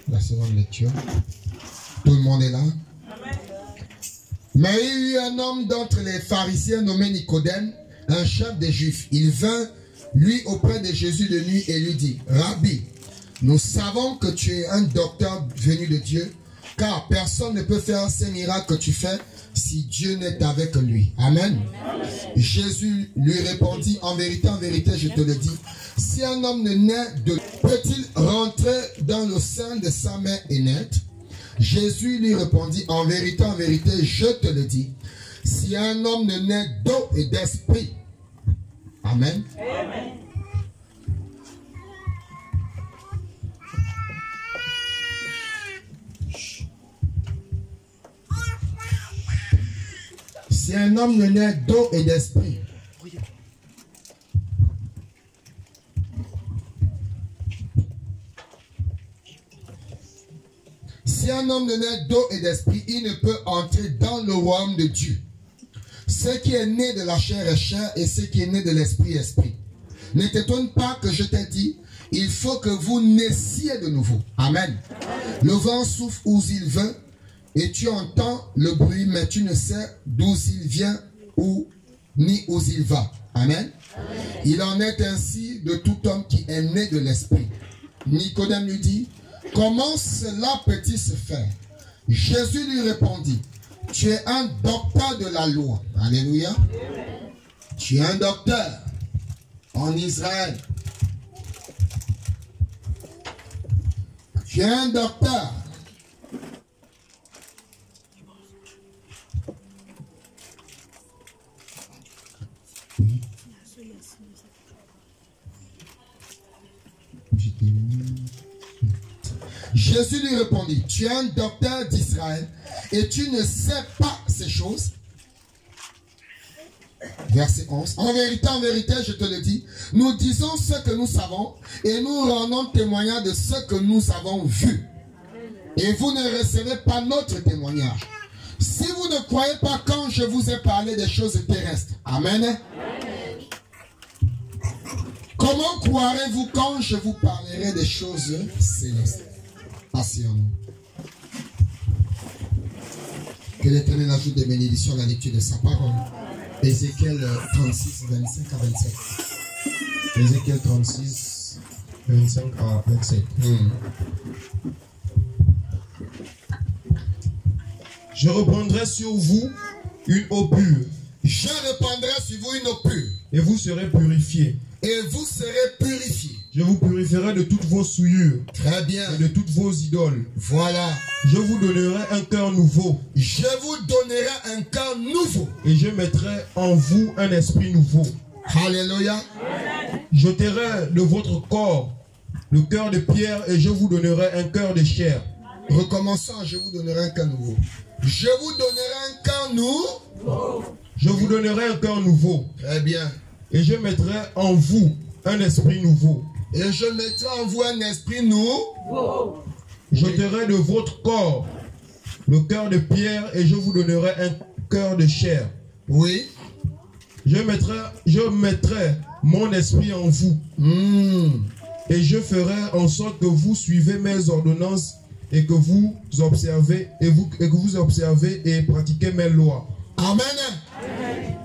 la seconde lecture. Tout le monde est là? Amen. Mais il y eut un homme d'entre les pharisiens nommé Nicodème, un chef des Juifs. Il vint, lui, auprès de Jésus de nuit et lui dit, Rabbi, nous savons que tu es un docteur venu de Dieu, car personne ne peut faire ces miracles que tu fais si Dieu n'est avec lui. Amen. Amen. Jésus lui répondit, en vérité, je te le dis, si un homme ne naît de... peut-il rentrer dans le sein de sa mère et naître? Jésus lui répondit, en vérité, je te le dis, si un homme ne naît d'eau et d'esprit. Amen. Amen. Si un homme ne naît d'eau et d'esprit, si un homme ne naît d'eau et d'esprit, il ne peut entrer dans le royaume de Dieu. Ce qui est né de la chair est chair, et ce qui est né de l'esprit est esprit. Ne t'étonne pas que je t'ai dit, il faut que vous naissiez de nouveau. Amen. Le vent souffle où il veut, et tu entends le bruit, mais tu ne sais d'où il vient ni où il va. Amen. Il en est ainsi de tout homme qui est né de l'esprit. Nicodème lui dit, comment cela peut-il se faire? Jésus lui répondit, tu es un docteur de la loi. Alléluia. Tu es un docteur en Israël. Tu es un docteur. Jésus lui répondit, tu es un docteur d'Israël et tu ne sais pas ces choses. Verset 11. En vérité, je te le dis, nous disons ce que nous savons et nous rendons témoignage de ce que nous avons vu. Et vous ne recevez pas notre témoignage. Si vous ne croyez pas quand je vous ai parlé des choses terrestres. Amen. Amen. Comment croirez-vous quand je vous parlerai des choses célestes? Asseyons-nous. Que l'Éternel ajoute des bénédictions à la lecture de sa parole. Ézéchiel 36, 25 à 27. Ézéchiel 36, 25 à 27. Je répandrai sur vous une eau pure. Je répandrai sur vous une eau pure. Et vous serez purifiés. Et vous serez purifiés. Je vous purifierai de toutes vos souillures. Très bien. Et de toutes vos idoles. Voilà. Je vous donnerai un cœur nouveau. Je vous donnerai un cœur nouveau. Et je mettrai en vous un esprit nouveau. Alléluia. J'ôterai de votre corps le cœur de pierre et je vous donnerai un cœur de chair. Recommençons, je vous donnerai un cœur nouveau. Je vous donnerai un cœur nouveau. Je vous donnerai un cœur nouveau. Très bien. Et je mettrai en vous un esprit nouveau. Et je mettrai en vous un esprit nouveau. J'ôterai de votre corps le cœur de pierre et je vous donnerai un cœur de chair. Oui. Je mettrai mon esprit en vous. Et je ferai en sorte que vous suivez mes ordonnances et que vous observez et pratiquez mes lois. Amen. Amen.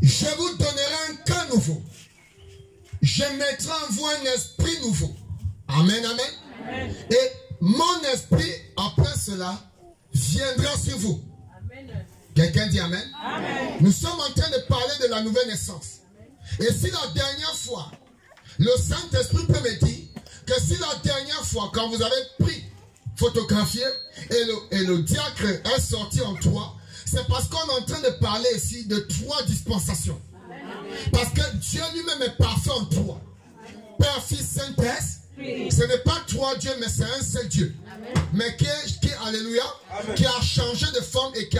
Je vous donnerai un cœur nouveau. Je mettrai en vous un esprit nouveau. Amen, amen. Amen. Et mon esprit, après cela, viendra sur vous. Quelqu'un dit amen. Amen. Nous sommes en train de parler de la nouvelle naissance. Amen. Et si la dernière fois, le Saint-Esprit peut me dire que si la dernière fois, quand vous avez pris, photographié, et le diacre est sorti en trois, c'est parce qu'on est en train de parler ici de trois dispensations. Amen. Parce que Dieu lui-même est parfait en trois. Père, Fils, Saint-Esprit. Ce n'est pas trois dieux, mais c'est un seul Dieu. Amen. Mais qui alléluia, amen, qui a changé de forme et qui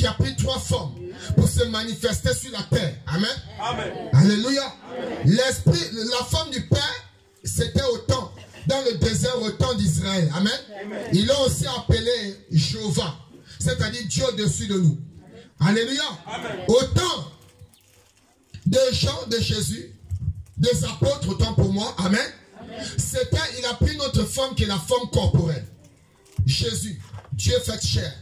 a pris trois formes pour se manifester sur la terre. Amen. Amen. Alléluia. L'esprit, la forme du Père, c'était au temps, dans le désert, au temps d'Israël. Amen. Amen. Ils l'ont aussi appelé Jéhovah, c'est-à-dire Dieu au-dessus de nous. Amen. Alléluia. Amen. Au temps de Jean, de Jésus, des apôtres, autant pour moi. Amen. Amen. Il a pris notre forme qui est la forme corporelle. Jésus, Dieu fait chair.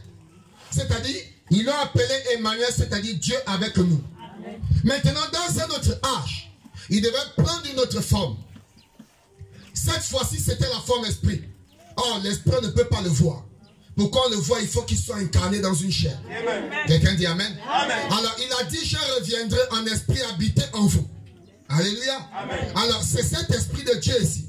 C'est-à-dire, ils l'ont appelé Emmanuel, c'est-à-dire Dieu avec nous. Amen. Maintenant, dans un autre âge, il devait prendre une autre forme. Cette fois-ci, c'était la forme esprit. Or, l'esprit ne peut pas le voir. Pour qu'on le voit, il faut qu'il soit incarné dans une chair. Quelqu'un dit Amen. Amen. Alors, il a dit, je reviendrai en esprit habiter en vous. Alléluia. Amen. Alors, c'est cet esprit de Dieu ici.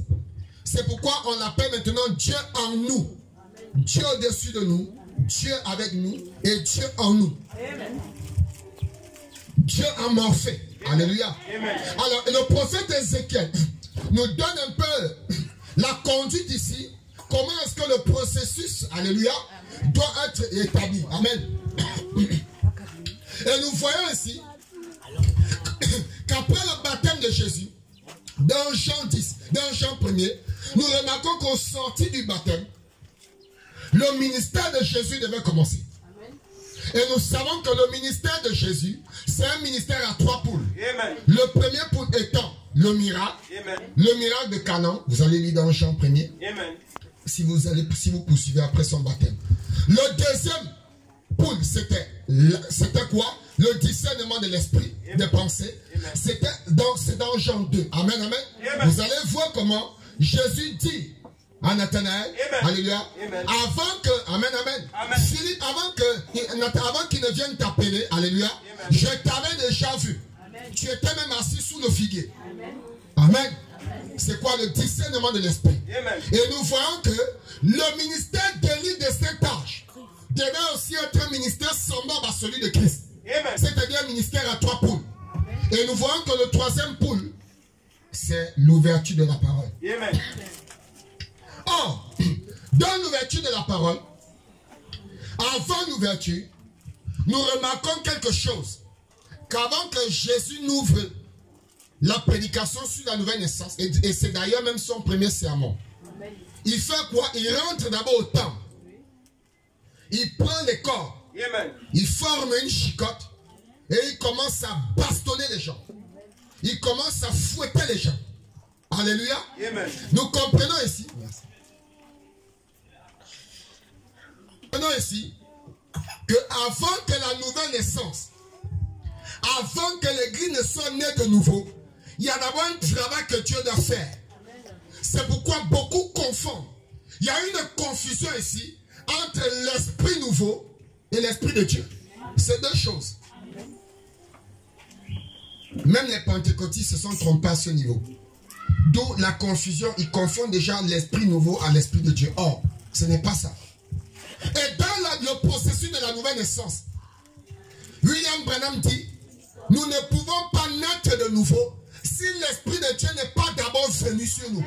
C'est pourquoi on l'appelle maintenant Dieu en nous. Amen. Dieu au-dessus de nous, Dieu avec nous et Dieu en nous. Amen. Dieu amorphé. Alléluia. Amen. Alors, le prophète Ézéchiel nous donne un peu la conduite ici. Comment est-ce que le processus, alléluia, doit être établi. Amen. Et nous voyons ici qu'après le baptême de Jésus, dans Jean 10, dans Jean 1er, nous remarquons qu'au sorti du baptême, le ministère de Jésus devait commencer. Et nous savons que le ministère de Jésus, c'est un ministère à 3 pôles. Le premier pôle étant le miracle, le miracle de Canaan. Vous allez lire dans Jean 1er. Si vous poursuivez après son baptême. Le deuxième pôle, c'était quoi? Le discernement de l'esprit, des pensées. C'est dans Jean 2. Amen, amen. Vous allez voir comment Jésus dit à Nathanaël, alléluia, avant que, amen, amen, Philippe, avant qu'il ne vienne t'appeler, alléluia, je t'avais déjà vu. Tu étais même assis sous le figuier. Amen. C'est quoi le discernement de l'esprit? Et nous voyons que le ministère d'Élie de cet âge devait aussi être un ministère semblable à celui de Christ. C'est-à-dire un ministère à 3 pôles. Et nous voyons que le troisième pôle, c'est l'ouverture de la parole. Or, dans l'ouverture de la parole, avant l'ouverture, nous remarquons quelque chose. Qu'avant que Jésus n'ouvre la prédication sur la nouvelle naissance, et c'est d'ailleurs même son premier sermon. Il fait quoi? Il rentre d'abord au temple. Il prend les corps. Il forme une chicotte. Et il commence à bastonner les gens. Il commence à fouetter les gens. Alléluia. Nous comprenons ici. Merci. Nous comprenons ici que avant que la nouvelle naissance, avant que l'église ne soit née de nouveau, il y a d'abord un travail que Dieu doit faire. C'est pourquoi beaucoup confondent. Il y a une confusion ici entre l'esprit nouveau et l'esprit de Dieu. C'est deux choses. Même les pentecôtistes se sont trompés à ce niveau. D'où la confusion. Ils confondent déjà l'esprit nouveau à l'esprit de Dieu. Or, ce n'est pas ça. Et dans le processus de la nouvelle naissance, William Branham dit, nous ne pouvons pas naître de nouveau si l'esprit de Dieu n'est pas d'abord venu sur nous.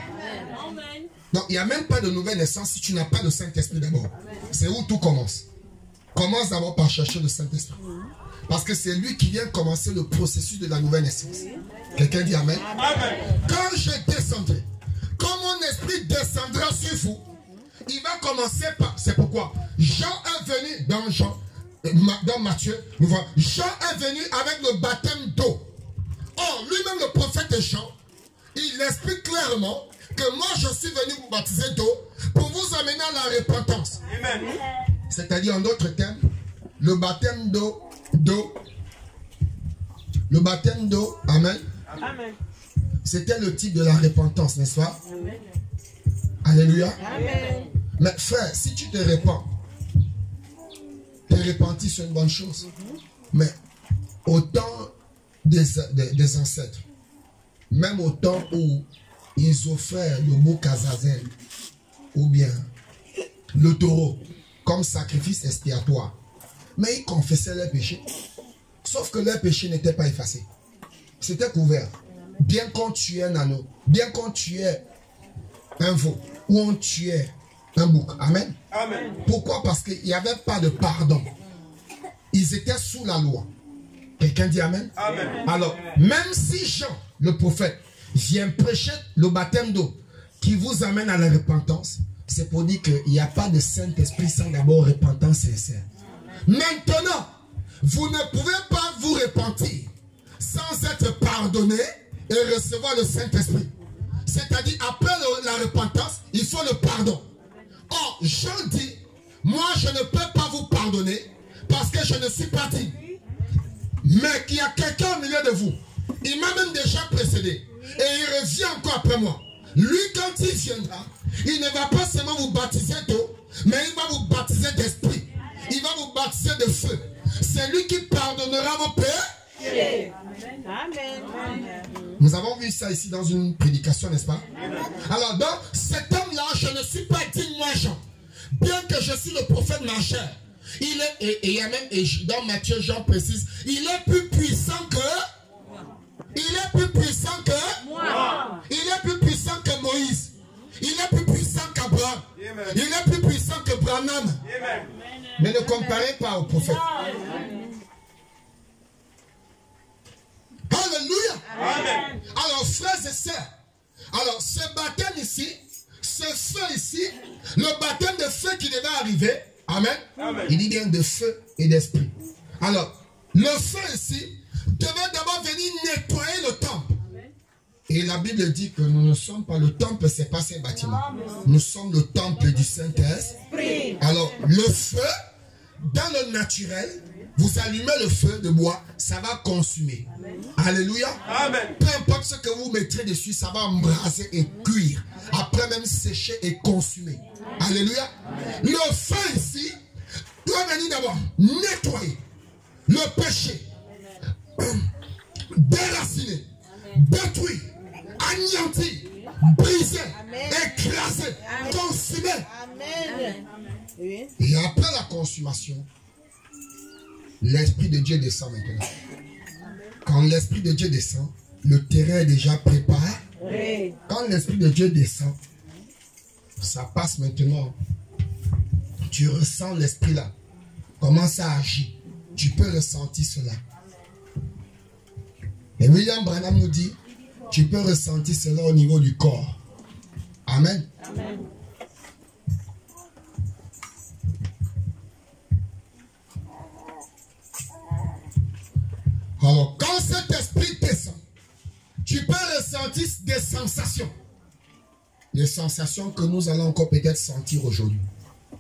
Amen. Donc, il n'y a même pas de nouvelle naissance si tu n'as pas de Saint-Esprit d'abord. C'est où tout commence. Commence d'abord par chercher le Saint-Esprit. Parce que c'est lui qui vient commencer le processus de la nouvelle naissance. Quelqu'un dit Amen. Amen. Quand je descendrai, quand mon esprit descendra sur vous, il va commencer par... C'est pourquoi Jean est venu dans Matthieu, nous voyons, Jean est venu avec le baptême d'eau. Or, lui-même le prophète Jean, il explique clairement que moi je suis venu vous baptiser d'eau pour vous amener à la repentance. C'est-à-dire en d'autres termes, le baptême d'eau, le baptême d'eau, amen. Amen. C'était le type de la repentance, n'est-ce pas? Amen. Alléluia. Amen. Mais frère, si tu te répands, te repentir, c'est une bonne chose. Mais au temps des ancêtres, même au temps où ils offraient le mot Kazazel ou bien le taureau comme sacrifice expiatoire, mais ils confessaient leurs péchés. Sauf que leurs péchés n'étaient pas effacés. C'était couvert. Bien qu'on tuait un anneau, bien qu'on tuait un veau, ou on tuait un bouc. Amen. Amen. Pourquoi? Parce qu'il n'y avait pas de pardon. Ils étaient sous la loi. Quelqu'un dit Amen. Amen. Alors, même si Jean, le prophète, vient prêcher le baptême d'eau qui vous amène à la repentance, c'est pour dire qu'il n'y a pas de Saint-Esprit sans d'abord repentance sincère. Maintenant, vous ne pouvez pas vous repentir sans être pardonné et recevoir le Saint-Esprit. c'est-à-dire après la repentance, il faut le pardon. Or, Jean dit, moi je ne peux pas vous pardonner parce que je ne suis pas digne. Mais qu'il y a quelqu'un au milieu de vous, il m'a même déjà précédé et il revient encore après moi. Lui, quand il viendra, il ne va pas seulement vous baptiser d'eau, mais il va vous baptiser d'esprit. Il va vous baptiser de feu. C'est lui qui pardonnera vos péchés. Amen. Nous avons vu ça ici dans une prédication, n'est-ce pas? Alors, donc, cet homme-là, je ne suis pas digne, moi, Jean. Bien que je suis le prophète majeur, il est, et il y a même, et dans Matthieu, Jean précise, il est plus puissant que... Il est plus puissant que... Moi. Il est plus puissant que Moïse. Il est plus puissant qu'Abraham. Il est plus puissant que Branham. Mais ne comparez pas au prophète. Alléluia. Amen. Alors, frères et sœurs, alors ce baptême ici, ce feu ici, le baptême de feu qui devait arriver, amen, il dit bien de feu et d'esprit. Alors, le feu ici devait d'abord venir nettoyer le temple. Et la Bible dit que nous ne sommes pas le temple, c'est pas ces bâtiments. Nous sommes le temple du Saint-Esprit. Alors, le feu, dans le naturel, vous allumez le feu de bois, ça va consumer. Alléluia. Amen. Peu importe ce que vous mettrez dessus, ça va embraser et cuire. Après même sécher et consumer. Alléluia. Le feu ici doit venir d'abord nettoyer le péché, déraciner, détruire, anéantir, briser, écraser, consumer. Oui. Et après la consommation, l'Esprit de Dieu descend maintenant. Quand l'Esprit de Dieu descend, le terrain est déjà préparé. Oui. Quand l'Esprit de Dieu descend, ça passe maintenant. Tu ressens l'Esprit là. Comment ça agit? Tu peux ressentir cela. Et William Branham nous dit, tu peux ressentir cela au niveau du corps. Amen. Amen. Alors, quand cet esprit descend, tu peux ressentir des sensations. Les sensations que nous allons encore peut-être sentir aujourd'hui.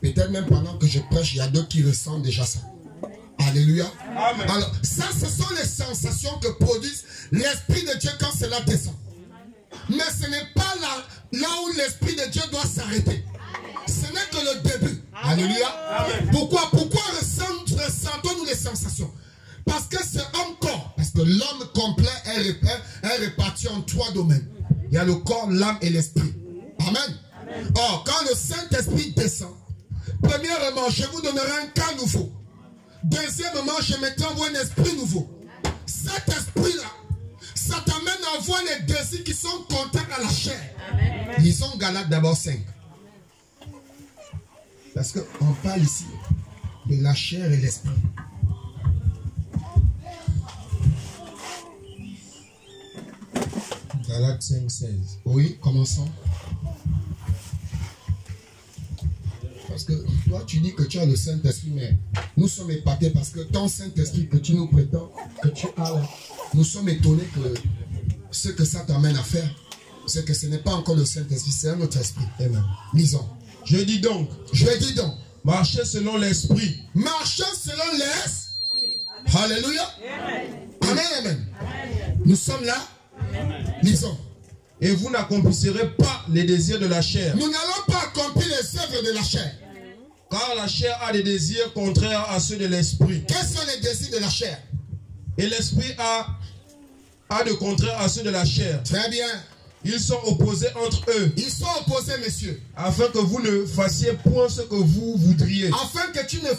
Peut-être même pendant que je prêche, il y a d'autres qui ressentent déjà ça. Alléluia. Amen. Alors, ça, ce sont les sensations que produisent l'Esprit de Dieu quand cela descend. Mais ce n'est pas là où l'Esprit de Dieu doit s'arrêter. Ce n'est que le début. Alléluia. Amen. Pourquoi ressentons-nous les sensations? Parce que c'est un corps. Parce que l'homme complet est réparti en 3 domaines. Il y a le corps, l'âme et l'esprit. Amen. Or, quand le Saint-Esprit descend, premièrement, je vous donnerai un cas nouveau. Deuxièmement, je mettrai en vous un esprit nouveau. Cet esprit-là, ça t'amène à voir les désirs qui sont contraires à la chair. Lisons Galates d'abord 5. Parce qu'on parle ici de la chair et l'esprit. Galates 5, 16. Oui, commençons. Parce que toi, tu dis que tu as le Saint-Esprit, mais nous sommes épatés parce que ton Saint-Esprit que tu nous prétends, que tu as là, nous sommes étonnés que ce que ça t'amène à faire, c'est que ce n'est pas encore le Saint-Esprit, c'est un autre esprit. Amen. Lisons. Je dis donc, marchez selon l'esprit. Marchez selon l'esprit. Alléluia. Amen, amen. Nous sommes là. Lisons. Et vous n'accomplirez pas les désirs de la chair. Nous n'allons pas accomplir les œuvres de la chair. Car la chair a des désirs contraires à ceux de l'esprit. Quels sont les désirs de la chair? Et l'esprit a de contraires à ceux de la chair. Très bien. Ils sont opposés entre eux. Ils sont opposés, messieurs. Afin que vous ne fassiez point ce que vous voudriez. Afin que tu ne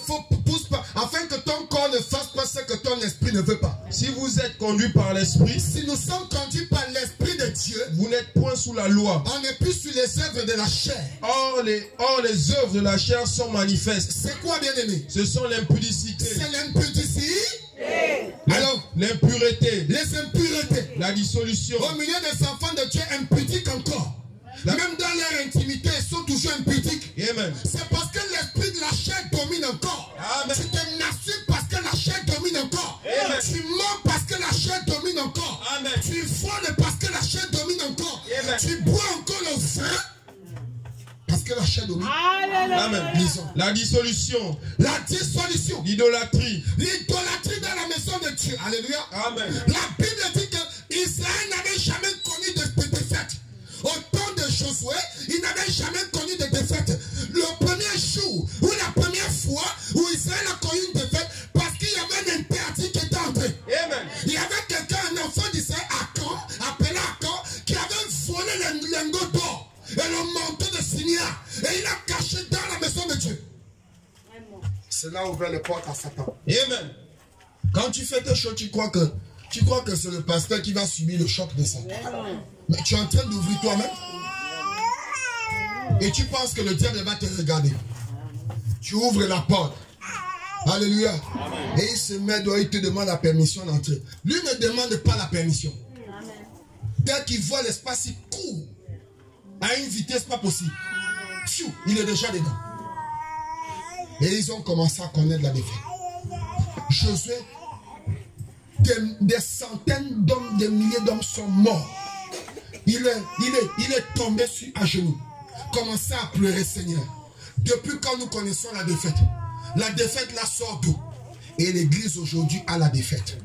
pousses pas. Afin que ton corps ne fasse pas ce que ton esprit ne veut pas. Si vous êtes conduits par l'esprit, Si nous sommes conduits par l'Esprit de Dieu, vous n'êtes point sous la loi. on n'est plus sur les œuvres de la chair. Or les œuvres de la chair sont manifestes. C'est quoi, bien-aimé? Ce sont l'impudicité, C'est l'impudicité. Alors, l'impureté, les impuretés. la dissolution, Au milieu des enfants de Dieu impudiques encore. Même dans leur intimité, ils sont toujours impudiques. Amen. C'est parce que l'esprit de la chair domine encore. Amen. Tu te masturbes parce que que la chair domine encore. Amen. Tu mens parce que la chair domine encore. Amen. Tu voles parce que la chair domine encore. Amen. Tu bois encore le vin parce que la chair domine. Amen. Lisons. La dissolution, La dissolution, l'idolâtrie. l'idolâtrie dans la maison de Dieu. Alléluia. Amen. La Bible dit que Israël n'avait jamais connu de défaite. Au temps de Josué, il n'avait jamais connu de défaite. Le premier jour, ou la première fois où Israël a connu une défaite, parce qu'il y avait un interdit qui était entré. Amen. Il y avait quelqu'un, un enfant d'Israël, Akan, appelé Akan, qui avait volé le lingot d'or et le manteau de signal. Et il a caché dans la maison de Dieu. Cela a ouvert les portes à Satan. Amen. Quand tu fais quelque chose, tu crois que c'est le pasteur qui va subir le choc de ça. Mais tu es en train d'ouvrir toi-même. Et tu penses que le diable va te regarder. Tu ouvres la porte. Alléluia. Et il se met dehors, il te demande la permission d'entrer. Lui ne demande pas la permission. Dès qu'il voit l'espace, il court à une vitesse pas possible. Pfiou, il est déjà dedans. Et ils ont commencé à connaître la défaite. Josué, des centaines d'hommes, des milliers d'hommes sont morts. Il est tombé à genoux. Commençait à pleurer, Seigneur. Depuis quand nous connaissons la défaite la sort d'où? Et l'église aujourd'hui a la défaite.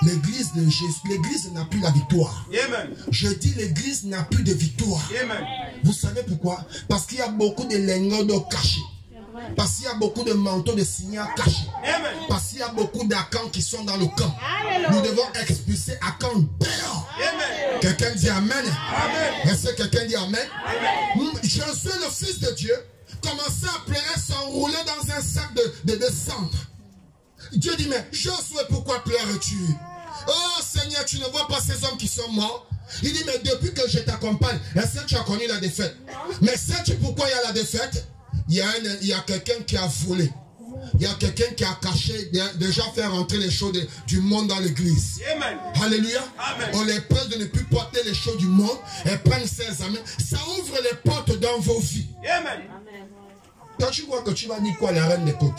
L'église de Jésus, l'église n'a plus la victoire. Amen. Je dis l'église n'a plus de victoire. Amen. Vous savez pourquoi? Parce qu'il y a beaucoup de lingots d'or cachés. Parce qu'il y a beaucoup de manteaux de signal cachés. Amen. Parce qu'il y a beaucoup d'Akans qui sont dans le camp. Nous devons expulser Akan dehors. Amen. Quelqu'un dit Amen. Amen. Est-ce que quelqu'un dit Amen? Josué, le fils de Dieu, commençait à pleurer, s'enrouler dans un sac de centre. Dieu dit, mais Josué, pourquoi pleures-tu? Oh Seigneur, tu ne vois pas ces hommes qui sont morts? Il dit, mais depuis que je t'accompagne, est-ce que tu as connu la défaite? Mais sais-tu pourquoi il y a la défaite? Il y a quelqu'un qui a volé. Il y a quelqu'un qui a caché, déjà fait rentrer les choses du monde dans l'église. Alléluia. Amen. On les presse de ne plus porter les choses du monde et prennent ses amis. Ça ouvre les portes dans vos vies. Amen. Quand tu vois que tu vas dire quoi à la reine des côtes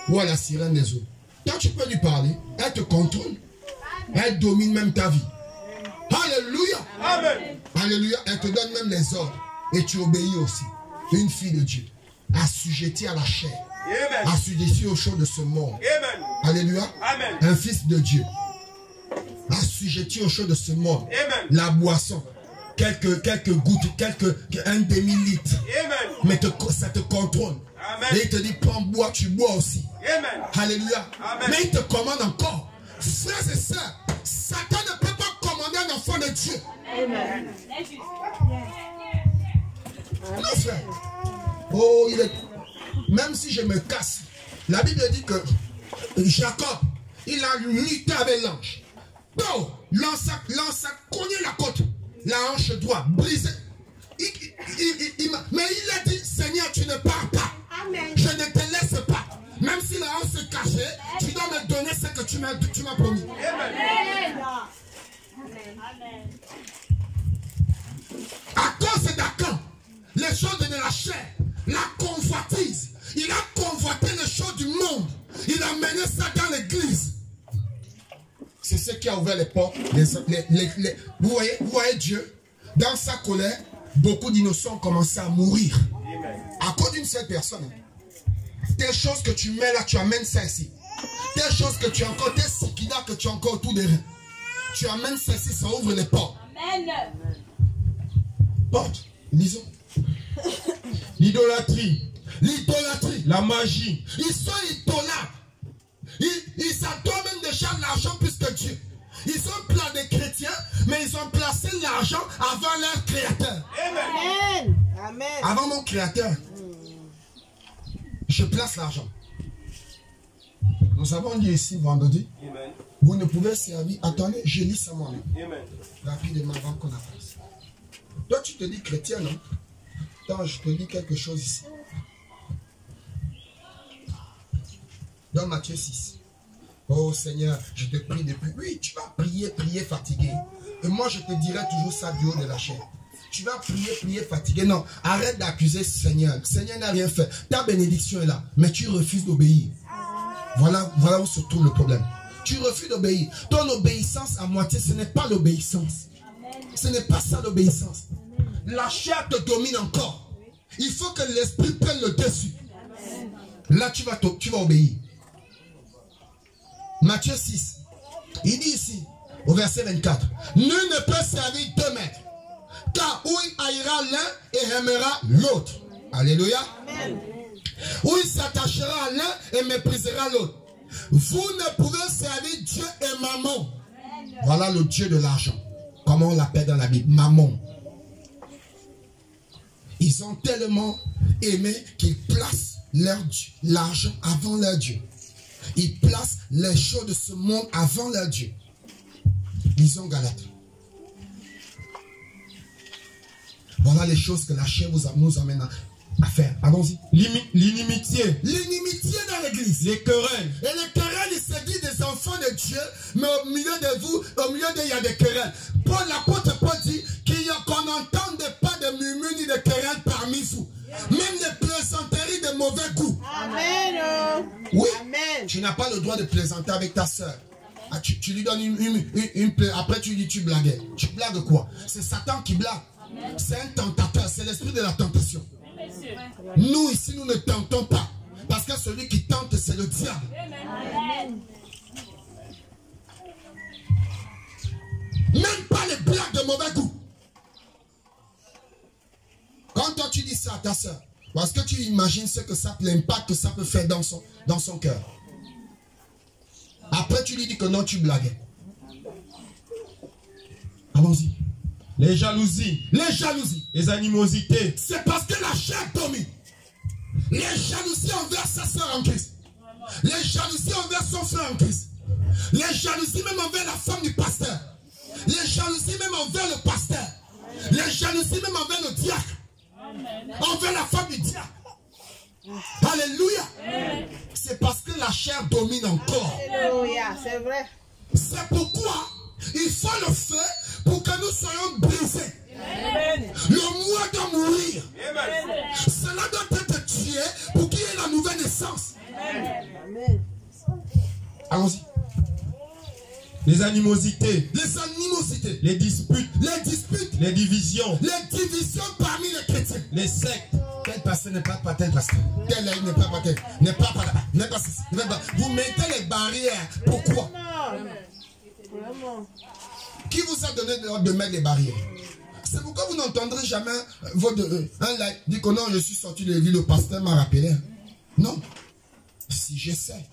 ou à la sirène des eaux, quand tu peux lui parler, elle te contrôle. Elle domine même ta vie. Alléluia. Amen. Alléluia. Elle te donne même les ordres. Et tu obéis aussi. Une fille de Dieu. Assujettie à la chair. Amen. Assujettie aux choses de ce monde. Amen. Alléluia. Amen. Un fils de Dieu. Assujetti aux choses de ce monde. Amen. La boisson. Quelques gouttes, un demi-litre. Amen. Mais ça te contrôle. Amen. Et il te dit, prends, bois, tu bois aussi. Amen. Alléluia. Amen. Mais il te commande encore. Frères et sœurs, Satan ne peut pas commander un enfant de Dieu. Amen. Non, frère. Oh, même si je me casse, la Bible dit que Jacob, il a lutté avec l'ange. Bon, l'ange a cogné la côte, la hanche droite, brisée. Mais il a dit, Seigneur, tu ne pars pas. Amen. Je ne te laisse pas. Même si la hanche se cachait, tu dois me donner ce que tu m'as promis. Amen. À cause d'Akan, les choses de la chair, la convoitise. Il a convoité les choses du monde. Il a mené ça dans l'église. C'est ce qui a ouvert les portes. Vous voyez Dieu, dans sa colère, beaucoup d'innocents ont commencé à mourir. À cause d'une seule personne. Des choses que tu mets là, tu amènes ça ici. Des choses que tu as encore, des sikidas que tu as encore autour de rien. Tu amènes ça ici, ça ouvre les portes. Amen. Porte, lisons. L'idolâtrie, L'idolâtrie. la magie, Ils sont idolâtres. Ils adorent même déjà l'argent plus que Dieu. Ils ont plein de chrétiens, mais ils ont placé l'argent avant leur créateur. Amen. Amen. Avant mon créateur, je place l'argent. Nous avons dit ici vendredi, Amen. vous ne pouvez servir. Attendez, je lis ça moi-même. Amen. Rapidement avant qu'on avance. Toi, tu te dis chrétien, non? Attends, je te dis quelque chose ici. Dans Matthieu 6. Oh Seigneur, je te prie depuis. Oui, tu vas prier fatigué. Et moi, je te dirai toujours ça du haut de la chair. Tu vas prier fatigué. Non, arrête d'accuser Seigneur. Seigneur n'a rien fait. Ta bénédiction est là, mais tu refuses d'obéir. Voilà où se trouve le problème. Tu refuses d'obéir. Ton obéissance à moitié, ce n'est pas l'obéissance. Ce n'est pas ça l'obéissance. La chair te domine encore. Il faut que l'esprit prenne le dessus. Là, tu vas obéir. Matthieu 6. Il dit ici, au verset 24. Nul ne peut servir 2 maîtres. Car où il haïra l'un et aimera l'autre. Alléluia. Amen. Où il s'attachera à l'un et méprisera l'autre. Vous ne pouvez servir Dieu et Mammon. Voilà le Dieu de l'argent. Comment on l'appelle dans la Bible? Mammon. Ils ont tellement aimé qu'ils placent l'argent avant leur Dieu. Ils placent les choses de ce monde avant leur Dieu. Lisons Galates. Voilà les choses que la chair nous amène à faire. Allons-y. L'inimitié. L'inimitié dans l'église. Les querelles. Et les querelles, il se dit des enfants de Dieu, mais au milieu de vous, au milieu d'eux, il y a des querelles. L'apôtre Paul dit qu'on n'entende pas de murmures ni de querelles parmi vous. Même les plaisanteries de mauvais goût. Amen. Oui. Amen. Tu n'as pas le droit de plaisanter avec ta soeur. Ah, tu lui donnes après tu lui dis tu blaguais. Tu blagues quoi? C'est Satan qui blague. C'est un tentateur. C'est l'esprit de la tentation. Nous ici, nous ne tentons pas. Parce que celui qui tente, c'est le diable. Amen. Même pas les blagues de mauvais goût. Quand toi tu dis ça à ta soeur, parce que tu imagines ce que ça, l'impact que ça peut faire dans son cœur. Après tu lui dis que non, tu blaguais. Allons-y. Les jalousies. Les jalousies. Les animosités. C'est parce que la chair domine. Les jalousies envers sa soeur en Christ. Les jalousies envers son frère en Christ. Les jalousies même envers la femme du pasteur. Les jalousies même envers le pasteur. Les jalousies même envers le diacre. Envers la femme du diacre. Alléluia. C'est parce que la chair domine encore. Alléluia, c'est vrai. C'est pourquoi il faut le faire pour que nous soyons brisés. Amen. Le moi doit mourir. Amen. Cela doit être tué pour qu'il y ait la nouvelle naissance. Amen. Allons-y. Les animosités. Les animosités. Les disputes. Les disputes. Les divisions. Les divisions parmi les chrétiens. Les sectes. Tel pasteur n'est pas tel pasteur. Tel n'est pas tel. N'est pas là. Vous mettez les barrières. Pourquoi? Vraiment. Qui vous a donné l'ordre de mettre les barrières? C'est pourquoi vous n'entendrez jamais un like dit que non, je suis sorti de l'église, le pasteur m'a rappelé. Non. Si je sais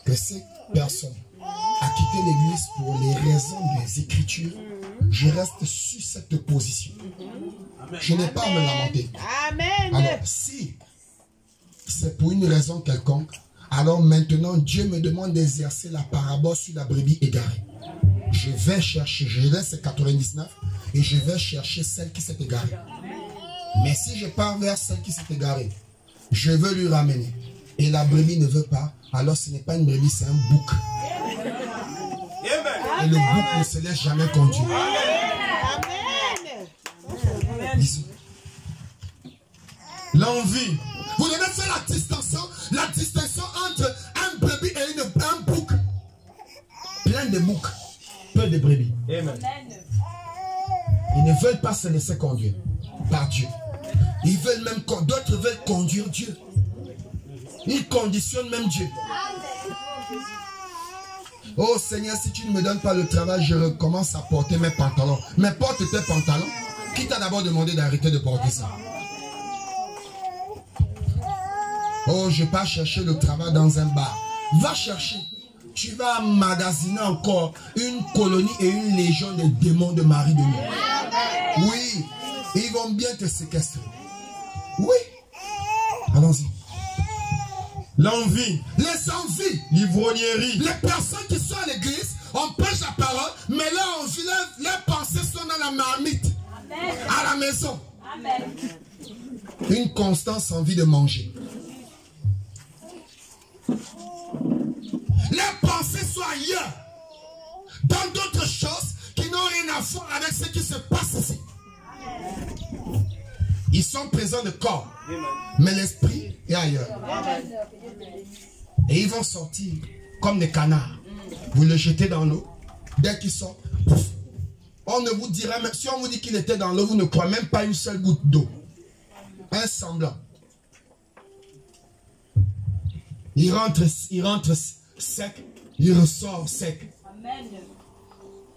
que cette personne a quitté l'église pour les raisons des Écritures, je reste sur cette position. Je n'ai pas à me lamenter. Amen. Alors, si c'est pour une raison quelconque, alors maintenant Dieu me demande d'exercer la parabole sur la brebis égarée. Je vais chercher, je laisse 99 et je vais chercher celle qui s'est égarée. Mais si je pars vers celle qui s'est égarée, je veux lui ramener. Et la brebis ne veut pas, alors ce n'est pas une brebis, c'est un bouc. Et le bouc ne se laisse jamais conduire. L'envie. Vous devez faire la distinction entre un brebis et un bouc. Plein de boucs, peu de brebis. Amen. Ils ne veulent pas se laisser conduire par Dieu. Ils veulent même, d'autres veulent conduire Dieu. Ils conditionnent même Dieu. Oh Seigneur, si tu ne me donnes pas le travail, je recommence à porter mes pantalons. Mais porte tes pantalons. Qui t'a d'abord demandé d'arrêter de porter ça? Oh, je pars chercher le travail dans un bar. Va chercher. Tu vas magasiner encore une colonie et une légion de démons de mari de nous. Oui, ils vont bien te séquestrer. Oui. Allons-y. L'envie. Les envies. L'ivrognerie. Les personnes qui sont à l'église, on prêche la parole, mais là, leurs pensées sont dans la marmite. Amen. À la maison. Amen. Une constante envie de manger. Les pensées sont ailleurs. Dans d'autres choses qui n'ont rien à voir avec ce qui se passe ici. Ils sont présents de corps. Mais l'esprit est ailleurs. Et ils vont sortir comme des canards. Vous le jetez dans l'eau. Dès qu'ils sortent, pouf, on ne vous dira même, si on vous dit qu'il était dans l'eau, vous ne croyez même pas une seule goutte d'eau. Un semblant. Il rentre sec, il ressort sec.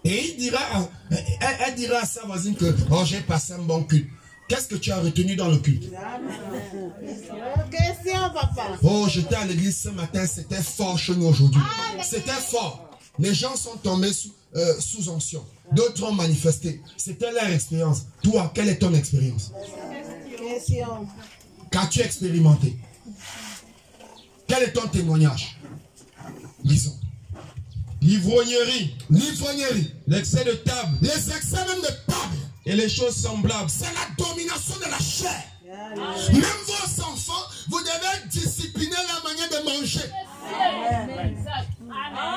Et il dira, elle dira à sa voisine que oh, j'ai passé un bon culte. Qu'est-ce que tu as retenu dans le culte? Question, papa. Oh, j'étais à l'église ce matin, c'était fort chez nous aujourd'hui. C'était fort. Les gens sont tombés sous onction. D'autres ont manifesté. C'était leur expérience. Toi, quelle est ton expérience? Question. Qu'as-tu expérimenté? Quel est ton témoignage? Lisons. L'ivrognerie, l'excès de table, les excès même de table et les choses semblables, c'est la domination de la chair. Même vos enfants, vous devez discipliner la manière de manger.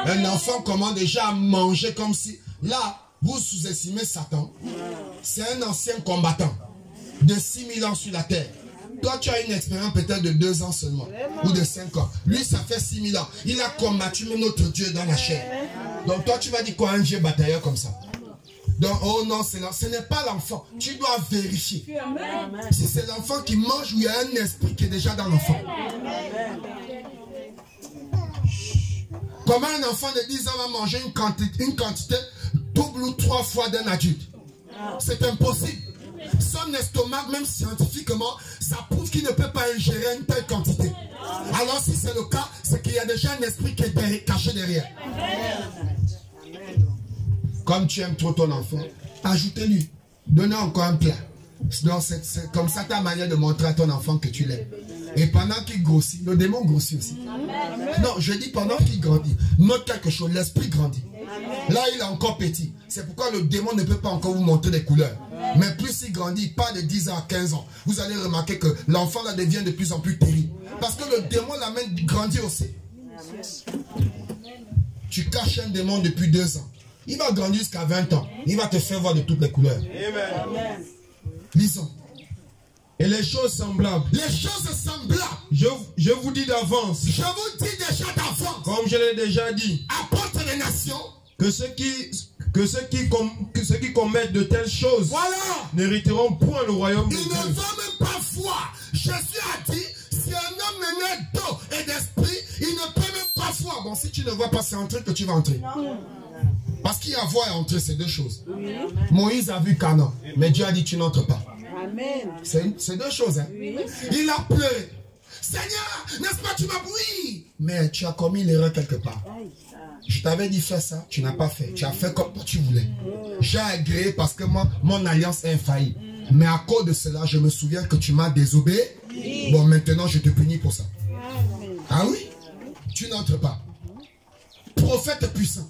Un enfant commence déjà à manger comme si, là, vous sous-estimez Satan. C'est un ancien combattant de 6000 ans sur la terre. Toi, tu as une expérience peut-être de 2 ans seulement, ou de 5 ans. Lui, ça fait 6000 ans. Il a combattu notre Dieu dans la chair. Donc toi, tu vas dire quoi, un vieux batailleur comme ça? Donc, oh non, ce n'est pas l'enfant. Tu dois vérifier. Si c'est l'enfant qui mange ou il y a un esprit qui est déjà dans l'enfant. Comment un enfant de 10 ans va manger une quantité double ou 3 fois d'un adulte? C'est impossible. Son estomac, même scientifiquement, ça prouve qu'il ne peut pas ingérer une telle quantité. Alors si c'est le cas, c'est qu'il y a déjà un esprit qui est caché derrière. Comme tu aimes trop ton enfant, ajoutez-lui. Donnez encore un plat. C'est comme ça ta manière de montrer à ton enfant que tu l'aimes. Et pendant qu'il grossit, le démon grossit aussi. Non, je dis pendant qu'il grandit, note quelque chose, l'esprit grandit. Là, il est encore petit. C'est pourquoi le démon ne peut pas encore vous montrer des couleurs. Mais plus il grandit, pas de 10 ans à 15 ans, vous allez remarquer que l'enfant là devient de plus en plus terrible. Parce que le démon l'amène grandir aussi. Tu caches un démon depuis 2 ans. Il va grandir jusqu'à 20 ans. Il va te faire voir de toutes les couleurs. Amen. Lisons. Et les choses semblables. Les choses semblables. Je vous dis d'avance. Je vous dis déjà d'avance. Comme je l'ai déjà dit. Apôtre des nations. Que ceux qui commettent de telles choses, voilà, n'hériteront point le royaume de Dieu. Ils ne vont même pas voir. Jésus a dit, si un homme est né d'eau et d'esprit, il ne peut même pas voir. Bon, si tu ne vois pas, c'est entrer que tu vas entrer. Non. Parce qu'il y a voir et entrer, c'est 2 choses. Oui. Moïse a vu Canaan, mais Dieu a dit, tu n'entres pas. Amen. C'est 2 choses. Hein? Oui. Il a pleuré. Seigneur, n'est-ce pas, tu m'as oui, mais tu as commis l'erreur quelque part. Je t'avais dit fais ça, tu n'as pas fait. Tu as fait comme toi tu voulais. J'ai agréé parce que mon alliance est infaillible. Mais à cause de cela, je me souviens que tu m'as désobéi. Bon, maintenant je te punis pour ça. Ah oui? Tu n'entres pas. Prophète puissant.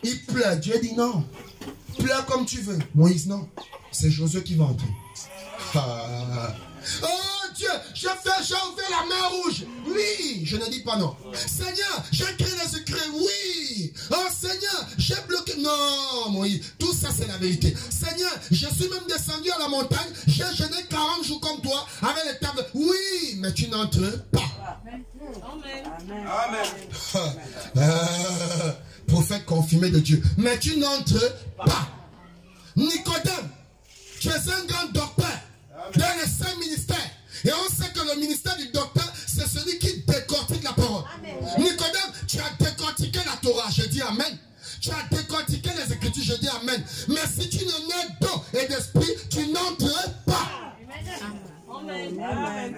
Il pleure. Dieu dit non. Pleure comme tu veux. Moïse, non. C'est Josué qui va entrer. Oh Dieu, j'ai ouvert la mer rouge. Oui, je ne dis pas non. Seigneur, j'ai créé les secrets. Oui. Oh Seigneur, j'ai bloqué. Non, Moïse, tout ça c'est la vérité. Seigneur, je suis même descendu à la montagne. J'ai jeûné 40 jours comme toi avec les tables. Oui, mais tu n'entres pas. Amen. Amen. Prophète confirmé de Dieu. Mais tu n'entres pas. Nicodème, tu es un grand docteur dans les 5 ministères. Et on sait que le ministère du docteur, c'est celui qui décortique la parole. Amen. Nicodème, tu as décortiqué la Torah, je dis Amen. Tu as décortiqué les Écritures, je dis Amen. Mais si tu ne nais d'eau et d'esprit, tu n'entres pas. Amen. Amen.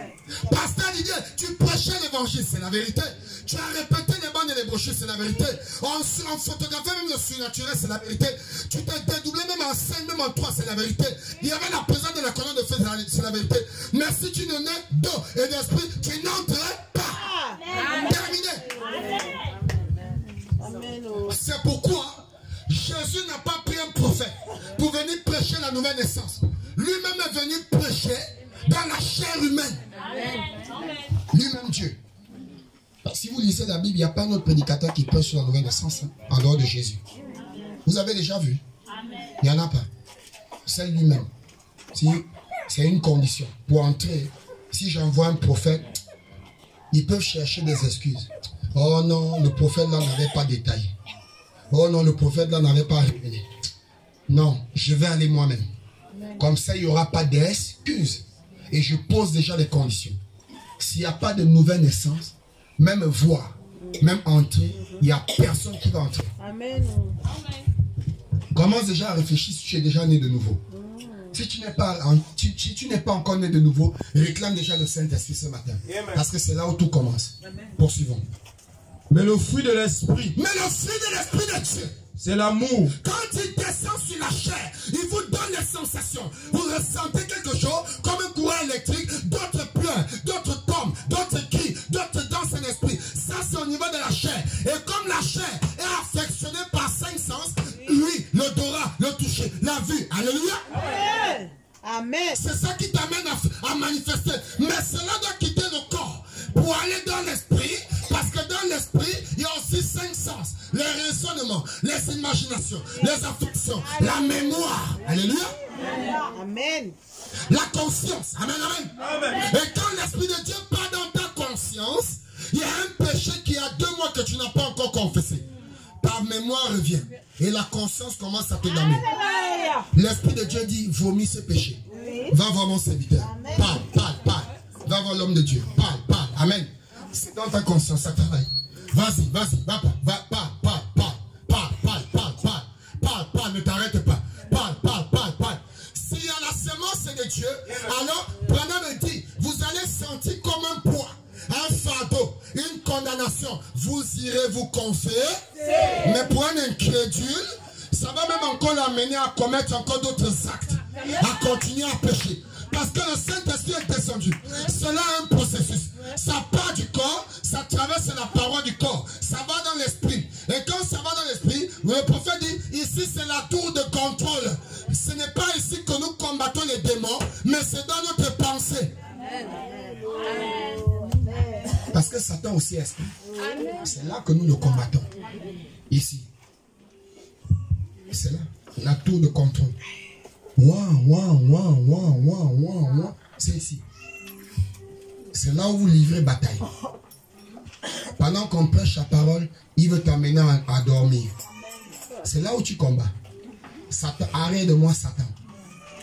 Pasteur Didier, tu prêchais l'évangile, c'est la vérité. Tu as répété les bandes et les brochures, c'est la vérité. En photographiant même le surnaturel, c'est la vérité. Tu t'es dédoublé même en 5, même en 3, c'est la vérité. Il y avait la présence de la colonne de feu, c'est la vérité. Mais si tu ne nais d'eau et d'esprit, tu n'entres pas. Amen. Terminé. Amen. C'est pourquoi Jésus n'a pas pris un prophète pour venir prêcher la nouvelle naissance. Lui-même est venu prêcher dans la chair humaine. Lui-même Dieu. Si vous lisez la Bible, il n'y a pas un autre prédicateur qui prêche sur la nouvelle naissance en dehors de Jésus. Vous avez déjà vu? Il n'y en a pas. C'est lui-même. C'est une condition. Pour entrer, si j'envoie un prophète, ils peuvent chercher des excuses. Oh non, le prophète là n'avait pas détaillé. Oh non, le prophète là n'avait pas révélé. Non, je vais aller moi-même. Comme ça, il n'y aura pas d'excuses. Et je pose déjà les conditions. S'il n'y a pas de nouvelle naissance, même voir, même entrer, il n'y a personne qui va entrer. Amen. Commence déjà à réfléchir si tu es déjà né de nouveau. Si tu n'es pas, tu n'es pas encore né de nouveau, réclame déjà le Saint-Esprit ce matin. Parce que c'est là où tout commence. Poursuivons. Mais le fruit de l'esprit, Mais le fruit de l'Esprit de Dieu, c'est l'amour, quand il descend sur la chair, il vous donne les sensations. Vous ressentez quelque chose comme un courant électrique. D'autres pleurent, d'autres tombent, d'autres crient, d'autres dansent en esprit. Ça, c'est au niveau de la chair. Et comme la chair est affectionnée par 5 sens, lui, l'odorat, le toucher, la vue. Alléluia. Amen. C'est ça qui t'amène à manifester. Mais cela doit quitter le corps pour aller dans l'esprit. Parce que dans l'esprit, il y a aussi 5 sens. Les raisonnements, les imaginations, les affections, la mémoire. Alléluia. Amen. La conscience. Amen, amen. Et quand l'Esprit de Dieu part dans ta conscience, il y a un péché qui a 2 mois que tu n'as pas encore confessé. Ta mémoire revient. Et la conscience commence à te damner. L'Esprit de Dieu dit, vomis ce péché. Va voir mon serviteur. Parle, parle, parle. Va voir l'homme de Dieu. Parle, parle. Amen. C'est dans ta conscience, ça travaille. Vas-y, vas-y, va, parle, parle, ne t'arrête pas. Parle. S'il y a la semence de Dieu, alors, Branham me dit, vous allez sentir comme un poids, un fardeau, une condamnation. Vous irez vous confier, mais pour un incrédule, ça va même encore l'amener à commettre encore d'autres actes, à continuer à pécher. Parce que le Saint-Esprit est descendu. Cela a un processus. Ça part du corps, ça traverse la paroi du corps. Ça va dans l'esprit. Et quand ça va dans l'esprit, le prophète dit, ici c'est la tour de contrôle. Ce n'est pas ici que nous combattons les démons, mais c'est dans notre pensée. Parce que Satan aussi est esprit. C'est là que nous le combattons. Ici. C'est là. La tour de contrôle. C'est ici. C'est là où vous livrez bataille. Pendant qu'on prêche la parole, il veut t'amener à dormir. C'est là où tu combats. Satan, arrête de moi, Satan.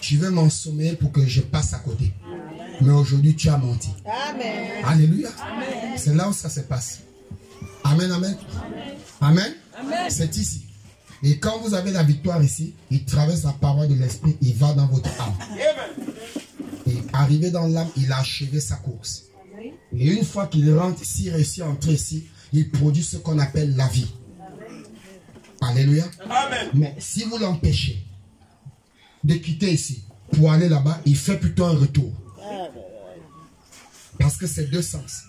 Tu veux m'ensommer pour que je passe à côté. Mais aujourd'hui, tu as menti. Amen. Alléluia. C'est là où ça se passe. Amen, amen. Amen. C'est ici. Et quand vous avez la victoire ici, il traverse la paroi de l'esprit, il va dans votre âme. Et arrivé dans l'âme, il a achevé sa course. Et une fois qu'il rentre ici, réussit à entrer ici, il produit ce qu'on appelle la vie. Alléluia. Amen. Mais si vous l'empêchez de quitter ici pour aller là-bas, il fait plutôt un retour. Parce que c'est 2 sens.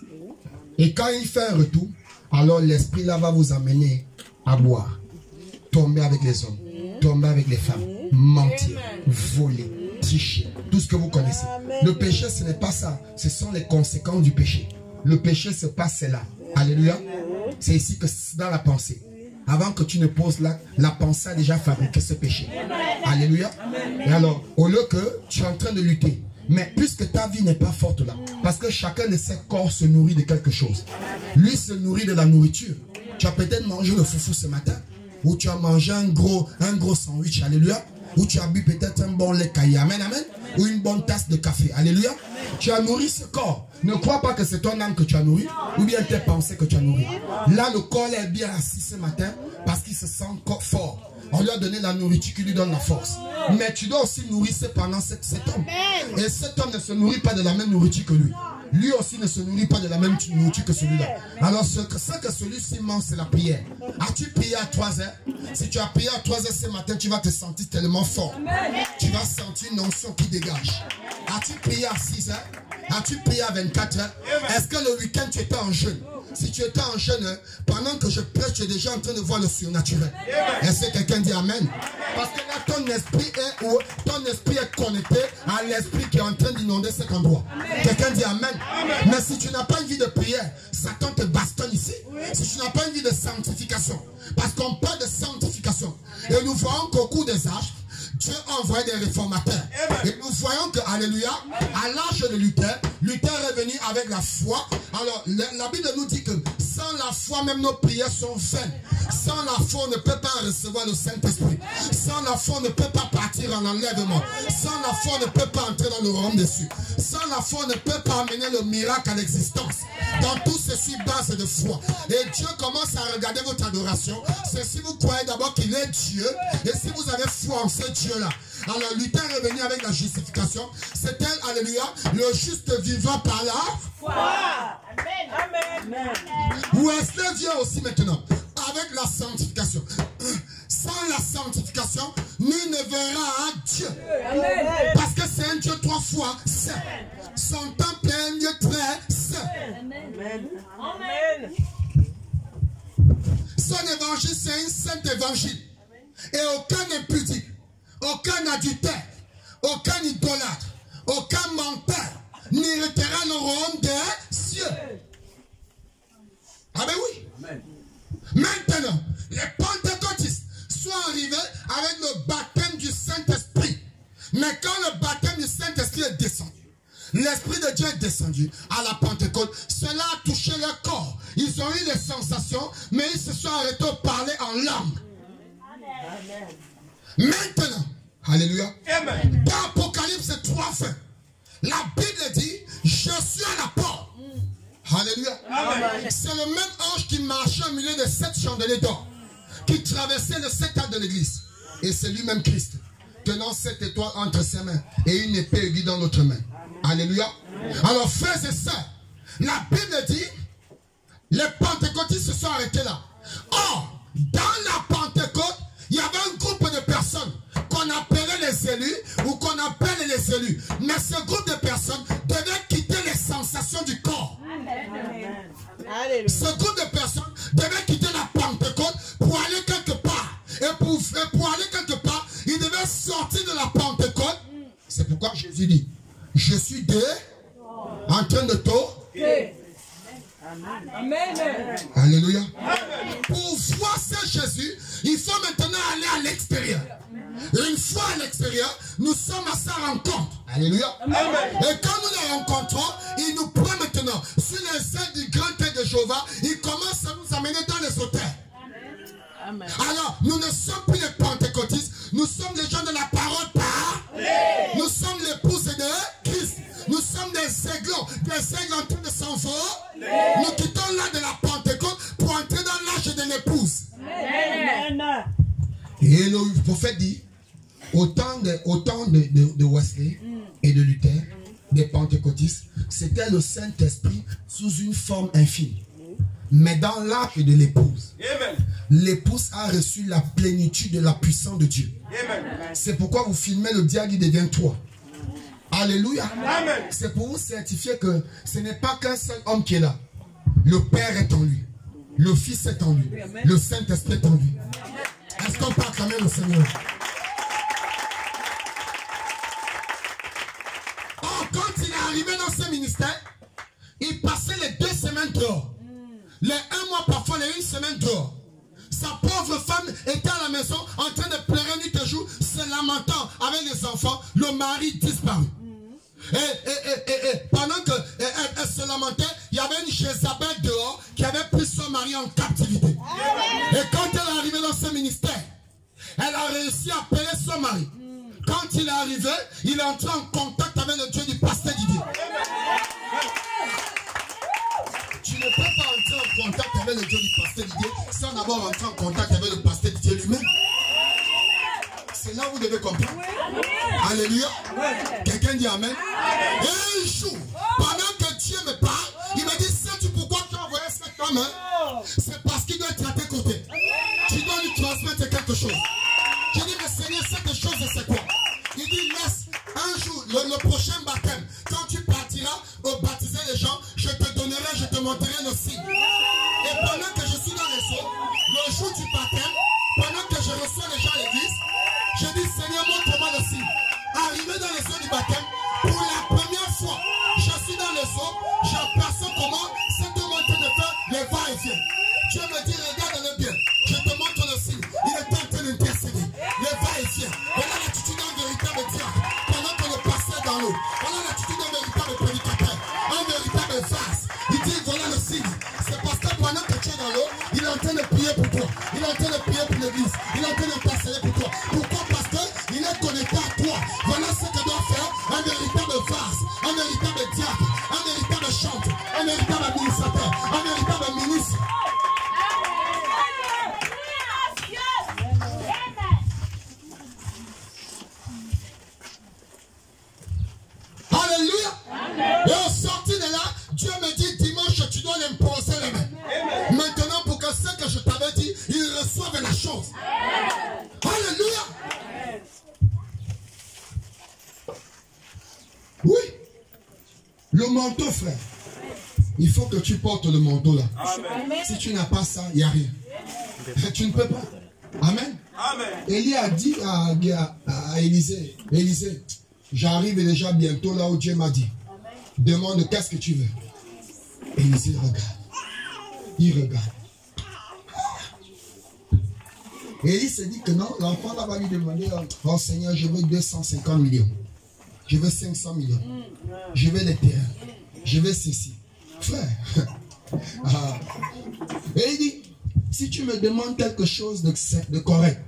Et quand il fait un retour, alors l'esprit là va vous amener à boire. Tomber avec les hommes, tomber avec les femmes, mentir, voler, tricher, tout ce que vous connaissez. Le péché, ce n'est pas ça. Ce sont les conséquences du péché. Le péché se passe là. Alléluia. C'est ici que c'est dans la pensée. Avant que tu ne poses là, la pensée a déjà fabriqué ce péché. Alléluia. Et alors, au lieu que tu es en train de lutter, mais puisque ta vie n'est pas forte là, parce que chacun de ses corps se nourrit de quelque chose. Lui se nourrit de la nourriture. Tu as peut-être mangé le foufou ce matin. Ou tu as mangé un gros sandwich, alléluia. Ou tu as bu peut-être un bon lait caillé, amen, amen. Ou une bonne tasse de café, alléluia. Tu as nourri ce corps. Ne crois pas que c'est ton âme que tu as nourri, ou bien tes pensées que tu as nourri. Là, le corps est bien assis ce matin, parce qu'il se sent fort. On lui a donné la nourriture qui lui donne la force. Mais tu dois aussi nourrir cependant cet homme. Et cet homme ne se nourrit pas de la même nourriture que lui. Lui aussi ne se nourrit pas de la même nourriture que celui-là. Alors ce que celui-ci mange, c'est la prière. As-tu prié à 3 heures? Si tu as prié à 3 heures ce matin, tu vas te sentir tellement fort. Tu vas sentir une onction qui dégage. As-tu prié à 6 heures? As-tu prié à 24 heures? Est-ce que le week-end tu étais en jeûne? Si tu étais en jeûne, pendant que je prêche, tu es déjà en train de voir le surnaturel. Est-ce que quelqu'un dit amen? Parce que là, ton esprit est connecté à l'esprit qui est en train d'inonder cet endroit. Quelqu'un dit amen. Mais si tu n'as pas une vie de prière, Satan te bastonne ici. Si tu n'as pas une vie de sanctification, parce qu'on parle de sanctification, et nous voyons qu'au cours des âges, Dieu a envoyé des réformateurs. Et nous voyons que, alléluia, à l'âge de Luther est revenu avec la foi. Alors, la Bible nous dit que sans la foi, même nos prières sont vaines. Sans la foi, on ne peut pas recevoir le Saint-Esprit. Sans la foi, on ne peut pas partir en enlèvement. Sans la foi, on ne peut pas entrer dans le royaume des cieux. Sans la foi, on ne peut pas amener le miracle à l'existence. Dans tout ceci, base de foi. Et Dieu commence à regarder votre adoration. C'est si vous croyez d'abord qu'il est Dieu. Et si vous avez foi en ce Dieu-là. Alors, Luther est revenu avec la justification. C'est elle, alléluia, le juste vivant par la foi. Amen. Amen. Wesley vient aussi maintenant avec la sanctification. Sans la sanctification, nul ne verra Dieu. Amen. Parce que c'est un Dieu 3 fois saint. Son temple est un lieu très saint. Amen. Amen. Son évangile, c'est un saint évangile. Et aucun impudique, aucun adultère, aucun idolâtre, aucun menteur n'héritera le royaume des cieux. Ah ben oui. Amen. Maintenant, les pentecôtistes sont arrivés avec le baptême du Saint-Esprit. Mais quand le baptême du Saint-Esprit est descendu, l'Esprit de Dieu est descendu à la Pentecôte, cela a touché leur corps. Ils ont eu les sensations, mais ils se sont arrêtés au parler en langue. Amen. Maintenant, alléluia, amen. Dans Apocalypse 3, la Bible dit, je suis à la porte. Alléluia. C'est le même ange qui marchait au milieu de 7 chandeliers d'or, qui traversait le 7 ans de l'église. Et c'est lui-même Christ, tenant 7 étoiles entre ses mains et une épée aiguë dans l'autre main. Alléluia. Alors, frères et sœurs, la Bible dit, les pentecôtistes se sont arrêtés là. Or, dans la Pentecôte, il y avait un groupe de personnes qu'on appelait les élus ou qu'on appelle les élus. Mais ce groupe de personnes devait quitter les sensations du corps. Amen. Ce groupe de personnes devait quitter la Pentecôte pour aller quelque part. Et pour aller quelque part, ils devaient sortir de la Pentecôte. C'est pourquoi Jésus dit, je suis en train de tourner. Amen. Alléluia. Amen. Pour voir ce Jésus, il faut maintenant aller à l'extérieur. Une fois à l'extérieur, nous sommes à sa rencontre. Alléluia. Amen. Et quand nous le rencontrons, il nous prend maintenant sur les ailes du grand Père de Jéhovah. Il commence à nous amener dans les autels. Amen. Alors, nous ne sommes plus les pentecôtistes, nous sommes les gens de la parole par. Nous sommes l'épouse de Christ. Nous sommes des aiglons en train de s'envoler. Nous quittons l'âge de la Pentecôte pour entrer dans l'âge de l'épouse. Et le prophète dit, autant de Wesley et de Luther, des pentecôtistes, c'était le Saint-Esprit sous une forme infime. Mais dans l'âge de l'épouse, l'épouse a reçu la plénitude de la puissance de Dieu. C'est pourquoi vous filmez le diable, il devient 3. Alléluia. C'est pour vous certifier que ce n'est pas qu'un seul homme qui est là. Le Père est en lui. Le Fils est en lui. Le Saint-Esprit est en lui. Est-ce qu'on peut acclamer le Seigneur? Or, quand il est arrivé dans ce ministère, il passait les 2 semaines dehors. Les 1 mois, parfois les 1 semaine dehors. Sa pauvre femme était à la maison en train de pleurer nuit et jour, se lamentant avec les enfants. Le mari disparut. Et pendant qu'elle se lamentait, il y avait une Jézabel dehors qui avait pris son mari en captivité. Et quand elle est arrivée dans ce ministère, elle a réussi à appeler son mari. Quand il est arrivé, il est entré en contact avec le Dieu du pasteur Didier. Tu ne peux pas entrer en contact avec le Dieu du pasteur Didier sans d'abord entrer en contact avec le pasteur Didier lui-même. C'est là où vous devez comprendre. Alléluia. Quelqu'un dit Amen. Et un jour, pendant que Dieu me parle, il me dit, sais-tu pourquoi tu as envoyé cet homme? C'est parce qu'il doit être à tes côtés. Tu dois lui transmettre quelque chose. Je dis, mais Seigneur, cette chose, c'est quoi? Il dit, laisse un jour, le prochain baptême, quand tu partiras au baptiser les gens, je te donnerai, je te montrerai le signe. Et pendant que je suis dans les eaux, le jour du baptême, pendant que je reçois les gens à l'église, je dis, Seigneur, montre-moi le signe. Arrivé dans les eaux du baptême, pour la première fois, je suis dans les eaux, j'aperçois comment c'est en train de faire les va-et-vient. Dieu me dit, regarde-le bien, je te montre le signe. Il est en train d'intercéder. Les va-et-vient. Voilà l'attitude d'un véritable diable. Pendant que le pasteur dans l'eau, voilà l'attitude d'un véritable prédicateur, un véritable en train de prier pour toi. Il est en train de prier pour l'église. Il est en train d'intercéder pour toi. Pourquoi? Parce qu'il est connecté à toi. Voilà ce que doit faire un véritable vase, un véritable diacre, un véritable chanteur, un véritable administrateur, un véritable ministre. Alléluia. Et au sortir de là, Dieu me dit dimanche, tu dois l'imposer les mains. Maintenant, pour que ce que je t'avais dit, il reçoive la chose. Alléluia. Oui. Le manteau, frère. Il faut que tu portes le manteau là. Amen. Si tu n'as pas ça, il n'y a rien. Tu ne peux pas. Amen. Amen. Élie a dit à Élisée, Élisée, j'arrive déjà bientôt là où Dieu m'a dit. Demande qu'est-ce que tu veux. Élisée regarde. Il regarde. Élie se dit que non, l'enfant là va lui demander, oh Seigneur, je veux 250 millions. Je veux 500 millions. Je veux les terrains. Je veux ceci. Frère. Et il dit, si tu me demandes quelque chose de correct,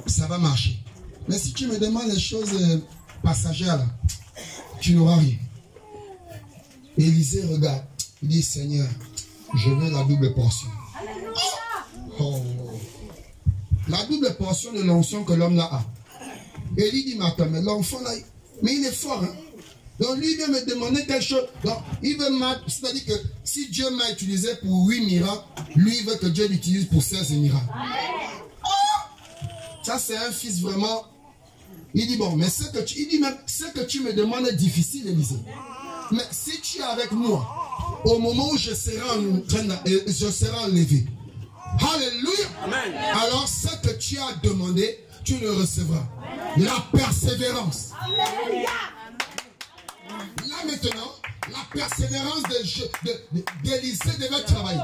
ça va marcher. Mais si tu me demandes les choses passagères, là, tu n'auras rien. Élisée regarde. Il dit, Seigneur, je veux la double portion. Oh. La double portion de l'onction que l'homme là a. Élie dit, mais attends, mais l'enfant là, mais il est fort, hein? Donc lui, il vient me demander quelque chose. Donc, il veut c'est-à-dire que si Dieu m'a utilisé pour 8 miracles, lui, il veut que Dieu l'utilise pour 16 miracles. Oh! Ça, c'est un fils vraiment. Il dit, bon, mais ce que tu me demandes est difficile, Élisée. Mais si tu es avec moi, au moment où je serai enlevé, alléluia. Amen. Alors, ce que tu as demandé, tu le recevras. La persévérance. Alléluia. Là maintenant, la persévérance d'Élisée devait travailler.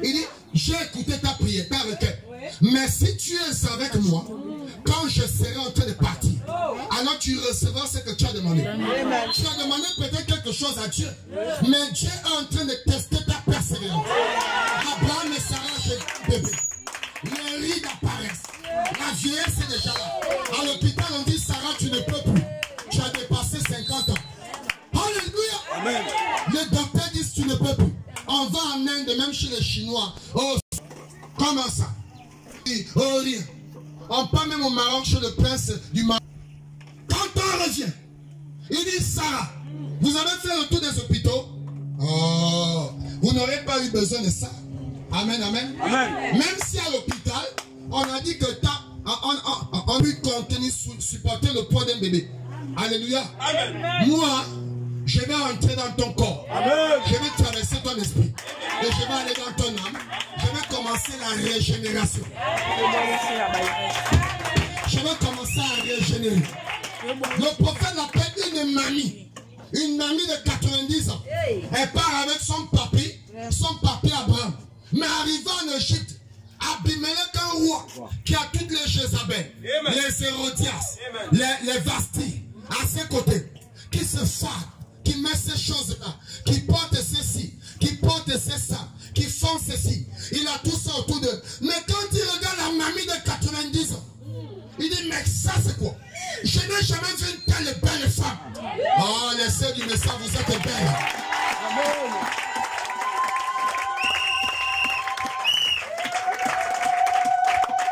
Il dit, j'ai écouté ta prière, ta requête. Mais si tu es avec moi, quand je serai en train de partir, alors tu recevras ce que tu as demandé. Tu as demandé peut-être quelque chose à Dieu, mais Dieu est en train de tester ta persévérance. Abraham et Sarah, bébé. Les rides apparaissent. La vieillesse est déjà là. À l'hôpital, on dit, Sarah, tu ne peux plus. Tu as dépassé 50 ans. Alléluia. Amen. Les docteurs disent, tu ne peux plus. On va en Inde, même chez les Chinois. Oh, comment ça? Oh, rien. On part même au Maroc chez le prince du Maroc. Quand on revient, il dit, Sarah, vous avez fait le tour des hôpitaux? Oh, vous n'aurez pas eu besoin de ça. Amen, amen. Amen. Même si à l'hôpital, on a dit que on lui contenir, supporter le poids d'un bébé. Alléluia. Amen. Moi, je vais entrer dans ton corps. Amen. Je vais traverser ton esprit. Et je vais aller dans ton âme. Je vais commencer la régénération. Je vais commencer à régénérer. Le prophète l'appelle une mamie. Une mamie de 90 ans. Elle part avec son papy Abraham. Mais arrivant en Égypte, Abimelech, un roi qui a toutes les Jézabel, les Hérodias, les Vasti, à ses côtés, qui se fâtent, qui met ces choses-là, qui porte ceci, qui porte ça, qui font ceci. Il a tout ça autour d'eux. Mais quand il regarde la mamie de 90 ans, il dit, mais ça c'est quoi? Je n'ai jamais vu une telle belle femme. Oh, les sœurs du message, vous êtes belles. Amen.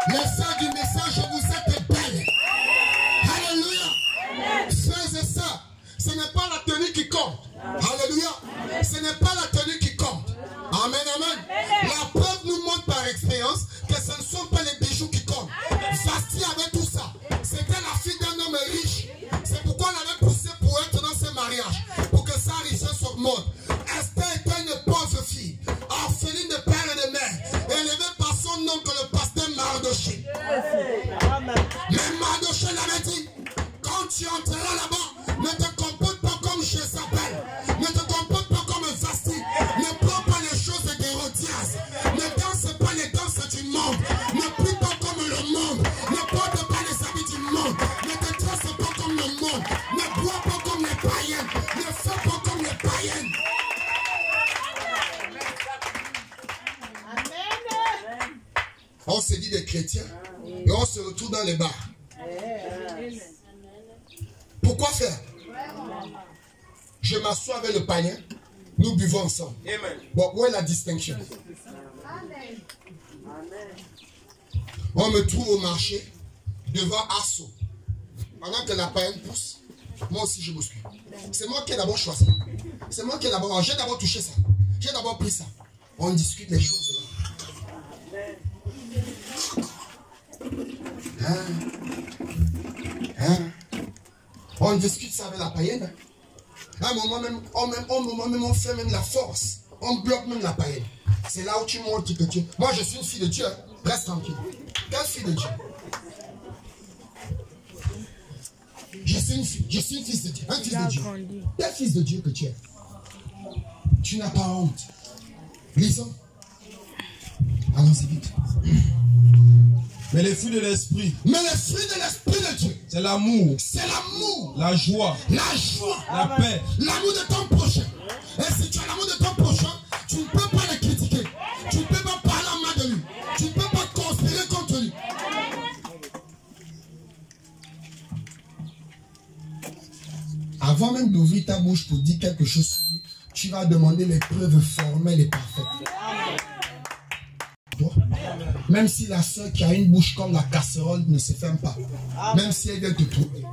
Les sœurs du message, vous êtes belles. Alléluia. Frères et sœurs, ce n'est pas la tenue qui compte. Alléluia. Ce n'est pas la tenue qui compte. Amen, amen. La preuve nous montre par expérience que ce ne sont pas les bijoux qui comptent. Vasti avait tout ça. C'était la fille d'un homme riche. C'est pourquoi on l'avait poussé pour être dans ce mariage. Pour que sa richesse augmente. Esther était une pauvre fille, orpheline de père et de mère, élevée par son oncle le pasteur Mardoché. Mais Mardoché l'avait dit, quand tu entreras là-bas, ne te comporte pas comme Jézabel, ne te comporte pas comme Vasti, ne prends pas les choses d'Hérodias, ne danse pas les danses du monde, ne prie pas comme le monde, ne porte pas les habits du monde, ne te trace pas comme le monde, ne bois pas comme les païens, ne fais pas comme les païennes. se dit des chrétiens et on se retrouve dans les bars. Pourquoi faire? Je m'assois avec le païen, nous buvons ensemble. Bon, où est la distinction? On me trouve au marché devant Asso. Pendant que la païenne pousse, moi aussi je bouscule. C'est moi qui ai d'abord choisi. C'est moi qui ai d'abord. J'ai d'abord touché ça. J'ai d'abord pris ça. On discute les choses. On discute ça avec la païenne. À un moment même, on fait même la force. On bloque même la païenne. C'est là où tu montres que tu... Moi, je suis une fille de Dieu. Reste tranquille. Quelle fille de Dieu? Je suis une fille. Je suis une fils de Dieu. Un fils de Dieu. Quel fils de Dieu que tu es? Tu n'as pas honte. Lisons. Allons-y vite. Mais les fruits de l'esprit. Mais les fruits de l'esprit de Dieu. C'est l'amour. C'est l'amour. La joie. La joie. La paix. L'amour de ton prochain. Et si tu as l'amour de ton prochain, tu ne peux pas le critiquer. Tu ne peux pas parler en mal de lui. Tu ne peux pas conspirer contre lui. Avant même d'ouvrir ta bouche pour dire quelque chose sur lui, tu vas demander les preuves formelles et parfaites. Même si la soeur qui a une bouche comme la casserole ne se ferme pas, même si elle vient te trouver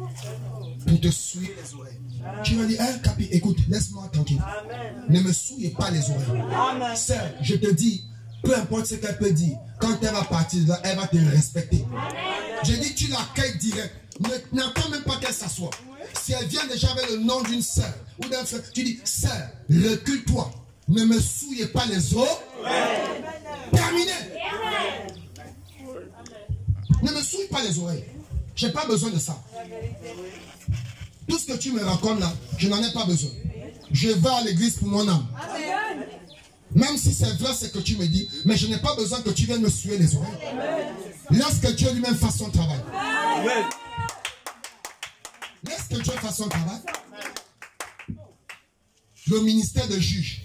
pour te souiller les oreilles, tu vas dire, hein, Capi, écoute, laisse-moi tranquille. Ne me souillez pas les oreilles. Sœur, je te dis, peu importe ce qu'elle peut dire, quand elle va partir de là, elle va te respecter. Je dis, tu l'accueilles direct. N'attends même pas qu'elle s'assoie. Si elle vient déjà avec le nom d'une sœur ou d'un frère, tu dis, sœur, recule-toi. Ne me souillez pas les oreilles. Terminé. Ne me souille pas les oreilles. Je n'ai pas besoin de ça. Tout ce que tu me racontes là, je n'en ai pas besoin. Je vais à l'église pour mon âme. Même si c'est vrai ce que tu me dis, mais je n'ai pas besoin que tu viennes me souiller les oreilles. Laisse que Dieu lui-même fasse son travail. Laisse que Dieu fasse son travail. Le ministère de juge.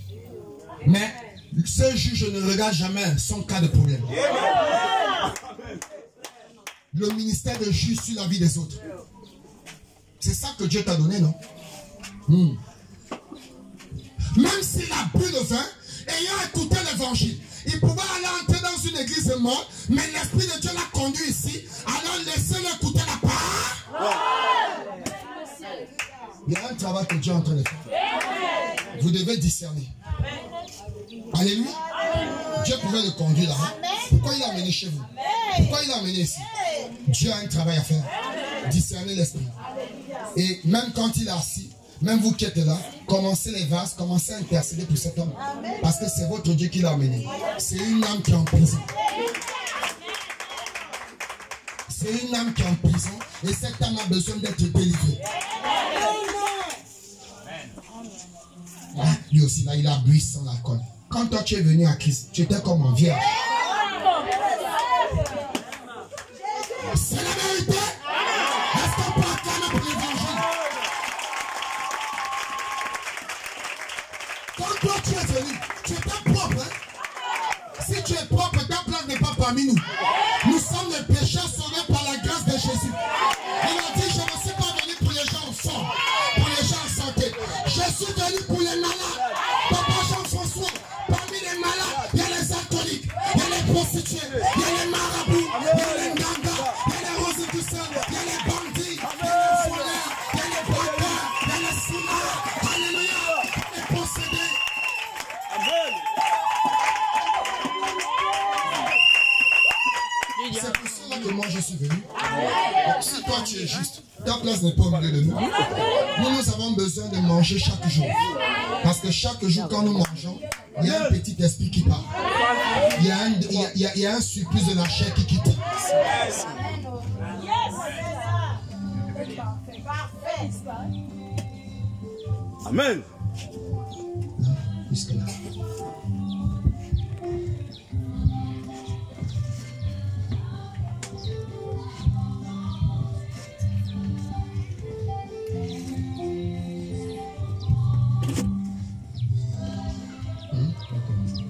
Mais ce juge ne regarde jamais son cas de problème. Le ministère de juge sur la vie des autres. C'est ça que Dieu t'a donné, non? Même s'il a bu le vin, ayant écouté l'évangile, il pouvait aller entrer dans une église morte, mais l'Esprit de Dieu l'a conduit ici, alors laissez-le écouter la parole. Il y a un travail que Dieu est en train de faire. Vous devez discerner. Alléluia. Dieu pouvait le conduire là-bas. Pourquoi il l'a amené chez vous? Pourquoi il l'a amené ici? Dieu a un travail à faire. Discerner l'esprit. Et même quand il est assis, même vous qui êtes là, commencez les vases, commencez à intercéder pour cet homme. Parce que c'est votre Dieu qui l'a amené. C'est une âme qui est en prison. C'est une âme qui est en prison. Et cette âme a besoin d'être délivrée. Ah, lui aussi, là, il a bu sans l'alcool. Quand toi, tu es venu à Christ, tu étais comme un vierge. C'est la vérité. Est-ce qu'on peut acclamer pour l'évangile? Quand toi, tu es venu, tu étais propre. Hein? Si tu es propre, ta place n'est pas parmi nous. Nous sommes les pécheurs sauvés par la grâce de Jésus. Il a dit, je ne suis pas venu pour les gens en forme, pour les gens en santé. Je suis venu pour les malades. Papa Jean-François, parmi les malades, il y a les alcooliques, il y a les prostituées, il y a les marabouts, il y a les gangas, il y a les rosicruciens, il y a les bandits, il y a les voleurs, il y a les braqueurs, il y a les cimards. Alléluia, les possédés. C'est pour cela que moi je suis venu. Donc, si toi tu es juste, ta place n'est pas au milieu de nous. Nous avons besoin de manger chaque jour. Parce que chaque jour quand nous mangeons, il y a un petit esprit qui part. Il y a un surplus de la chair qui quitte. Amen. Non, jusque là.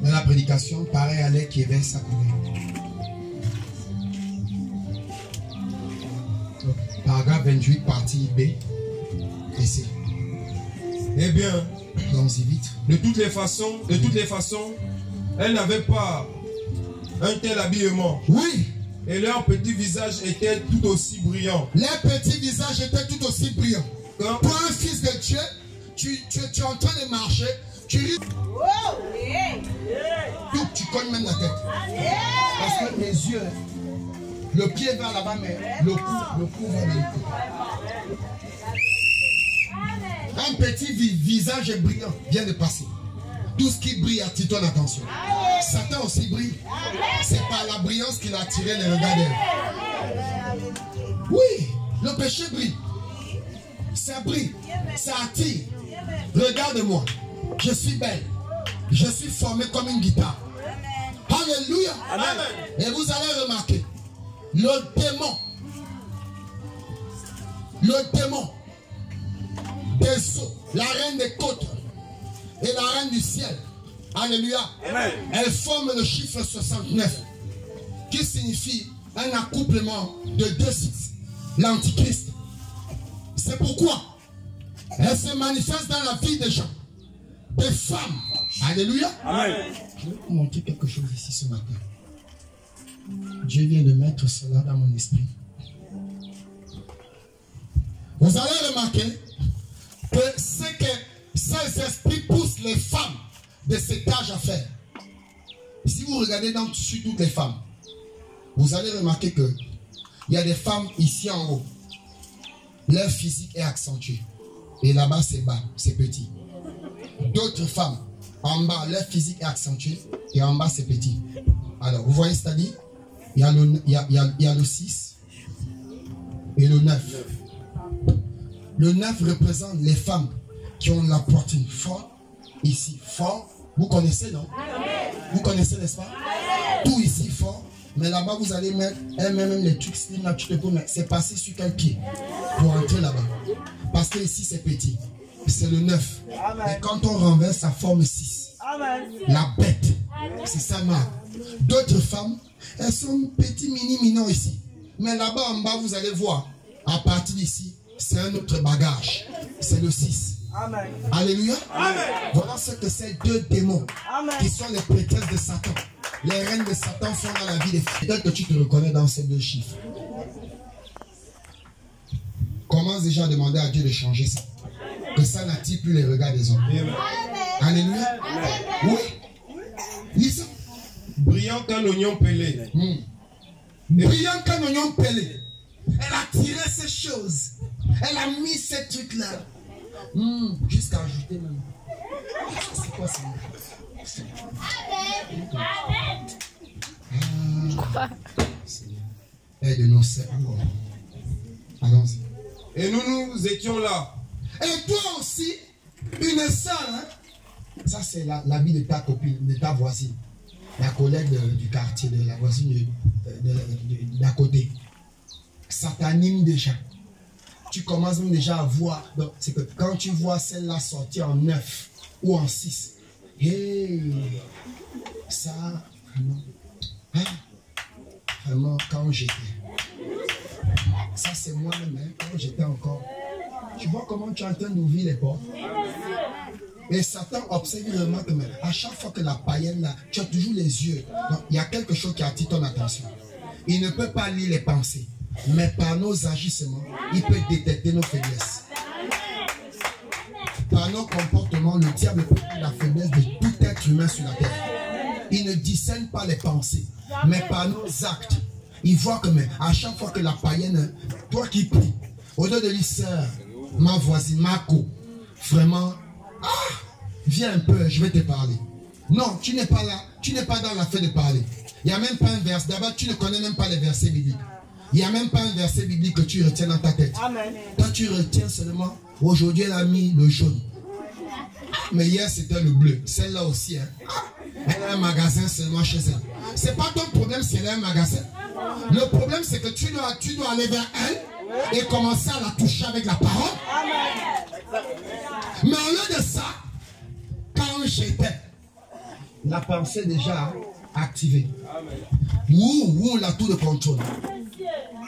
Dans la prédication, pareil à l'air qui verse sa colère. Paragraphe 28, partie B. Et C. Eh bien, allons-y vite. de toutes les façons, elles n'avaient pas un tel habillement. Oui. Et leur petit visage était tout aussi brillant. Leur petit visage était tout aussi brillant. Quand- Toi, un fils de Dieu, tu es en train de marcher, tu ris. Tu cognes même la tête. Parce que les yeux, le pied va là-bas, mais le cou va dans le cou. Un petit visage brillant vient de passer. Tout ce qui brille attire ton attention. Satan aussi brille. C'est par la brillance qu'il a attiré les regards d'elle. Oui, le péché brille. Ça brille. Ça attire. Regarde-moi. Je suis belle. Je suis formée comme une guitare. Alléluia. Amen. Et vous allez remarquer, le démon des sceaux, la reine des côtes et la reine du ciel, alléluia, Amen. elle forme le chiffre 69 qui signifie un accouplement de deux sexes, l'antichrist. C'est pourquoi elle se manifeste dans la vie des gens, des femmes, alléluia. Amen. Je vais vous montrer quelque chose ici ce matin. Dieu vient de mettre cela dans mon esprit. Vous allez remarquer que c'est que ces esprits poussent les femmes de cet âge à faire. Si vous regardez sur toutes les femmes, vous allez remarquer que il y a des femmes ici en haut. Leur physique est accentué. Et là-bas, c'est bas, c'est petit. D'autres femmes, en bas, leur physique est accentué. Et en bas, c'est petit. Alors, vous voyez, c'est-à-dire, il y a le 6 et le 9. Le 9 représente les femmes qui ont la poitrine forte, ici fort. Vous connaissez, non? Vous connaissez, n'est-ce pas? Tout ici fort. Mais là-bas, vous allez mettre même les trucs slim là, tu te peux mettre. C'est passé sur quel pied pour entrer là-bas? Parce que ici, c'est petit. C'est le 9. Et quand on renverse, ça forme 6. La bête. C'est ça, marque. D'autres femmes, elles sont petits, mini, ici. Mais là-bas, en bas, vous allez voir. À partir d'ici, c'est un autre bagage. C'est le 6. Amen. Alléluia. Amen. Voilà ce que c'est deux démons Amen. qui sont les prêtresses de Satan. Les reines de Satan sont dans la vie des filles. Peut-être que tu te reconnais dans ces deux chiffres. Commence déjà à demander à Dieu de changer ça. Que ça n'attire plus les regards des hommes. Amen. Alléluia. Oui. Lis ça. Brillant qu'un oignon pelé. Brillant qu'un oignon pelé. Elle a tiré ces choses. Elle a mis ces trucs-là. Jusqu'à ajouter même. C'est quoi ça? Aide-nous, Seigneur. Allons-y. Et nous étions là. Et toi aussi, une sœur, hein? Ça c'est la vie de ta copine, de ta voisine. La collègue du quartier, de la voisine d'à côté. Ça t'anime déjà. Tu commences même déjà à voir. Donc, c'est que quand tu vois celle-là sortir en 9 ou en 6, hey, ça, vraiment, hein, vraiment, quand j'étais, ça c'est moi-même, hein, quand j'étais encore, tu vois comment tu es en train d'ouvrir les portes. Et Satan observe vraiment que à chaque fois que la païenne là, tu as toujours les yeux. Donc, il y a quelque chose qui attire ton attention. Il ne peut pas lire les pensées. Mais par nos agissements, il peut détecter nos faiblesses. Par nos comportements, le diable peut voir la faiblesse de tout être humain sur la terre. Il ne discerne pas les pensées. Mais par nos actes, il voit que à chaque fois que la païenne, toi qui pries, au lieu de lui, sœur, ma voisine, Marco, vraiment, viens un peu, je vais te parler. Non, tu n'es pas là, tu n'es pas dans la fait de parler. Il n'y a même pas un verset. D'abord, tu ne connais même pas les versets bibliques. Il n'y a même pas un verset biblique que tu retiens dans ta tête. Amen. Toi, tu retiens seulement, aujourd'hui, elle a mis le jaune. Mais hier, c'était le bleu. Celle-là aussi, hein. Elle a un magasin seulement chez elle. Ce n'est pas ton problème si elle a un magasin. Le problème, c'est que tu dois aller vers elle et commencer à la toucher avec la parole. Mais au lieu de ça, quand j'étais, la pensée déjà activée. Ouh, la tour de contrôle.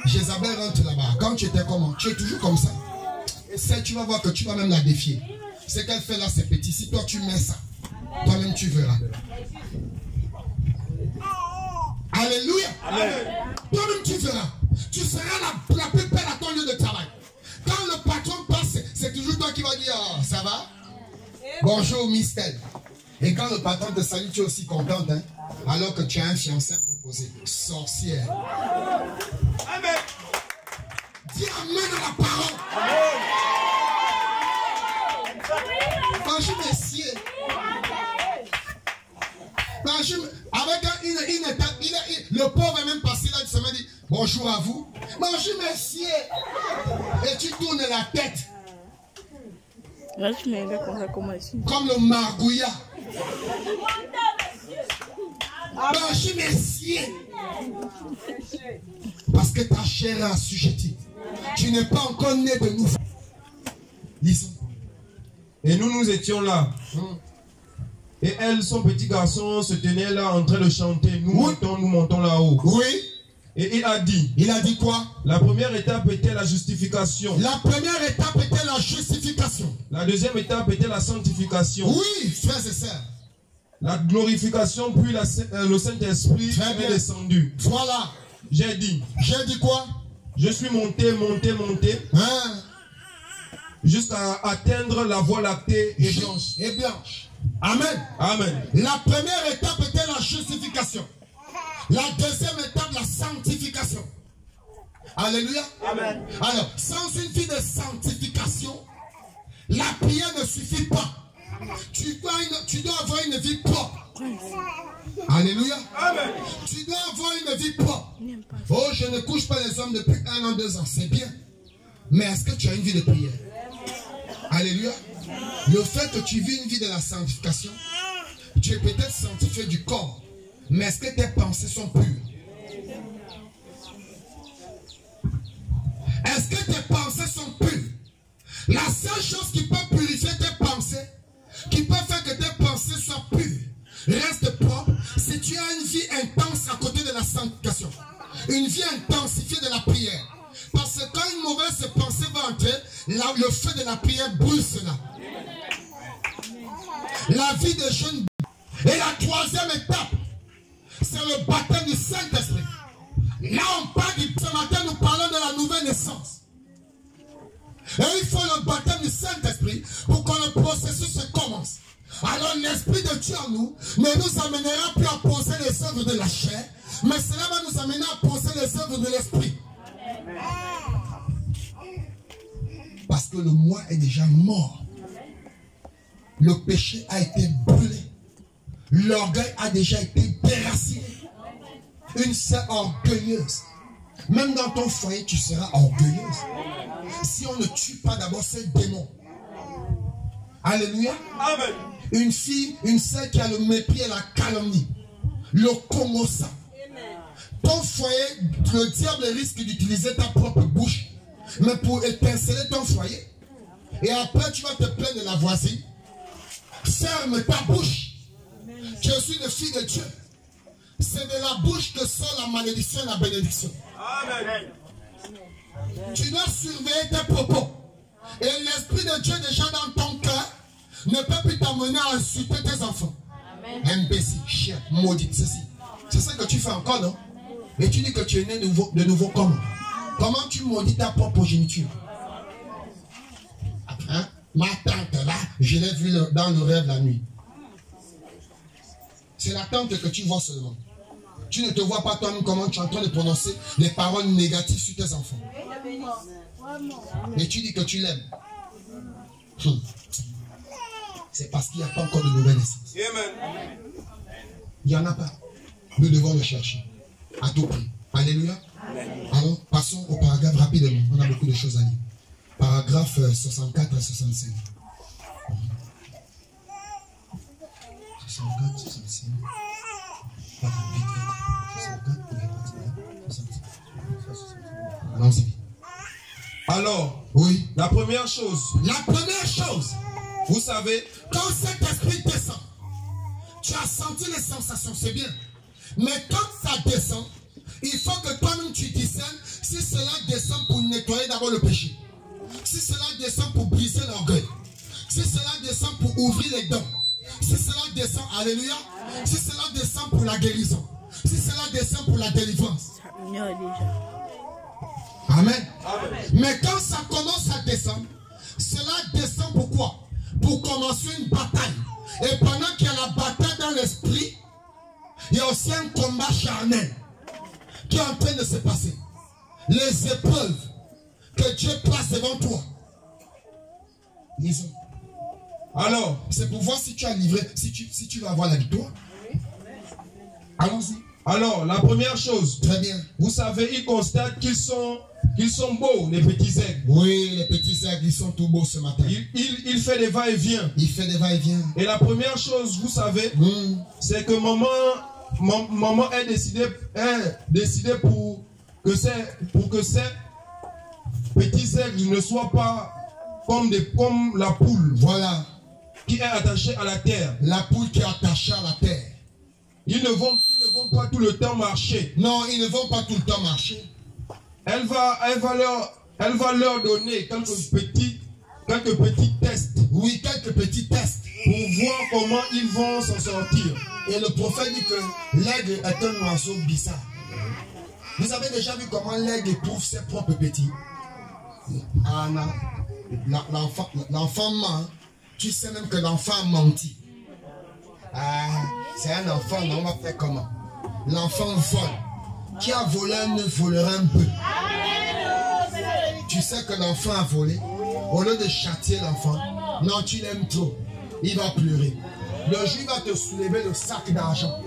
Jézabel rentre là-bas. Quand tu étais comment? Tu es toujours comme ça. Et celle, tu vas voir que tu vas même la défier. Ce qu'elle fait là, c'est petit. Si toi tu mets ça, toi-même tu verras. Alléluia. Toi-même tu verras. Tu seras la plus belle à ton lieu de travail. Quand le patron passe, c'est toujours toi qui vas dire oh, ça va? Bonjour, Miss Ted. Et quand le patron te salue, tu es aussi contente, hein? Alors que tu as un fiancé proposé. Sorcière. Amen. Dis amen à la parole. Bonjour, messieurs. Bonjour. Avec le pauvre est même passé là, il se dit bonjour à vous. Bonjour, messieurs. Et tu tournes la tête. Comme le margouillat. Bonjour, messieurs. Parce que ta chair est assujettie. Tu n'es pas encore né de nouveau. Lisons. Et nous étions là. Et elle, son petit garçon, se tenait là en train de chanter. Nous montons là-haut. Oui. Et il a dit. Il a dit quoi? La première étape était la justification. La première étape était la justification. La deuxième étape était la sanctification. Oui, frères et sœurs. La glorification, puis le Saint-Esprit est descendu. Voilà. J'ai dit. J'ai dit quoi? Je suis monté. Hein? Jusqu'à atteindre la voie lactée et blanche. Amen. Amen. La première étape était la justification. La deuxième étape, la sanctification. Alléluia. Amen. Alors, sans une vie de sanctification, la prière ne suffit pas. Tu dois avoir une vie propre. Alléluia. Amen. Tu dois avoir une vie propre. Oh, je ne couche pas les hommes depuis 1 an, 2 ans. C'est bien. Mais est-ce que tu as une vie de prière? Alléluia. Le fait que tu vis une vie de la sanctification, tu es peut-être sanctifié du corps. Mais est-ce que tes pensées sont pures? Est-ce que tes pensées sont pures? La seule chose qui peut purifier tes pensées, qui peut faire que tes pensées soient pures, restent propres, si tu as une vie intense à côté de la sanctification. Une vie intensifiée de la prière. Parce que quand une mauvaise pensée va entrer, là, le feu de la prière brûle cela. La vie de jeûne. Et la troisième étape, c'est le baptême du Saint-Esprit. Là, on parle ce matin, nous parlons de la nouvelle naissance. Et il faut le baptême du Saint-Esprit pour que le processus se commence. Alors l'Esprit de Dieu en nous ne nous amènera plus à poser les œuvres de la chair, mais cela va nous amener à poser les œuvres de l'Esprit. Parce que le moi est déjà mort. Le péché a été brûlé. L'orgueil a déjà été déraciné. Une sœur orgueilleuse. Même dans ton foyer, tu seras orgueilleuse. Si on ne tue pas d'abord ce démon. Alléluia. Amen. Une fille, une sœur qui a le mépris et la calomnie. Le congossa. Ton foyer, le diable risque d'utiliser ta propre bouche. Mais pour étinceler ton foyer. Et après, tu vas te plaindre de la voisine. Ferme ta bouche. Je suis une fille de Dieu. C'est de la bouche que sort la malédiction et la bénédiction. Amen. Tu dois surveiller tes propos. Et l'Esprit de Dieu déjà dans ton cœur ne peut plus t'amener à insulter tes enfants. Amen. Imbécile, chien, maudit, ceci. C'est ça que tu fais encore, non? Et tu dis que tu es né de nouveau comment? Comment tu maudis ta propre géniture? Hein? Ma tante là, je l'ai vue dans le rêve la nuit. C'est la tante que tu vois seulement. Tu ne te vois pas toi-même comment tu es en train de prononcer les paroles négatives sur tes enfants. Et tu dis que tu l'aimes. C'est parce qu'il n'y a pas encore de nouvelle naissance. Il n'y en a pas. Nous devons le chercher. À tout prix. Alléluia. Alors, passons au paragraphe rapidement. On a beaucoup de choses à lire. Paragraphe 64 à 65. 64, 65. Allons-y. Alors, oui. La première chose, vous savez, quand cet esprit descend, tu as senti les sensations, c'est bien. Mais quand ça descend, il faut que toi-même tu discernes si cela descend pour nettoyer d'abord le péché. Si cela descend pour briser l'orgueil. Si cela descend pour ouvrir les dents. Si cela descend, alléluia. Si cela descend pour la guérison. Si cela descend pour la délivrance. Amen. Mais quand ça commence à descendre, cela descend pourquoi? Pour commencer une bataille. Et pendant qu'il y a la bataille dans l'esprit, il y a aussi un combat charnel qui est en train de se passer. Les épreuves que Dieu place devant toi. Lisons. Alors, c'est pour voir si tu as livré, si tu vas avoir la victoire. Allons-y. Alors, la première chose, très bien. Vous savez, ils constatent qu'ils sont beaux, les petits aigles. Oui, les petits aigles, ils sont tout beaux ce matin. Il fait des va-et-vient. Il fait des va-et-vient. Et la première chose, vous savez, c'est que maman est décidé pour que ces petits aigles ne soient pas comme la poule. Voilà. Qui est attachée à la terre. La poule qui est attachée à la terre. Ils ne vont pas tout le temps marcher. Non, ils ne vont pas tout le temps marcher. Elle va leur donner quelques petits tests. Oui, quelques petits tests. Pour voir comment ils vont s'en sortir. Et le prophète dit que l'aigle est un oiseau bizarre. Vous avez déjà vu comment l'aigle éprouve ses propres petits? Ah non. L'enfant ment. Tu sais même que l'enfant a menti. Ah, c'est un enfant, non, on va faire comment? L'enfant vole. Qui a volé ne volera un peu. Tu sais que l'enfant a volé. Au lieu de châtier l'enfant, non, tu l'aimes trop. Il va pleurer. Le jour, il va te soulever le sac d'argent.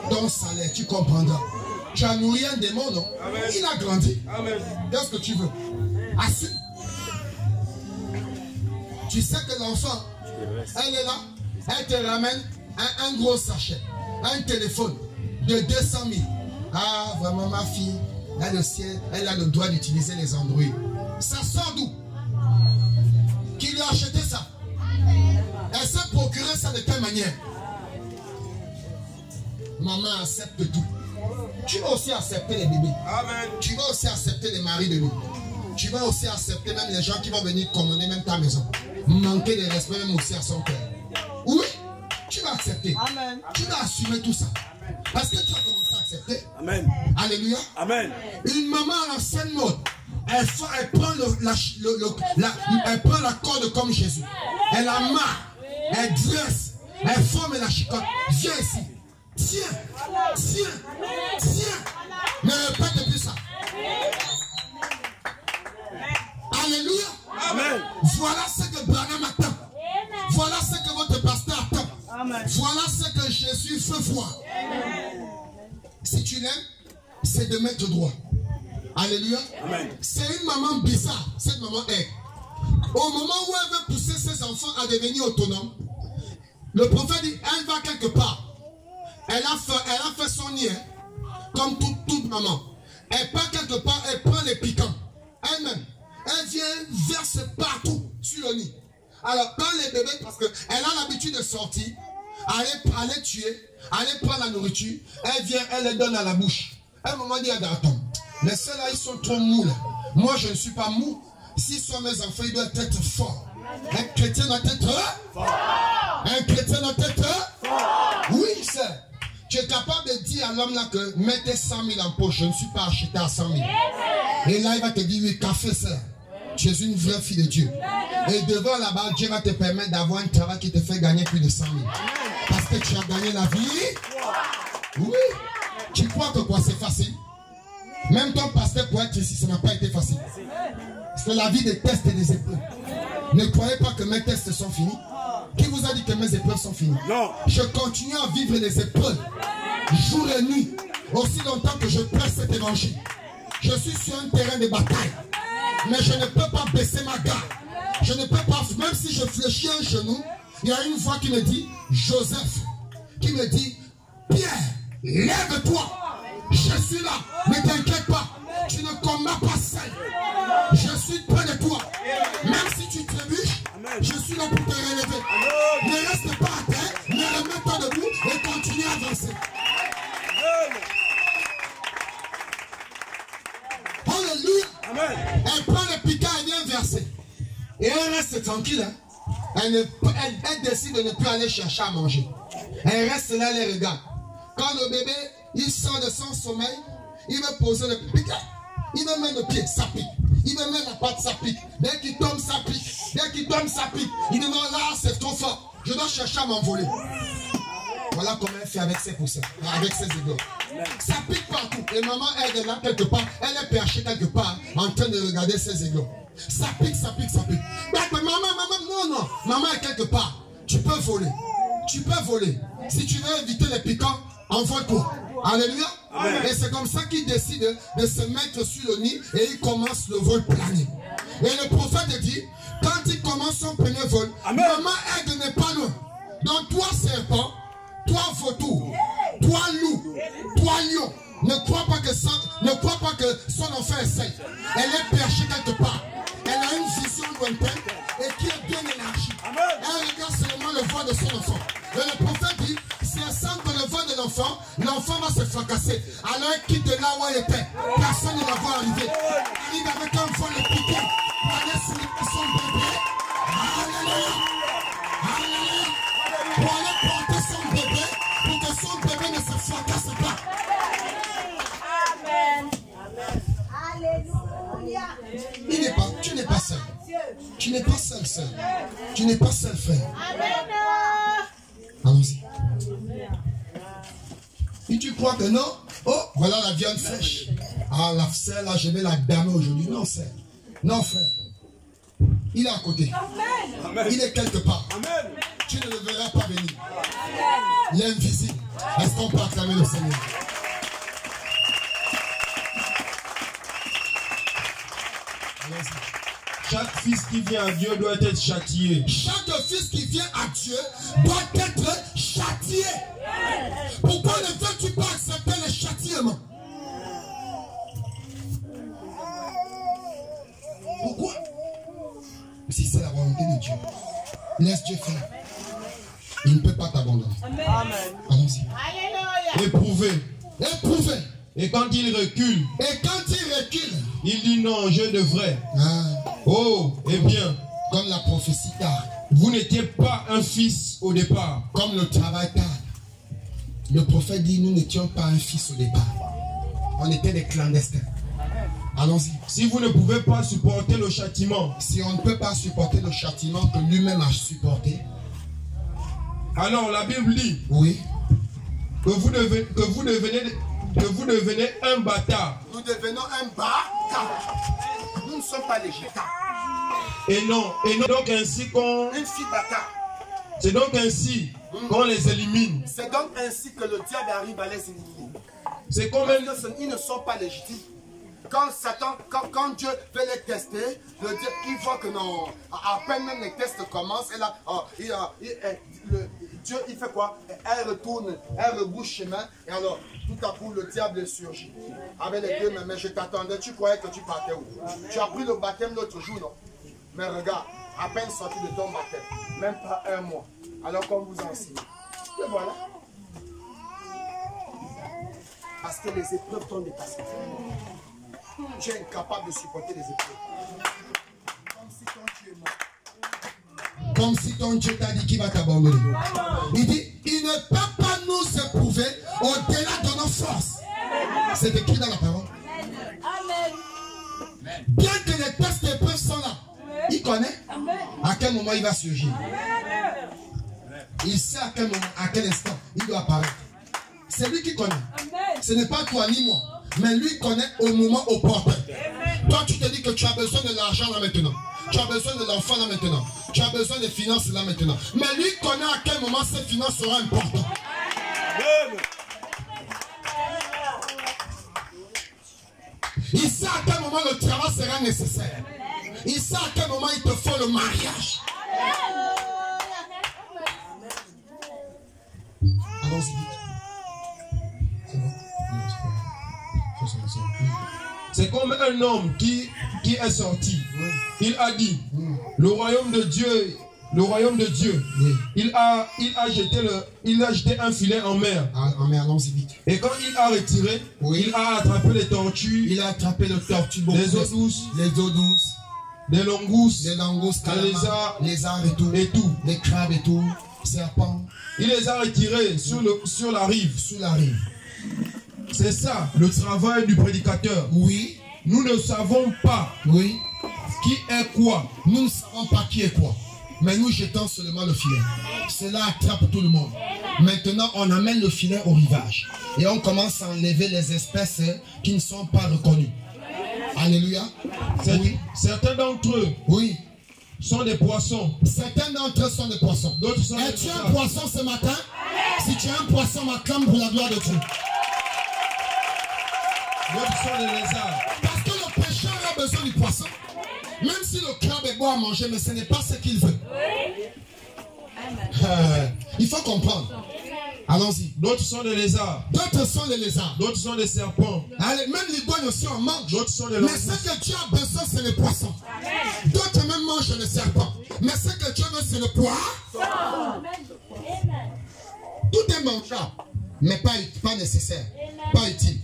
Ton salaire, tu comprendras. Tu as nourri un démon, non? Amen. Il a grandi. Qu'est-ce que tu veux? Assis. Tu sais que l'enfant, elle est là, elle te ramène un gros sachet, un téléphone de 200 000. Ah, vraiment, ma fille, elle a le droit d'utiliser les Android. Ça sort d'où? Qui lui a acheté ça? Elle s'est procuré ça de quelle manière? Maman accepte tout. Tu vas aussi accepter les bébés. Amen. Tu vas aussi accepter les maris de nous. Tu vas aussi accepter même les gens qui vont venir commander même ta maison. Manquer de respect même aussi à son père. Oui, tu vas accepter. Amen. Tu vas assumer tout ça. Parce que tu vas commencer à accepter. Amen. Alléluia. Amen. Une maman à l'ancienne mode, elle prend la corde comme Jésus. Elle la marre. Elle dresse. Elle forme la chicotte. Viens ici. Tiens. Ne répète plus ça. Alléluia. Amen. Voilà ce que Branham attend. Voilà ce que votre pasteur attend. Amen. Voilà ce que Jésus veut voir. Amen. Si tu l'aimes, c'est de mettre droit. Alléluia. C'est une maman bizarre, cette maman est. Au moment où elle veut pousser ses enfants à devenir autonomes, le prophète dit, elle va quelque part. Elle a fait son nid, comme toute maman. Elle part quelque part, elle prend les piquants. Elle-même, elle vient verser partout sur le nid. Alors, quand les bébés, parce qu'elle a l'habitude de sortir, aller tuer, aller prendre la nourriture, elle vient, elle les donne à la bouche. À un moment, elle dit, attends, les ceux là, ils sont trop mous là. Moi, je ne suis pas mou. S'ils sont mes enfants, ils doivent être forts. Un chrétien doit être fort. Un chrétien doit être fort. Oui, c'est. Tu es capable de dire à l'homme là que mettez 100 000 en poche, je ne suis pas acheté à 100 000. Et là, il va te dire, oui, qu'a fait ça? Tu es une vraie fille de Dieu. Et devant là-bas, Dieu va te permettre d'avoir un travail qui te fait gagner plus de 100 000. Parce que tu as gagné la vie. Oui. Tu crois que quoi, c'est facile? Même ton pasteur pour être ici, ça n'a pas été facile. C'est la vie des tests et des épreuves. Ne croyez pas que mes tests sont finis. Qui vous a dit que mes épreuves sont finies? Non. Je continue à vivre les épreuves, jour et nuit, aussi longtemps que je prêche cet évangile. Je suis sur un terrain de bataille. Mais je ne peux pas baisser ma garde. Je ne peux pas, même si je fléchis un genou, il y a une voix qui me dit, Joseph, qui me dit, Pierre, lève-toi. Je suis là, ne t'inquiète pas. Tu ne combats pas seul. Je suis près de toi. Même si tu trébuches, je suis là pour te relever. Ne reste pas à terre, mais remets-toi debout et continue à avancer. Elle prend le piquant, elle vient verser. Et elle reste tranquille. Hein. Elle décide de ne plus aller chercher à manger. Elle reste là, elle les regarde. Quand le bébé, il sort de son sommeil, il va poser le piquant. Il va mettre le pied, ça pique. Il va mettre la patte, ça pique. Dès qu'il tombe, ça pique. Dès qu'il tombe, ça pique. Il dit non, là, c'est trop fort. Je dois chercher à m'envoler. Voilà comment elle fait avec ses poussins, avec ses aigles. Ça pique partout. Et maman, elle est là quelque part. Elle est perchée quelque part en train de regarder ses aigles. Ça pique, ça pique, ça pique. Mais maman, non. Maman est quelque part. Tu peux voler. Tu peux voler. Si tu veux éviter les piquants, envole-toi. Alléluia. Amen. Et c'est comme ça qu'il décide de se mettre sur le nid et il commence le vol plané. Et le prophète dit, quand il commence son premier vol, amen, maman aide n'est pas loin. Donc toi serpent, toi vautour, toi loup, toi lion, ne crois pas que son enfant est safe. Elle est perchée quelque part. Elle a une vision lointaine et qui est bien élargie. Elle regarde seulement le vol de son enfant. Et le prophète dit, si elle sent que le vol de l'enfant va se fracasser. Alors elle quitte là où elle était. Personne ne la voit arriver. Elle arrive avec un vol piqué pour aller sur son bébé. Alléluia. Alléluia. Pour aller porter son bébé, pour que son bébé ne se fracasse pas. Amen. Alléluia. Tu n'es pas seul. Tu n'es pas seul, seul. Tu n'es pas seul, frère. Amen. Allons-y. Et tu crois que non? Oh, voilà la viande fraîche. Ah, la sœur, là, je vais la damer aujourd'hui. Non, sœur. Non, frère. Il est à côté. Amen. Il est quelque part. Amen. Tu ne le verras pas venir. Il est invisible. Est-ce qu'on peut acclamer le Seigneur? Chaque fils qui vient à Dieu doit être châtié. Chaque fils qui vient à Dieu doit être châtié. Pourquoi ne veux-tu pas accepter le châtiment? Pourquoi? Si c'est la volonté de Dieu, laisse Dieu faire. Il ne peut pas t'abandonner. Amen. Allons-y. Alléluia. Éprouvé. Éprouvé. Et quand il recule, il dit non, je devrais. Oh, eh bien, comme la prophétie tarde. Vous n'étiez pas un fils au départ. Comme le travail tarde. Le prophète dit, nous n'étions pas un fils au départ. On était des clandestins. Allons-y. Si vous ne pouvez pas supporter le châtiment, si on ne peut pas supporter le châtiment que lui-même a supporté, alors la Bible dit, oui, que vous devenez un bâtard. Nous devenons un bâtard. Nous ne sommes pas légers. Et non donc ainsi qu'on... Une fille bâtard. C'est donc ainsi qu'on les élimine. C'est donc ainsi que le diable arrive à les éliminer. C'est comme même... Ils ne sont pas légitimes. Quand Satan, quand Dieu veut les tester, il voit que non, à peine même les tests commencent, et là, Dieu, il fait quoi? Elle retourne, elle rebouche chemin, et alors, tout à coup, le diable surgit. Avec les deux mains, mais je t'attendais, tu croyais que tu partais où? Tu as pris le baptême l'autre jour, non? Mais regarde, à peine sorti de ton baptême, même pas un mois, alors qu'on vous enseigne. Et voilà. Parce que les épreuves t'ont dépassé. Tu es incapable de supporter les épreuves. Comme si ton Dieu est mort. Comme si ton Dieu t'a dit qu'il va t'abandonner. Il dit, il ne peut pas nous éprouver au-delà de nos forces. C'est écrit dans la parole. Amen. Bien que les tests et épreuves sont là, il connaît à quel moment il va surgir. Il sait à quel moment, à quel instant il doit apparaître. C'est lui qui connaît. Ce n'est pas toi ni moi. Mais lui connaît au moment opportun. Toi, tu te dis que tu as besoin de l'argent là maintenant. Tu as besoin de l'enfant là maintenant. Tu as besoin des finances là maintenant. Mais lui connaît à quel moment ces finances seront importantes. Il sait à quel moment le travail sera nécessaire. Il sait à quel moment il te faut le mariage. Allons-y vite. C'est bon? C'est comme un homme qui est sorti. Il a dit, le royaume de Dieu le royaume de Dieu. Oui. Il a jeté un filet en mer. En mer, allons-y vite. Et quand il a retiré, Oui. il a attrapé les tortues, Il a attrapé le tortue, les eaux douces, les eaux douces, les langoustes, les langoustes, les lézards et tout, les crabes et tout, serpents. Il les a retirés sur la rive. Sous la rive. C'est ça le travail du prédicateur. Oui. Nous ne savons pas Oui. qui est quoi. Nous ne savons pas qui est quoi. Mais nous jetons seulement le filet. Cela attrape tout le monde. Maintenant, on amène le filet au rivage. Et on commence à enlever les espèces qui ne sont pas reconnues. Alléluia. Oui. Certains d'entre eux Oui. sont des poissons. Certains d'entre eux sont des poissons. D'autres sont des Es-tu un poisson ce matin? Si tu es un poisson, m'acclame pour la gloire de Dieu. D'autres sont des lézards. Parce que le pécheur a besoin du poisson. Même si le crabe est bon à manger, mais ce n'est pas ce qu'il veut. Il faut comprendre. Allons-y. D'autres sont des lézards. D'autres sont les lézards. D'autres sont des serpents. Allez, même l'iguane aussi en mange. D'autres sont des Mais langoustes. ce que tu as besoin, c'est le poisson. D'autres même mangent le serpent. Mais ce que tu as besoin, c'est le poisson. Tout est mangeable, mais pas nécessaire, pas utile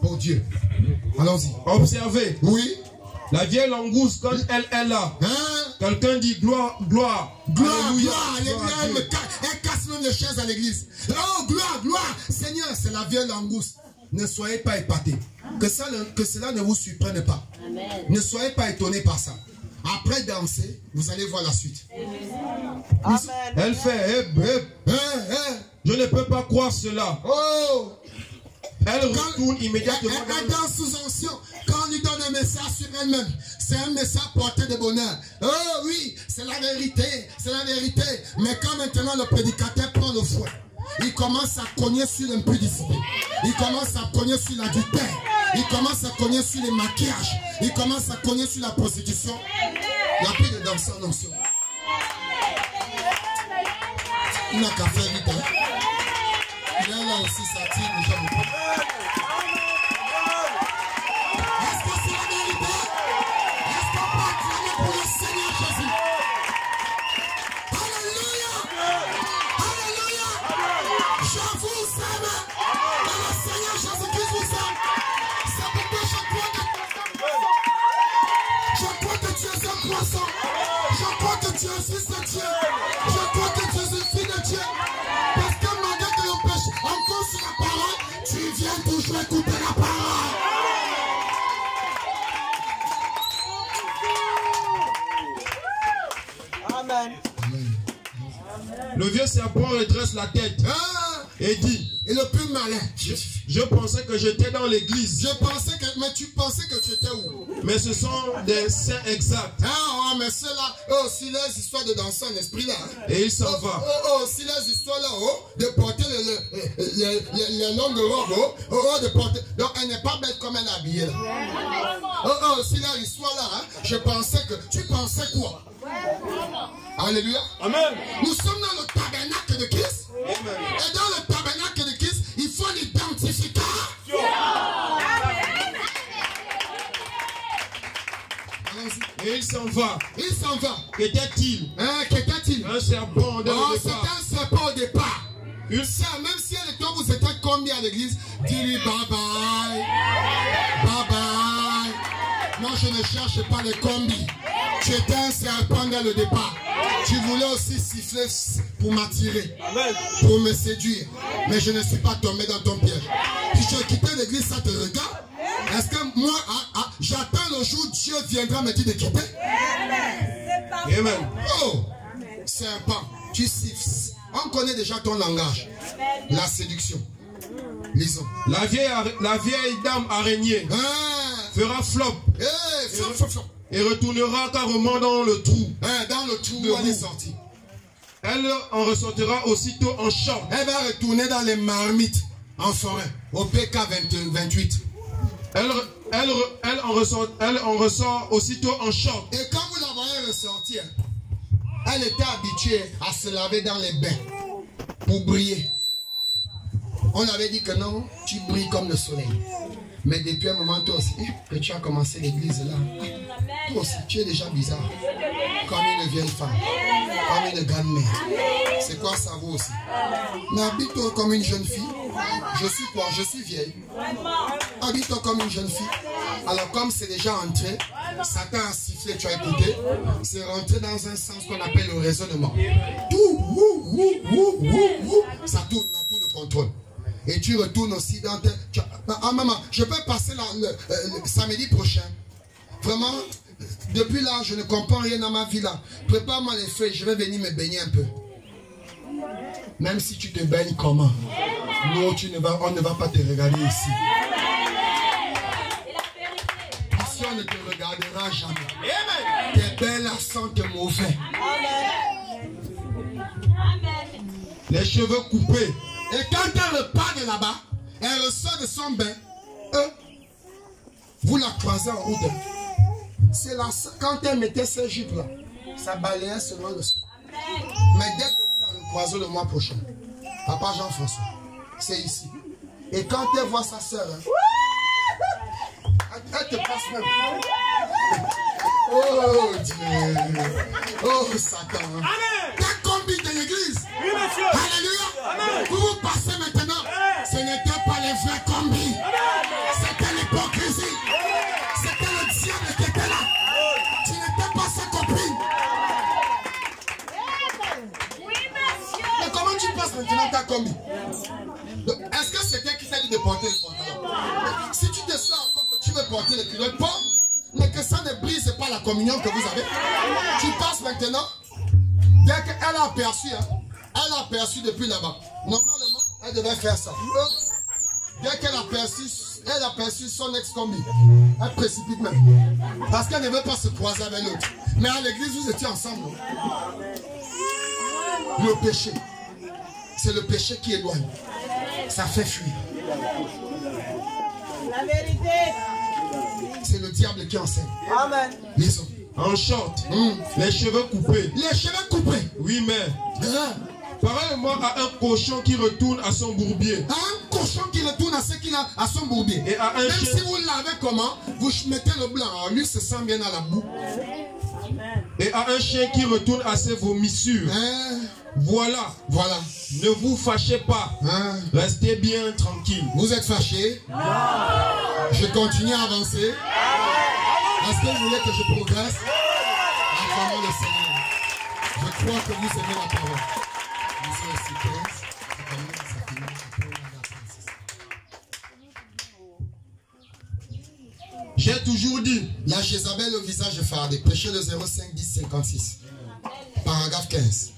pour Dieu. Allons-y. Observez. Oui. La vieille langouste, quand elle est là, Hein? quelqu'un dit gloire, gloire. Gloire, Alléluia, gloire, gloire à alléluia. Dieu. Elle casse même les chaises à l'église. Oh, gloire, gloire. Seigneur, c'est la vieille langouste. Ne soyez pas épatés. Que cela ne vous surprenne pas. Amen. Ne soyez pas étonnés par ça. Après danser, vous allez voir la suite. Amen. Elle fait, je ne peux pas croire cela. Oh! Elle retourne immédiatement. Elle danse sous onction. Quand on lui donne un message sur elle-même, c'est un message porté de bonheur. Oh oui, c'est la vérité, c'est la vérité. Mais quand maintenant le prédicateur prend le fouet, il commence à cogner sur l'impudicité. Il commence à cogner sur l'adultère. Il commence à cogner sur les maquillages. Il commence à cogner sur la prostitution. Il n'y a plus de danseurs en onction. Il n'a qu'à faire vite. Hein. Il est là aussi, ça tire déjà beaucoup. Est-ce que c'est la vérité? Est-ce qu'on peut acclamer pour le Seigneur Jésus? Alléluia! Alléluia! Je vous aime! Et le Seigneur Jésus-Christ vous aime! C'est pourquoi je crois que tu es un poisson. Je crois que tu es un fils de Dieu. Je crois que tu es une fille de Dieu. Parce que malgré que l'on pêche encore sur la parole, tu viens toujours écouter la parole. Amen. Le vieux serpent redresse la tête et dit, Et le plus malin. je pensais que j'étais dans l'église, Je pensais que, mais tu pensais que tu étais où? mais ce sont des saints exacts. Ah, oh, mais ceux-là, oh, si les histoires de danser en esprit là. Et il s'en Oh, va. si les histoires là, de porter les longues robes, de porter. Donc elle n'est pas belle comme elle est habillée là. Si les histoires là, je pensais que. Tu pensais quoi? Alléluia. Amen. Nous sommes dans le tabernacle de Christ. Et dans le tabernacle de Christ, il faut l'identification. Et il s'en va. Il s'en va. Qu'était-il? Qu'était-il? Un serpent dès Oh, le c'est départ. un serpent au départ. Ça, même si elle était, vous étiez combien à l'église, dis-lui bye bye. Bye bye. Moi, je ne cherche pas les combis. Tu étais un serpent dès le départ. Tu voulais aussi siffler pour m'attirer, pour me séduire. Mais je ne suis pas tombé dans ton piège. Si tu as quitté l'église, ça te regarde. Est-ce que moi, j'attends le jour où Dieu viendra me dire de quitter? Amen. Oh, serpent, tu siffles. On connaît déjà ton langage. La séduction. Lisons. La vieille dame araignée fera flop Flop. et retournera carrément dans le trou. Dans le trou où elle est sortie. Elle en ressortira aussitôt en choc. Elle va retourner dans les marmites en forêt. Au PK 28. Elle en ressort aussitôt en choc. Et quand vous la voyez ressortir, elle était habituée à se laver dans les bains pour briller. On avait dit que non, tu brilles comme le soleil. Mais depuis un moment, toi aussi, que tu as commencé l'église là, toi aussi, tu es déjà bizarre. Comme une vieille femme. comme une grande mère. C'est quoi ça vous aussi? Mais habite-toi comme une jeune fille. Je suis quoi? Je suis vieille. Habite-toi comme une jeune fille. Alors comme c'est déjà entré, Satan a sifflé, tu as écouté, c'est rentré dans un sens qu'on appelle le raisonnement. Tout, ça tourne, le contrôle. Et tu retournes aussi dans tes... Ah maman, je peux passer le samedi prochain. Vraiment, depuis là, je ne comprends rien dans ma vie là. Prépare-moi les feuilles, je vais venir me baigner un peu. Même si tu te baignes comment? Non, on ne va pas te regarder ici. Ici, on ne te regardera jamais. Tes belles sentent mauvais. Les cheveux coupés. Et quand elle repart de là-bas, elle ressort de son bain. Vous la croisez en route. C'est là, quand elle mettait ses jupes là, ça balayait seulement le sol. Mais dès que vous la recroisez le mois prochain, Papa Jean-François, c'est ici. Et quand elle voit sa soeur, elle te passe même. Oh Dieu. Oh Satan. T'es combi de l'église. Oui, monsieur. Alléluia. Amen. Vous vous passez maintenant. Ce n'était pas les vrais combis. C'était l'hypocrisie. C'était le diable qui était là. Tu n'étais pas sa copine. Mais comment tu passes maintenant ta combi? Est-ce que c'est elle qui t'a dit de porter le pantalon? Si tu te sens encore que tu veux porter le culotte, porte, mais que ça ne brise pas la communion que vous avez. Tu passes maintenant. Dès qu'elle a aperçu, elle a aperçu depuis là-bas. Normalement, elle devait faire ça. Dès qu'elle a aperçu son ex-combi, elle précipite même. Parce qu'elle ne veut pas se croiser avec l'autre. Mais à l'église, vous étiez ensemble. Le péché, c'est le péché qui éloigne. Ça fait fuir. La vérité. C'est le diable qui enseigne. Amen. Les hommes. En short. Les cheveux coupés. Les cheveux coupés. Oui, mais. Pareillement à un cochon qui retourne à son bourbier. À un cochon qui retourne à ce qu'il a à son bourbier. Et à un même chien... si vous l'avez comment, vous mettez le blanc. Alors lui se sent bien à la boue. Et à un chien qui retourne à ses vomissures. Voilà. Voilà. Ne vous fâchez pas. Restez bien tranquille. Vous êtes fâchés? Je continue à avancer. Est-ce que vous voulez que je progresse? Acclamons le Seigneur. Je crois que vous aimez la parole. J'ai toujours dit. La Jézabel au visage fardé. Prêchez le 05 10 56. Paragraphe 15.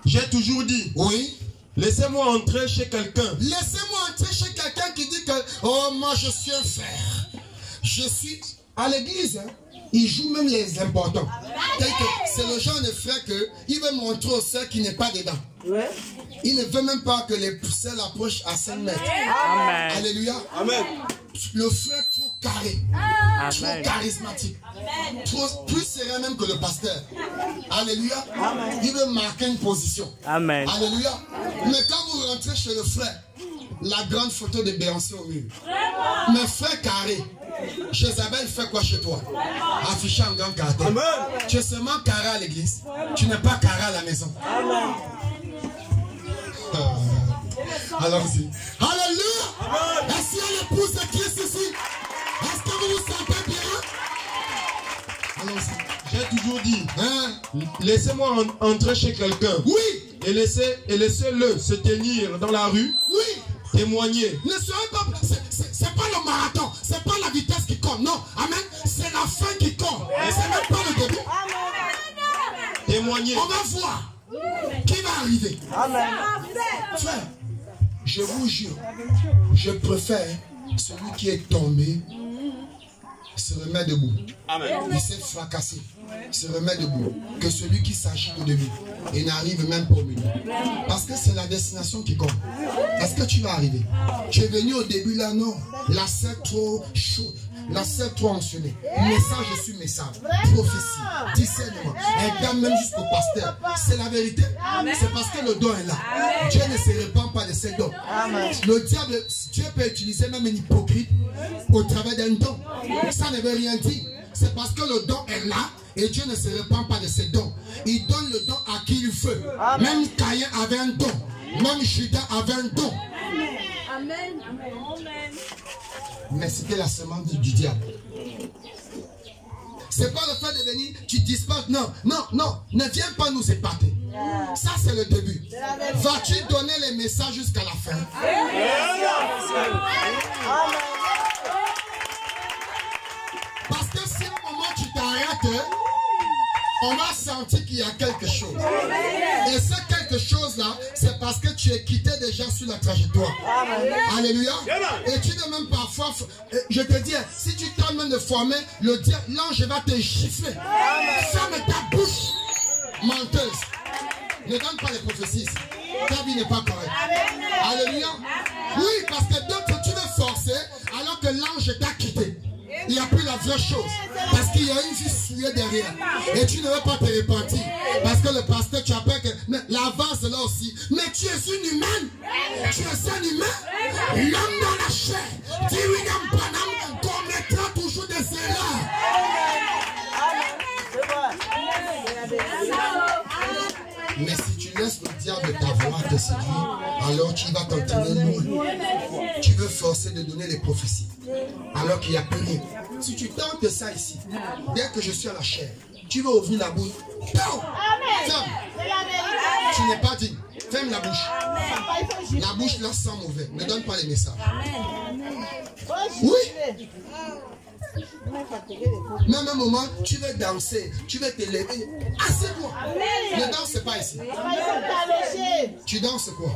J'ai toujours dit. Oui. Laissez-moi entrer chez quelqu'un. Laissez-moi entrer chez quelqu'un qui dit que oh moi je suis un frère. Je suis à l'église. Il joue même les importants. C'est le genre de frère qu'il veut montrer aux sœurs qu'il n'est pas dedans. Ouais. Il ne veut même pas que les sœurs l'approchent à 5 mètres. Amen. Alléluia. Amen. Le frère trop carré. Amen. Trop charismatique. Plus serein même que le pasteur. Alléluia. Amen. Il veut marquer une position. Amen. Alléluia. Mais quand vous rentrez chez le frère, la grande photo de Béyoncé au mur. Mais frère carré, Jézabel fait quoi chez toi? Affiché en grand caractère. Tu es seulement carré à l'église. Tu n'es pas carré à la maison. Amen. Allons-y. Alléluia. Est-ce qu'il y a l'épouse de Christ ici? Est-ce que vous vous sentez bien? Allons-y. J'ai toujours dit. Laissez-moi entrer chez quelqu'un. Oui. Et laissez-le se tenir dans la rue. Oui. Témoigner. Ne soyez pas. C'est pas le marathon. C'est pas la vitesse qui compte. Non. Amen. C'est la fin qui compte. C'est même pas le début. Témoigner. On va voir qui va arriver. Amen. Frère, je vous jure, je préfère celui qui est tombé se remet debout. Amen. Il s'est fracassé, se remet debout, que celui qui s'agit au début et n'arrive même pas au milieu. Parce que c'est la destination qui compte. Est-ce que tu vas arriver? Tu es venu au début là, non. La scène trop chaude. La scène trop mentionnée. Message, je suis message. Prophétie, discernement. Elle donne même jusqu'au pasteur. C'est la vérité. C'est parce que le don est là. Dieu ne se répand pas de ses dons. Le diable, Dieu peut utiliser même un hypocrite au travers d'un don. Ça ne veut rien dire. C'est parce que le don est là Et Dieu ne se répand pas de ses dons. Il donne le don à qui il veut. Amen. Même Caïn avait un don. Même Judas avait un don. Amen. Mais c'était la semence du diable. C'est pas le fait de venir, tu disparates. Non, non, non. Ne viens pas nous épater. Ça, c'est le début. Vas-tu donner les messages jusqu'à la fin? Parce que si à un moment tu t'arrêtes, on va sentir qu'il y a quelque chose. Et ce quelque chose-là, c'est parce que tu es quitté déjà sur la trajectoire. Alléluia. Et tu n'es même parfois, je te dis, si tu tentes même de former, l'ange va te gifler. Ferme ta bouche menteuse. Ne donne pas les prophéties ici. Ta vie n'est pas correcte. Alléluia. Oui, parce que d'autres, tu veux forcer alors que l'ange t'a quitté. Il n'y a plus la vraie chose. Parce qu'il y a une vie souillée derrière. Et tu ne veux pas te repentir. Parce que le pasteur, tu appelles que la vase là aussi. Mais tu es une humaine. Tu es un humain. L'homme dans la chair. Dit William Branham commettra toujours des erreurs. Mais si tu laisses le diable t'avoir te séduire, alors tu vas t'entraîner loin. Tu veux forcer de donner les prophéties, alors qu'il n'y a plus rien. Si tu tentes ça ici, dès que je suis à la chair, tu veux ouvrir la bouche. Ferme. Tu n'es pas digne. Ferme la bouche. La bouche là sent mauvais. Ne donne pas les messages. Oui. Même un moment, tu veux danser, tu veux te lever. Assieds-toi. Ne danse pas ici. Tu danses quoi?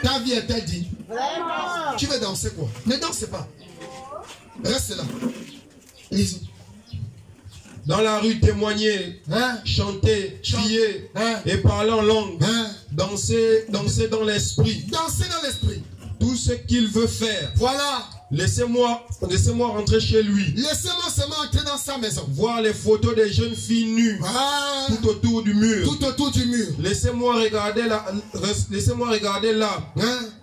Ta vie est-elle digne? Tu veux danser quoi? Ne danse pas. Reste là. Lisons. Dans la rue, témoigner, chanter, crier et parler en langue. Danser dans l'esprit. Danser dans l'esprit. Tout ce qu'il veut faire. Voilà. Laissez-moi rentrer chez lui. Laissez-moi seulement entrer dans sa maison. Voir les photos des jeunes filles nues. Tout autour du mur. Tout autour du mur. Laissez-moi regarder là.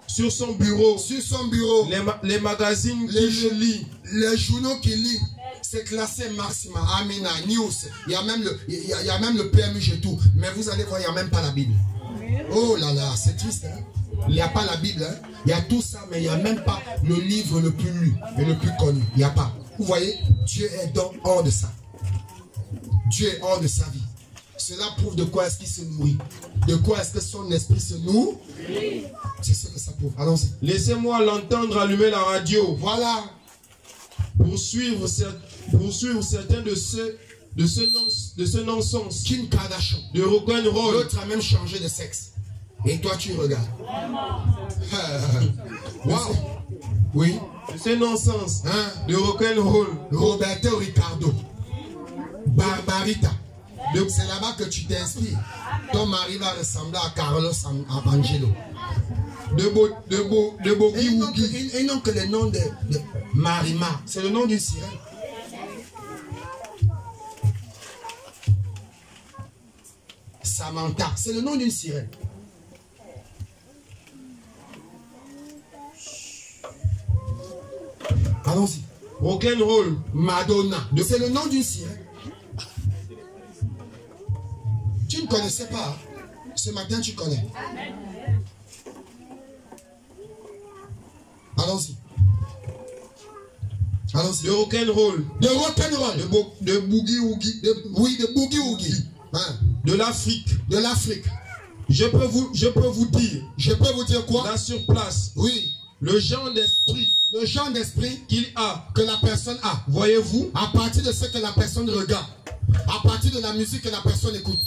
Sur son bureau. Sur son bureau. Les magazines qu'il lit. Les journaux qu'il lit. C'est classé Maxima, Amina, News. Il y a même le PMU et tout. Mais vous allez voir, il n'y a même pas la Bible. Oh là là, c'est triste. Hein? Il n'y a pas la Bible. Hein? Il y a tout ça, mais il n'y a même pas le livre le plus lu et le plus connu. Il n'y a pas. Vous voyez, Dieu est donc hors de ça. Dieu est hors de sa vie. Cela prouve de quoi est-ce qu'il se nourrit. De quoi est-ce que son esprit se nourrit. C'est ce que ça prouve. Allons-y. Laissez-moi l'entendre allumer la radio. Voilà. Pour suivre certains de ce non-sens. Kim Kardashian. De rock'n'roll. L'autre a même changé de sexe. Et toi tu regardes. Wow. Oui. De ce non-sens. De rock'n'roll. Roberto Ricardo. Barbarita. C'est là-bas que tu t'inspires. Ton mari va ressembler à Carlos Angelo. De Boogie Woogie. Ils n'ont que le nom de Marima. C'est le nom d'une sirène. Samantha. C'est le nom d'une sirène. Allons-y. Rock'n'roll. Madonna. C'est le nom d'une sirène. Tu ne connaissais pas. Ce matin, tu connais. Allons-y. Allons-y. De rock'n'roll. De rock'n'roll. De Boogie Woogie. Oui, de Boogie Woogie. De l'Afrique. De l'Afrique. Je peux vous dire. Je peux vous dire quoi? Là sur place. Oui. Le genre d'esprit. Le genre d'esprit qu'il a. Que la personne a. Voyez-vous? À partir de ce que la personne regarde. À partir de la musique que la personne écoute.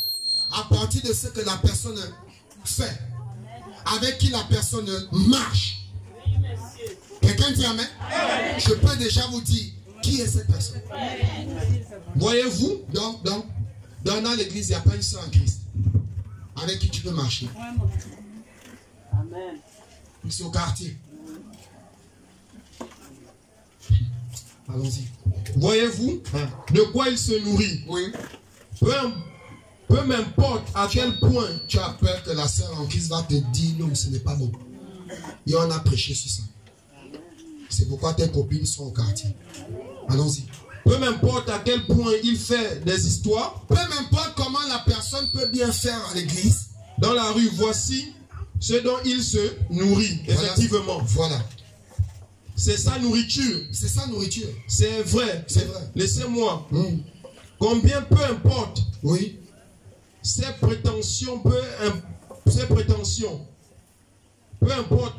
À partir de ce que la personne fait. Avec qui la personne marche. Quelqu'un dit amen? Je peux déjà vous dire qui est cette personne. Voyez-vous? Donc, dans l'église, il n'y a pas une seule en Christ. Avec qui tu peux marcher. Amen. C'est au quartier. Allons-y. Voyez-vous de quoi il se nourrit? Oui. Peu m'importe à quel point tu as peur que la sœur en Christ va te dire non, ce n'est pas bon. Et on a prêché sur ça. C'est pourquoi tes copines sont au quartier. Allons-y. Peu m'importe à quel point il fait des histoires. Peu m'importe comment la personne peut bien faire à l'église. Dans la rue, voici ce dont il se nourrit, effectivement. Voilà. C'est sa nourriture. C'est sa nourriture. C'est vrai. C'est vrai. Laissez-moi. Combien, peu importe, oui, ses prétentions, peu importe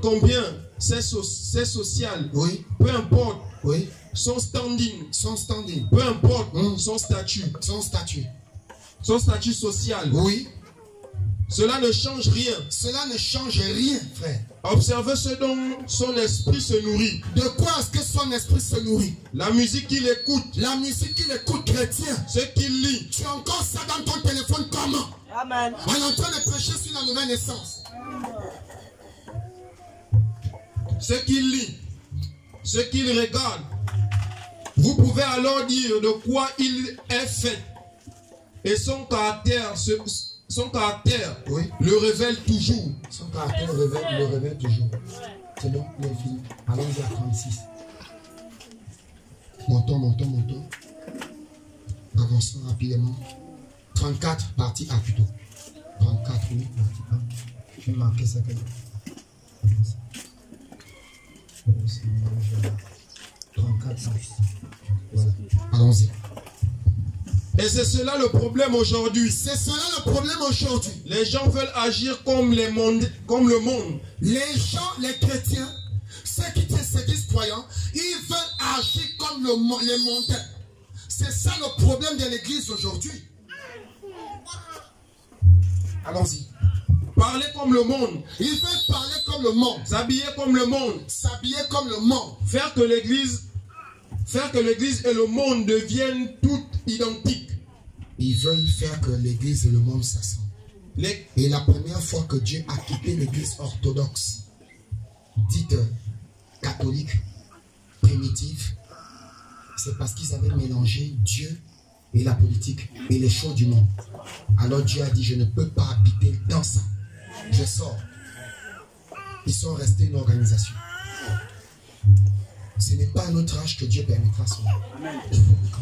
combien c'est social, oui, peu importe oui, son standing, peu importe son statut social, oui, cela ne change rien. Cela ne change rien, frère. Observez ce dont son esprit se nourrit. De quoi est-ce que son esprit se nourrit? La musique qu'il écoute. La musique qu'il écoute, chrétien. Ce qu'il lit. Tu as encore ça dans ton téléphone comment? Amen. On est en train de prêcher sur la nouvelle naissance. Ce qu'il lit, ce qu'il regarde, vous pouvez alors dire de quoi il est fait. Et son caractère oui, le révèle toujours. Son caractère le révèle toujours. C'est bon, les filles. Allons-y à 36. Montons. Avançons rapidement. 34, partie A plutôt. 34, oui, partie A. Je vais marquer ça comme ça. 34, voilà. Allons-y. Et c'est cela le problème aujourd'hui. C'est cela le problème aujourd'hui. Les gens veulent agir comme le monde. Les gens, les chrétiens, ceux qui se disent croyants, ils veulent agir comme les mondains. C'est ça le problème de l'église aujourd'hui. Allons-y. Parler comme le monde. Ils veulent parler comme le monde. S'habiller comme le monde. S'habiller comme le monde. Faire que l'église et le monde deviennent toutes identiques. Ils veulent faire que l'église et le monde s'assemblent. Et la première fois que Dieu a quitté l'église orthodoxe, dite catholique, primitive, c'est parce qu'ils avaient mélangé Dieu et la politique et les choses du monde. Alors Dieu a dit, je ne peux pas habiter dans ça. Je sors. Ils sont restés une organisation. Ce n'est pas à notre âge que Dieu permettra cela.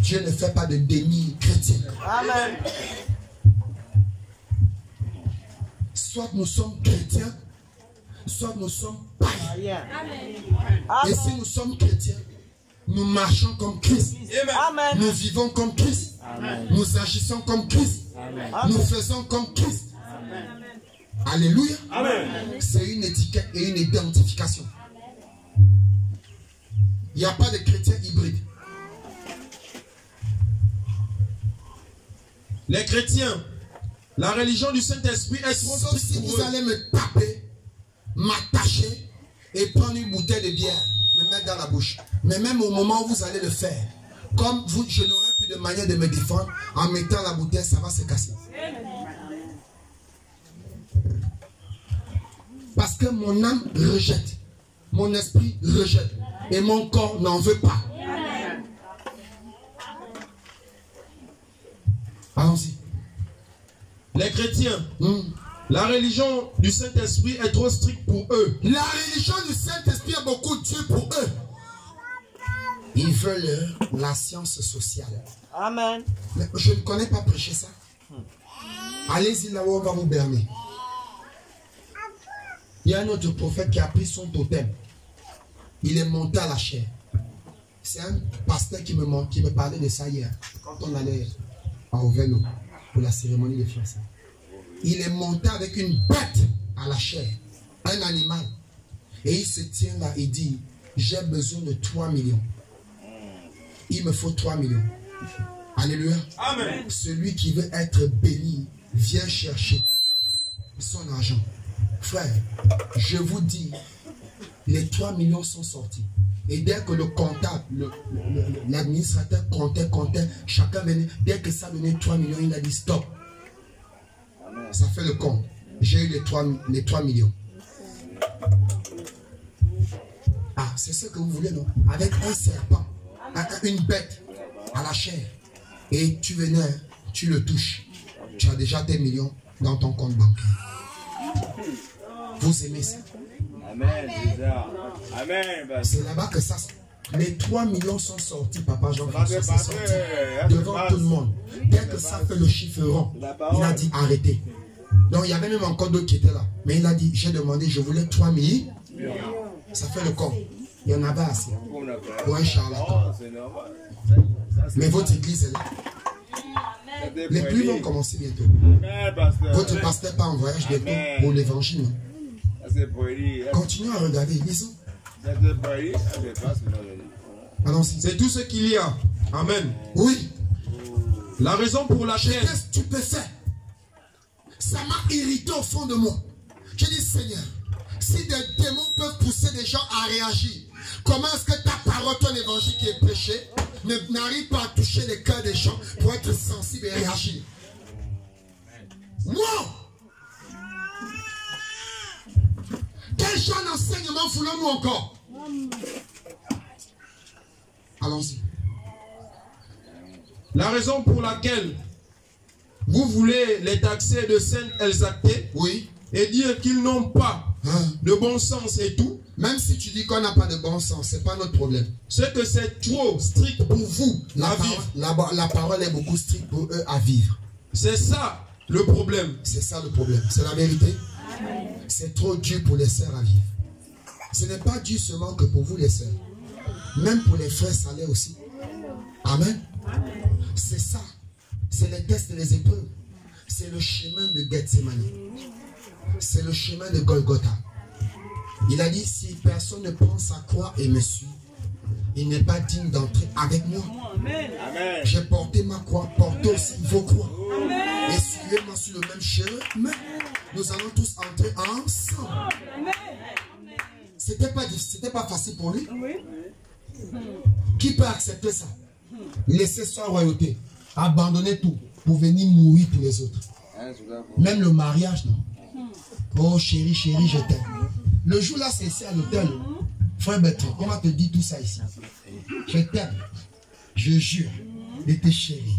Dieu ne fait pas de déni chrétien. Amen. Soit nous sommes chrétiens, soit nous sommes païens. Et si nous sommes chrétiens, nous marchons comme Christ. Amen. Nous vivons comme Christ. Amen. Nous agissons comme Christ. Amen. Nous faisons comme Christ. Amen. Alléluia. Amen. C'est une étiquette et une identification. Il n'y a pas de chrétiens hybrides. Les chrétiens, la religion du Saint-Esprit est trop Sauf si vous allez me taper, m'attacher et prendre une bouteille de bière, me mettre dans la bouche. Mais même au moment où vous allez le faire, comme vous, je n'aurai plus de manière de me défendre, en mettant la bouteille, ça va se casser. Parce que mon âme rejette, mon esprit rejette, et mon corps n'en veut pas. Allons-y. Les chrétiens, la religion du Saint-Esprit est trop stricte pour eux. La religion du Saint-Esprit a beaucoup de Dieu pour eux. Ils veulent la science sociale. Amen. Mais je ne connais pas prêcher ça. Allez-y là où on va vous berner. Il y a un autre prophète qui a pris son totem. Il est monté à la chair. C'est un pasteur qui me parlait de ça hier. Quand on allait à Ovelo pour la cérémonie de fiançailles. Il est monté avec une bête à la chair. Un animal. Et il se tient là et dit, j'ai besoin de 3 millions. Il me faut 3 millions. Alléluia. Amen. Celui qui veut être béni vient chercher son argent. Frère, je vous dis, les 3 millions sont sortis. Et dès que le comptable, l'administrateur comptait, chacun venait, dès que ça donnait 3 millions, il a dit stop. Ça fait le compte. J'ai eu les 3 millions. Ah, c'est ce que vous voulez, non? Avec un serpent, une bête à la chair. Et tu venais, tu le touches. Tu as déjà tes millions dans ton compte bancaire. Vous aimez ça? Amen. Amen. C'est là-bas que ça Les 3 millions sont sortis, papa Jean-François, c'est sorti devant tout le monde. Dès que ça fait le chiffre rond, il a dit arrêtez. Donc il y avait même encore d'autres qui étaient là. Mais il a dit, j'ai demandé, je voulais 3 millions. Ça fait le compte. Il y en avait assez. Pour un charlatan. Mais votre église est là. Les pluies vont commencer bientôt. Votre pasteur part en voyage bientôt pour l'évangile. Continuez à regarder, lisons. C'est tout ce qu'il y a. Amen. Oui. La raison pour laquelle... J'étais stupéfait. Ça m'a irrité au fond de moi. Je dis, Seigneur, si des démons peuvent pousser des gens à réagir, comment est-ce que ta parole, ton évangile qui est prêché, n'arrive pas à toucher les cœurs des gens pour être sensibles et réagir? Wow! Quel genre d'enseignement voulons-nous encore? Allons-y. La raison pour laquelle vous voulez les taxer de saints exaltés, oui, et dire qu'ils n'ont pas de bon sens et tout. Même si tu dis qu'on n'a pas de bon sens, ce n'est pas notre problème. C'est que c'est trop strict pour vous à vivre. La parole est beaucoup stricte pour eux à vivre. C'est ça le problème. C'est ça le problème. C'est la vérité. C'est trop dur pour les sœurs à vivre. Ce n'est pas dur seulement que pour vous les sœurs. Même pour les frères, ça l'est aussi. Amen. C'est ça. C'est les tests et les épreuves. C'est le chemin de Gethsemane. C'est le chemin de Golgotha. Il a dit, si personne ne prend sa croix et me suit, il n'est pas digne d'entrer avec moi. J'ai porté ma croix, portez aussi vos croix. Et suivez-moi sur le même chemin. Nous allons tous entrer ensemble. C'était pas facile pour lui. Qui peut accepter ça? Laisser sa royauté, abandonner tout pour venir mourir pour les autres. Même le mariage, non? Oh chérie, chérie, je t'aime. Le jour là, c'est ici à l'hôtel. Frère Bertrand, on va te dire tout ça ici. Je t'aime. Je jure de te chérir,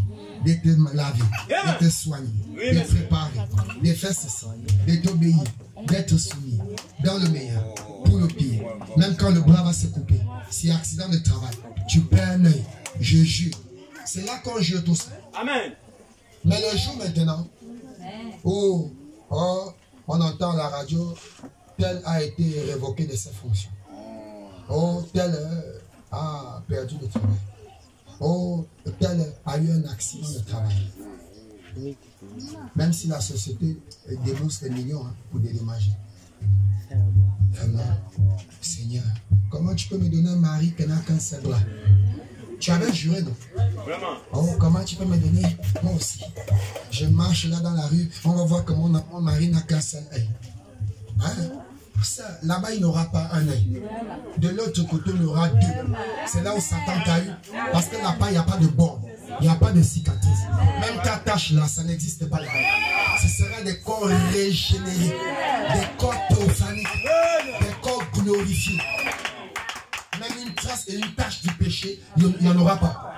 de te laver, de te soigner, de te préparer, de faire ceci, de t'obéir, d'être soumis, dans le meilleur, pour le pire. Même quand le bras va se couper, si accident de travail, tu perds un œil, je jure. C'est là qu'on jure tout ça. Amen. Mais le jour maintenant, où on entend à la radio, tel a été révoqué de ses fonctions. Oh, tel a perdu le travail. Oh, tel a eu un accident de travail. Même si la société débourse des millions pour dédommager. Vraiment, Seigneur, comment tu peux me donner un mari qui n'a qu'un seul bras? Tu avais juré, non? Vraiment. Oh, comment tu peux me donner? Moi aussi. Je marche là dans la rue, on va voir comment mon mari n'a qu'un seul œil. Hein? Là-bas, il n'aura pas un œil. De l'autre côté, il y aura deux. C'est là où Satan t'a eu. Parce que là-bas, il n'y a pas de borne. Il n'y a pas de cicatrice. Même ta tâche là, ça n'existe pas là-bas. Ce sera des corps régénérés. Des corps théophaniques. Des corps glorifiés. Même une trace et une tache du péché, il n'y en aura pas.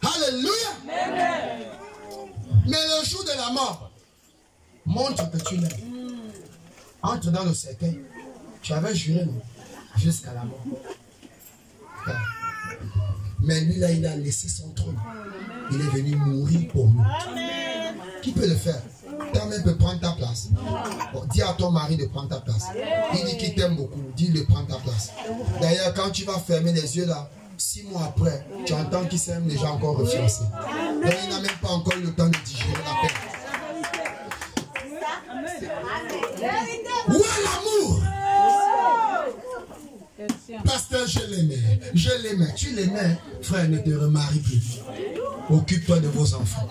Alléluia. Mais le jour de la mort, montre que tu l'aimes. Entre dans le cercueil. Tu avais juré, non? Jusqu'à la mort. Mais lui là, il a laissé son trône. Il est venu mourir pour nous. Qui peut le faire? Ta mère peut prendre ta place. Bon, dis à ton mari de prendre ta place. Il dit qu'il t'aime beaucoup. Dis-le de prendre ta place. D'ailleurs, quand tu vas fermer les yeux là, 6 mois après, tu entends qu'il s'aime déjà encore refiancé. Donc il n'a même pas encore eu le temps de digérer la peine. Où est l'amour? Pasteur, je l'aimais. Je l'aimais. Tu l'aimais. Frère, ne te remarie plus. Occupe-toi de vos enfants.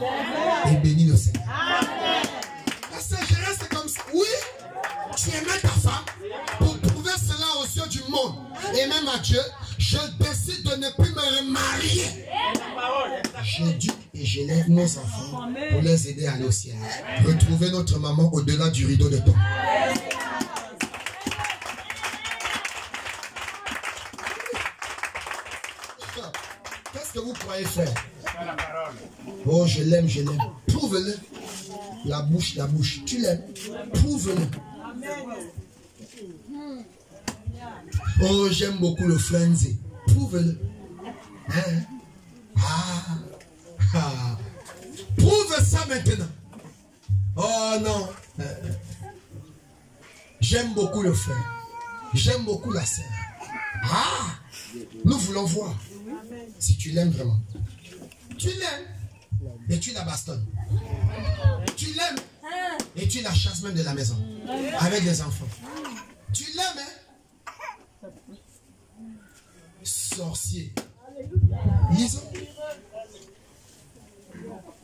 Et bénis le Seigneur. Pasteur, je reste comme ça. Oui, tu aimais ta femme. Pour prouver cela aux yeux du monde et même à Dieu, je décide de ne plus me remarier. J'éduque et j'élève nos enfants pour les aider à aller au ciel. Retrouver notre maman au-delà du rideau de temps. Qu'est-ce que vous croyez faire? Oh, je l'aime, je l'aime. Prouve-le. La bouche, tu l'aimes. Prouve-le. Oh, j'aime beaucoup le frenzy. Prouve-le. Hein? Prouve ça maintenant. Oh non. J'aime beaucoup le frère. J'aime beaucoup la sœur. Nous voulons voir si tu l'aimes vraiment. Tu l'aimes et tu la bastonnes. Tu l'aimes et tu la chasses même de la maison avec les enfants. Tu l'aimes, hein? Sorcier. Lisons.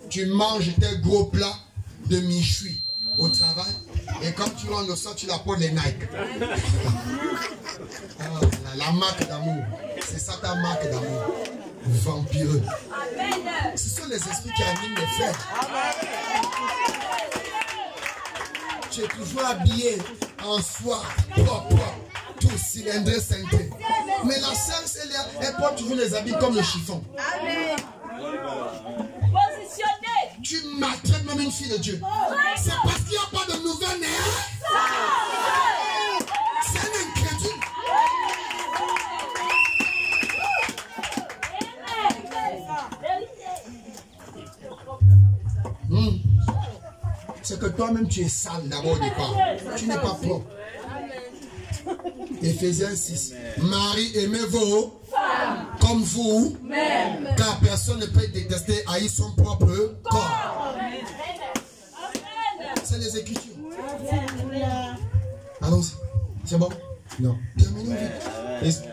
Tu manges tes gros plats de michui au travail et quand tu rentres le soir, tu la portes les Nike. La marque d'amour. C'est ça ta marque d'amour. Vampireux. Ce sont les esprits qui animent les frères. Tu es toujours habillé en soie, propre, tout cylindré, cintré. Mais la sœur, elle porte toujours les habits comme le chiffon. Amen. Tu maltraites même une fille de Dieu. C'est parce qu'il n'y a pas de nouvelles nées. C'est un incrédule. C'est que toi-même tu es sale d'abord au départ. Tu n'es pas propre. Éphésiens 6. Marie, aimez-vous comme vous, car personne ne peut détester, haïr son propre corps. C'est les Écritures. Allons-y. C'est bon? Non. Terminons vite.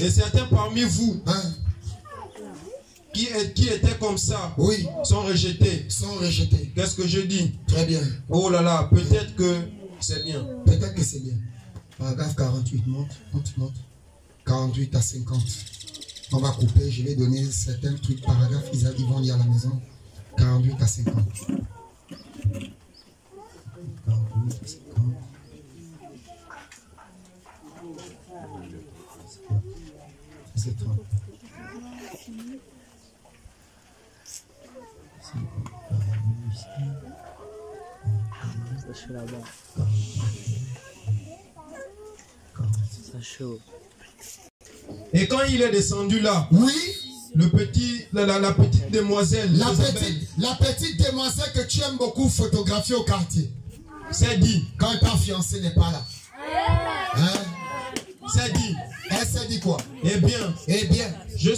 Et certains parmi vous, qui étaient comme ça, oui, sont rejetés. Sont rejetés. Qu'est-ce que je dis? Très bien. Oh là là, peut-être que c'est bien. Peut-être que c'est bien. Paragraphe 48, monte. 48 à 50. On va couper, je vais donner certains trucs, paragraphes, ils vont lire à la maison. 48 à 50. 48 à 50. C'est 30. Ça chaud là-bas. Ça chaud. Et quand il est descendu là, oui, la petite demoiselle, la petite demoiselle que tu aimes beaucoup photographier au quartier, s'est dit, quand ta fiancée n'est pas là, s'est dit, elle s'est dit quoi? eh bien, je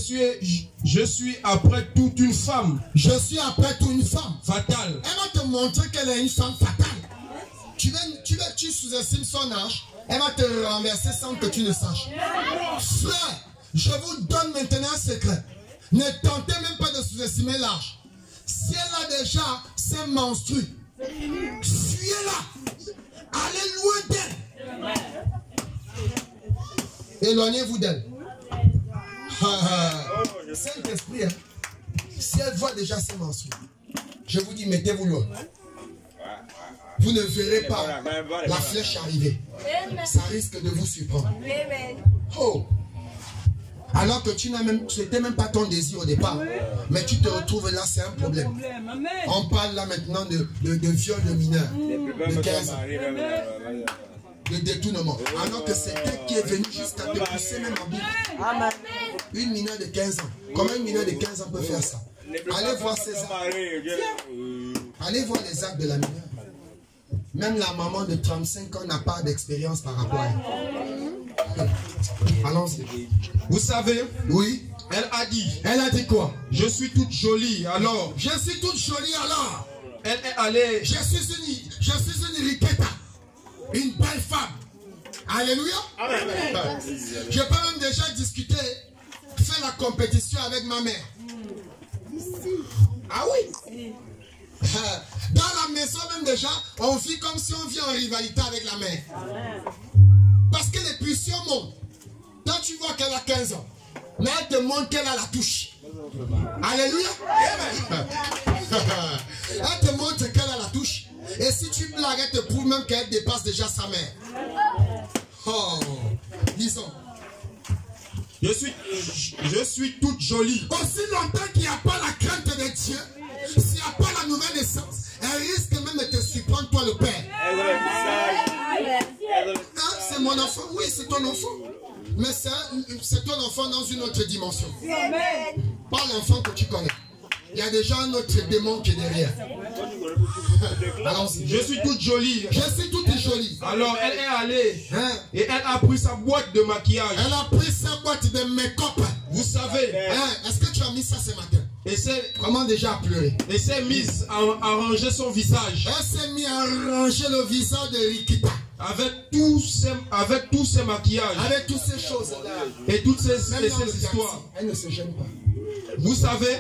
suis après toute une femme. Je suis après toute une femme Fatale. Elle va te montrer qu'elle est une femme fatale. Tu sous-estimes son âge. Elle va te renverser sans que tu ne saches. Frère, je vous donne maintenant un secret. Ne tentez même pas de sous-estimer l'âge. Si elle a déjà ses menstrues, fuyez-la. Allez loin d'elle. Éloignez-vous d'elle. Saint-Esprit, si elle voit déjà ses menstrues, je vous dis, mettez-vous loin. Vous ne verrez pas la flèche arriver. Ça risque de vous surprendre. Oh. Alors que tu n'étais même pas ton désir au départ. Mais tu te retrouves là, c'est un problème. On parle là maintenant de viol de mineurs de 15 ans. De détournement. Alors que c'est elle qui est venue jusqu'à te pousser même en Bible. Une mineure de 15 ans. Comment une mineure de 15 ans peut faire ça? Allez voir ces actes. Allez voir les actes de la mineure. Même la maman de 35 ans n'a pas d'expérience par rapport à elle. Allons-y. Vous savez, oui, elle a dit. Elle a dit quoi? Je suis toute jolie, alors. Je suis toute jolie, alors. Elle est allée. Je suis une riqueta. Une belle femme. Alléluia. Amen. Je peux même déjà discuter, faire la compétition avec ma mère. Ah oui. Dans la maison même déjà, on vit comme si on vit en rivalité avec la mère. Parce que les pulsions montent. Quand tu vois qu'elle a 15 ans, mais elle te montre qu'elle a la touche. Alléluia. Elle te montre qu'elle a la touche. Et si tu blagues, elle te prouve même qu'elle dépasse déjà sa mère. Oh, disons. Je suis toute jolie. Aussi longtemps qu'il n'y a pas la crainte de Dieu, s'il n'y a pas la nouvelle naissance, elle risque même de te surprendre, toi le Père. C'est mon ton enfant. Mais c'est ton enfant dans une autre dimension. Pas l'enfant que tu connais. Il y a déjà un autre démon qui est derrière. Allons-y. Je suis toute jolie. Je suis toute jolie. Alors elle est allée et elle a pris sa boîte de maquillage. Elle a pris sa boîte de make-up. Vous savez. Est-ce que tu as mis ça ce matin? Et comment déjà à pleurer? Et s'est mise à ranger son visage. Elle s'est mise à ranger le visage de Rikita. Avec tous ces maquillages. Avec toutes ces choses-là. Et toutes ces histoires. Elle ne se gêne pas. Vous savez,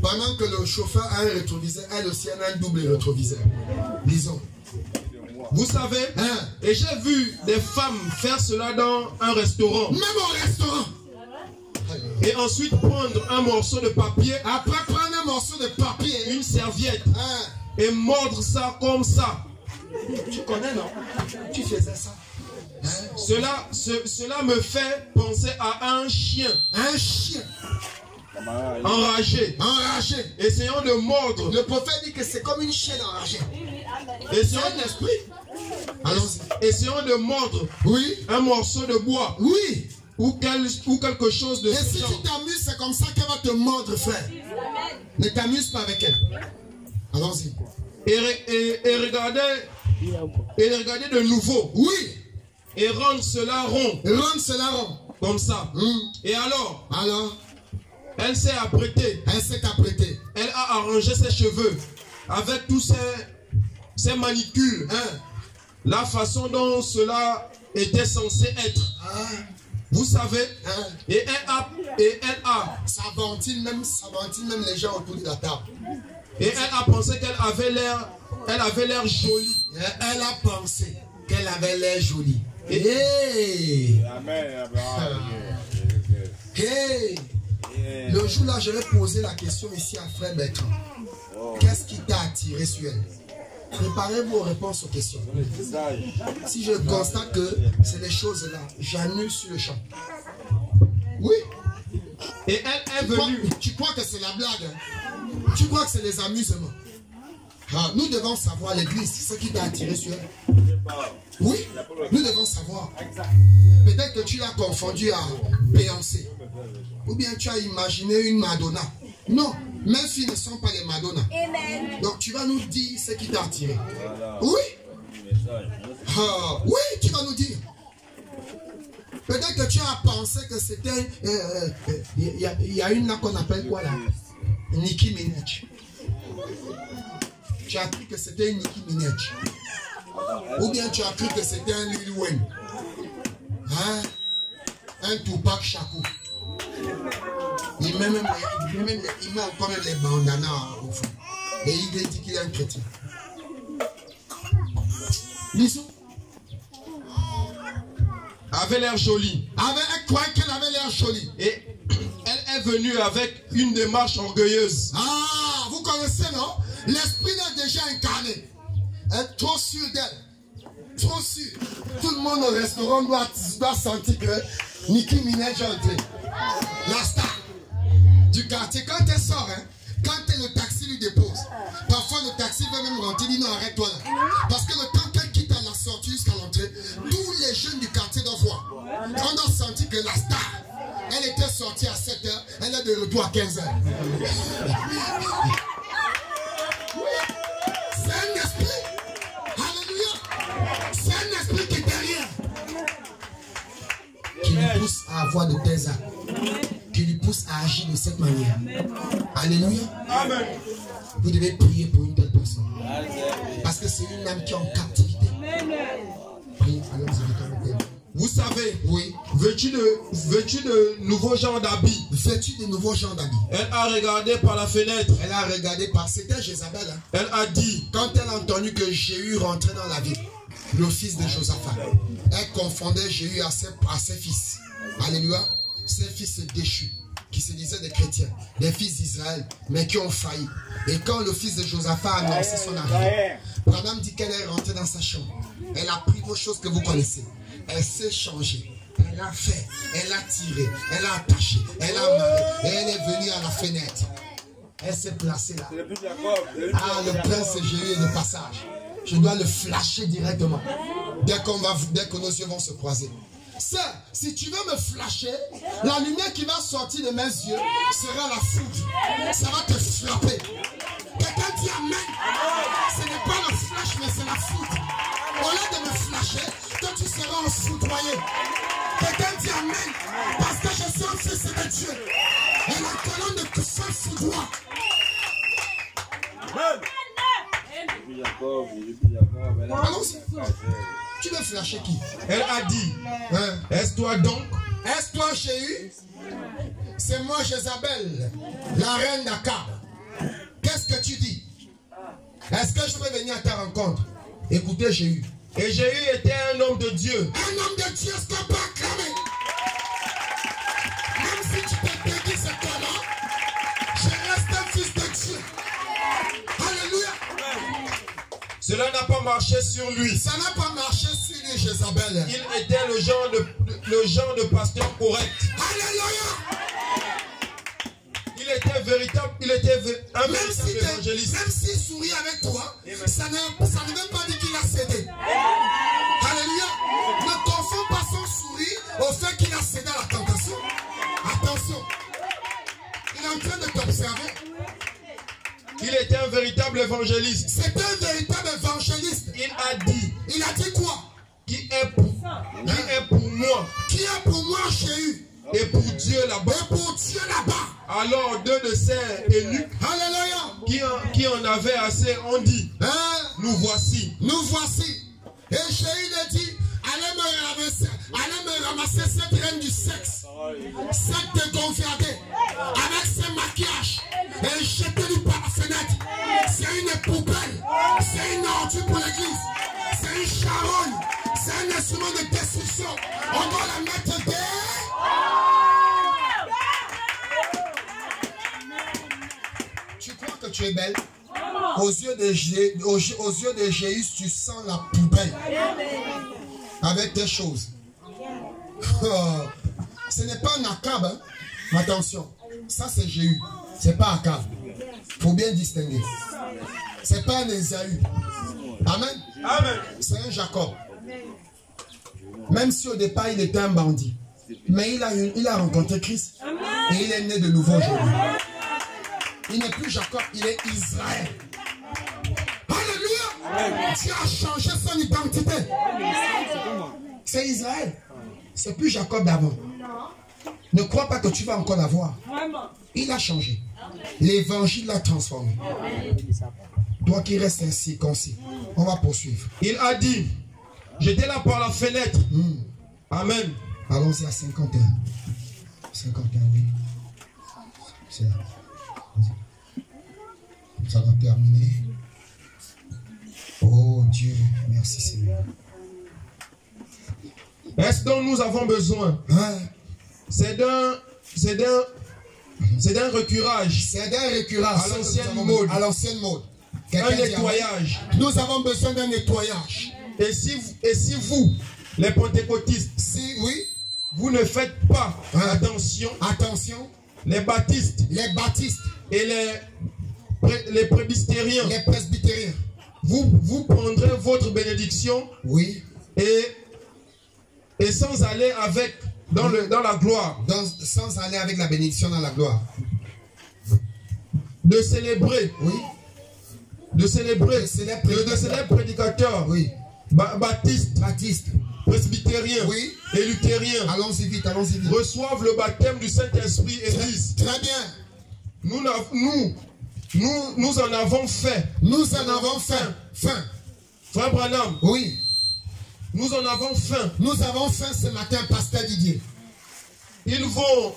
pendant que le chauffeur a un rétroviseur, elle aussi a un double rétroviseur. Disons. Vous savez, et j'ai vu des femmes faire cela dans un restaurant. Même au restaurant. Et ensuite prendre un morceau de papier. Après prendre un morceau de papier. Une serviette. Et mordre ça comme ça. Tu connais, non? Tu faisais ça. Cela me fait penser à un chien. Un chien. Enragé. Enragé. Essayant de mordre. Le prophète dit que c'est comme une chienne enragée. Essayant d'esprit. Allons-y. Essayant de mordre. Oui. Un morceau de bois. Oui. Ou quelque chose de et si tu t'amuses, c'est comme ça qu'elle va te mordre, frère. Ne t'amuse pas avec elle. Allons-y. Et regardez de nouveau. Oui. Et rendre cela rond. Rendre cela rond. Comme ça. Et alors? Elle s'est apprêtée. Elle s'est apprêtée. Elle a arrangé ses cheveux. Avec tous ces manicules. La façon dont cela était censé être. Vous savez, et elle a ça ventile même les gens autour de la table. Et elle a pensé qu'elle avait l'air jolie. Elle a pensé qu'elle avait l'air jolie. Hey. Hey. Le jour là, je vais poser la question ici à frère Bertrand. Qu'est-ce qui t'a attiré sur elle? Préparez vos réponses aux questions. Si je constate que c'est les choses là, j'annule sur le champ. Oui. Et elle est venue. Tu crois que c'est la blague? Tu crois que c'est les amusements? Nous devons savoir l'église, ce qui t'a attiré sur elle. Oui, nous devons savoir. Peut-être que tu l'as confondu à Beyoncé. Ou bien tu as imaginé une Madonna. Non, mes filles ne sont pas les Madonna. Amen. Donc tu vas nous dire ce qui t'a attiré. Oui. Oui, tu vas nous dire. Peut-être que tu as pensé que c'était... Il y a une là qu'on appelle quoi là? Nicki Minaj. Tu as cru que c'était une Nicki Minaj. Ou bien tu as cru que c'était un Lil Wayne. Un Tupac Shakur. Il met encore même les bandanas au fond. Et il dit qu'il est un chrétien. Lisons. Avait l'air jolie. Elle croyait qu'elle avait l'air jolie. Et elle est venue avec une démarche orgueilleuse. Vous connaissez, non? L'esprit l'a déjà incarné. Elle est trop sûre d'elle. Trop sûre. Tout le monde au restaurant doit sentir que Nicki Minaj est entrée. La star du quartier. Quand elle sort, quand le taxi lui dépose, parfois le taxi va même rentrer, il dit non, arrête-toi là. Parce que le temps qu'elle quitte à la sortie jusqu'à l'entrée, tous les jeunes du quartier doivent voir. On a senti que la star, elle était sortie à 7h, elle est de retour à 15h. C'est un esprit. Alléluia. C'est un esprit qui est derrière. Qui lui pousse à avoir de tels actes. Qui lui pousse à agir de cette manière. Alléluia. Amen. Vous devez prier pour une telle personne. Parce que c'est une âme qui est en captivité. Priez. Vous savez, oui, vêtu de nouveaux genres d'habits. Vêtu de nouveaux genres d'habits. Elle a regardé par la fenêtre. Elle a regardé par... C'était Jézabel. Elle a dit... Quand elle a entendu que Jéhu rentrait dans la ville, le fils de Josaphat, elle confondait Jéhu à ses fils. Alléluia. Ses fils déchus, qui se disaient des chrétiens, des fils d'Israël, mais qui ont failli. Et quand le fils de Josaphat a annoncé son arrivée, Branham dit qu'elle est rentrée dans sa chambre. Elle a pris vos choses que vous connaissez. Elle s'est changée. Elle a fait, elle a tiré, elle a attaché, elle a marré. Et elle est venue à la fenêtre. Elle s'est placée là. Le prince Jéhu est de passage. Je dois le flasher directement. Dès que nos yeux vont se croiser. Sœur, si tu veux me flasher, la lumière qui va sortir de mes yeux sera la foudre. Ça va te frapper. Quelqu'un dit amen. Ce n'est pas le flash, mais c'est la foudre. Au lieu de me flasher, toi tu seras foudroyé. Quelqu'un dit amen. Parce que je suis un fils de Dieu. Et la colonne de feu foudroie. Allons-y. Tu veux flasher qui? Elle a dit, Hein? est-ce toi donc? Est-ce toi, Jéhu? C'est moi, Jézabel, la reine d'Akab. Qu'est-ce que tu dis? Est-ce que je peux venir à ta rencontre? Écoutez, Jéhu. Et Jéhu était un homme de Dieu. Un homme de Dieu, est-ce qu'on peut acclamer? Même si tu te déguises ce toi-là, je reste un fils de Dieu. Alléluia. Cela n'a pas marché sur lui. Ça n'a pas marché sur lui, Jézabel. Il était le genre de pasteur correct. Alléluia. Il était véritable, un véritable évangéliste. Même s'il sourit avec toi, ça ne veut pas dire qu'il a cédé. Alléluia. Ne confonds pas son sourire au fait qu'il a cédé à la tentation. Attention. Il est en train de t'observer. Il était un véritable évangéliste. C'est un véritable évangéliste. Il a dit quoi? Qui est pour moi Qui est pour moi, Jéhu? et pour Dieu là-bas. Et pour Dieu là-bas. Alors deux de ces eunuques qui en avaient assez ont dit, nous voici. Nous voici. Et Jéhu lui dit, allez me ramasser cette reine du sexe, cette dégonfladée, avec ses maquillages, et jetez-lui par la fenêtre. C'est une poubelle, c'est une ordure pour l'église, c'est une charogne, c'est un instrument de destruction. On doit la mettre dehors. Tu crois que tu es belle? Aux yeux de Jéhu, tu sens la poubelle avec tes choses. Oh, ce n'est pas un Akab, hein? Attention, ça c'est Jéhu, c'est pas Akab. Faut bien distinguer. C'est pas un Ésaü. Amen. Amen. C'est un Jacob. Même si au départ il était un bandit, mais il a rencontré Christ et il est né de nouveau aujourd'hui. Il n'est plus Jacob, il est Israël. Alléluia. Dieu a changé son identité. C'est Israël. C'est plus Jacob d'avant. Ne crois pas que tu vas encore l'avoir. Il a changé. L'évangile l'a transformé. Toi qui restes ainsi, concis. On va poursuivre. Il a dit, j'étais là par la fenêtre. Amen. Allons-y à 51. 51, oui. C'est là. Ça va terminer. Oh Dieu, merci Seigneur. Est-ce dont nous avons besoin? Hein? C'est d'un recurage. C'est d'un recurage. À l'ancienne mode. À l'ancienne mode. Un nettoyage. Nous avons besoin d'un nettoyage. Et si vous, les pentecôtistes, vous ne faites pas attention, les baptistes et les presbytériens, vous prendrez votre bénédiction et sans aller avec dans la gloire. Sans aller avec la bénédiction dans la gloire. De célébrer. De célébrer. De célèbres prédicateurs. Baptistes. Presbytériens. Et luthériens. Allons-y vite, reçoivent le baptême du Saint-Esprit et disent. Très bien. Nous en avons fait. Faim. Frère Branham. Oui. Nous en avons faim. Nous avons faim ce matin, pasteur Didier. Ils vont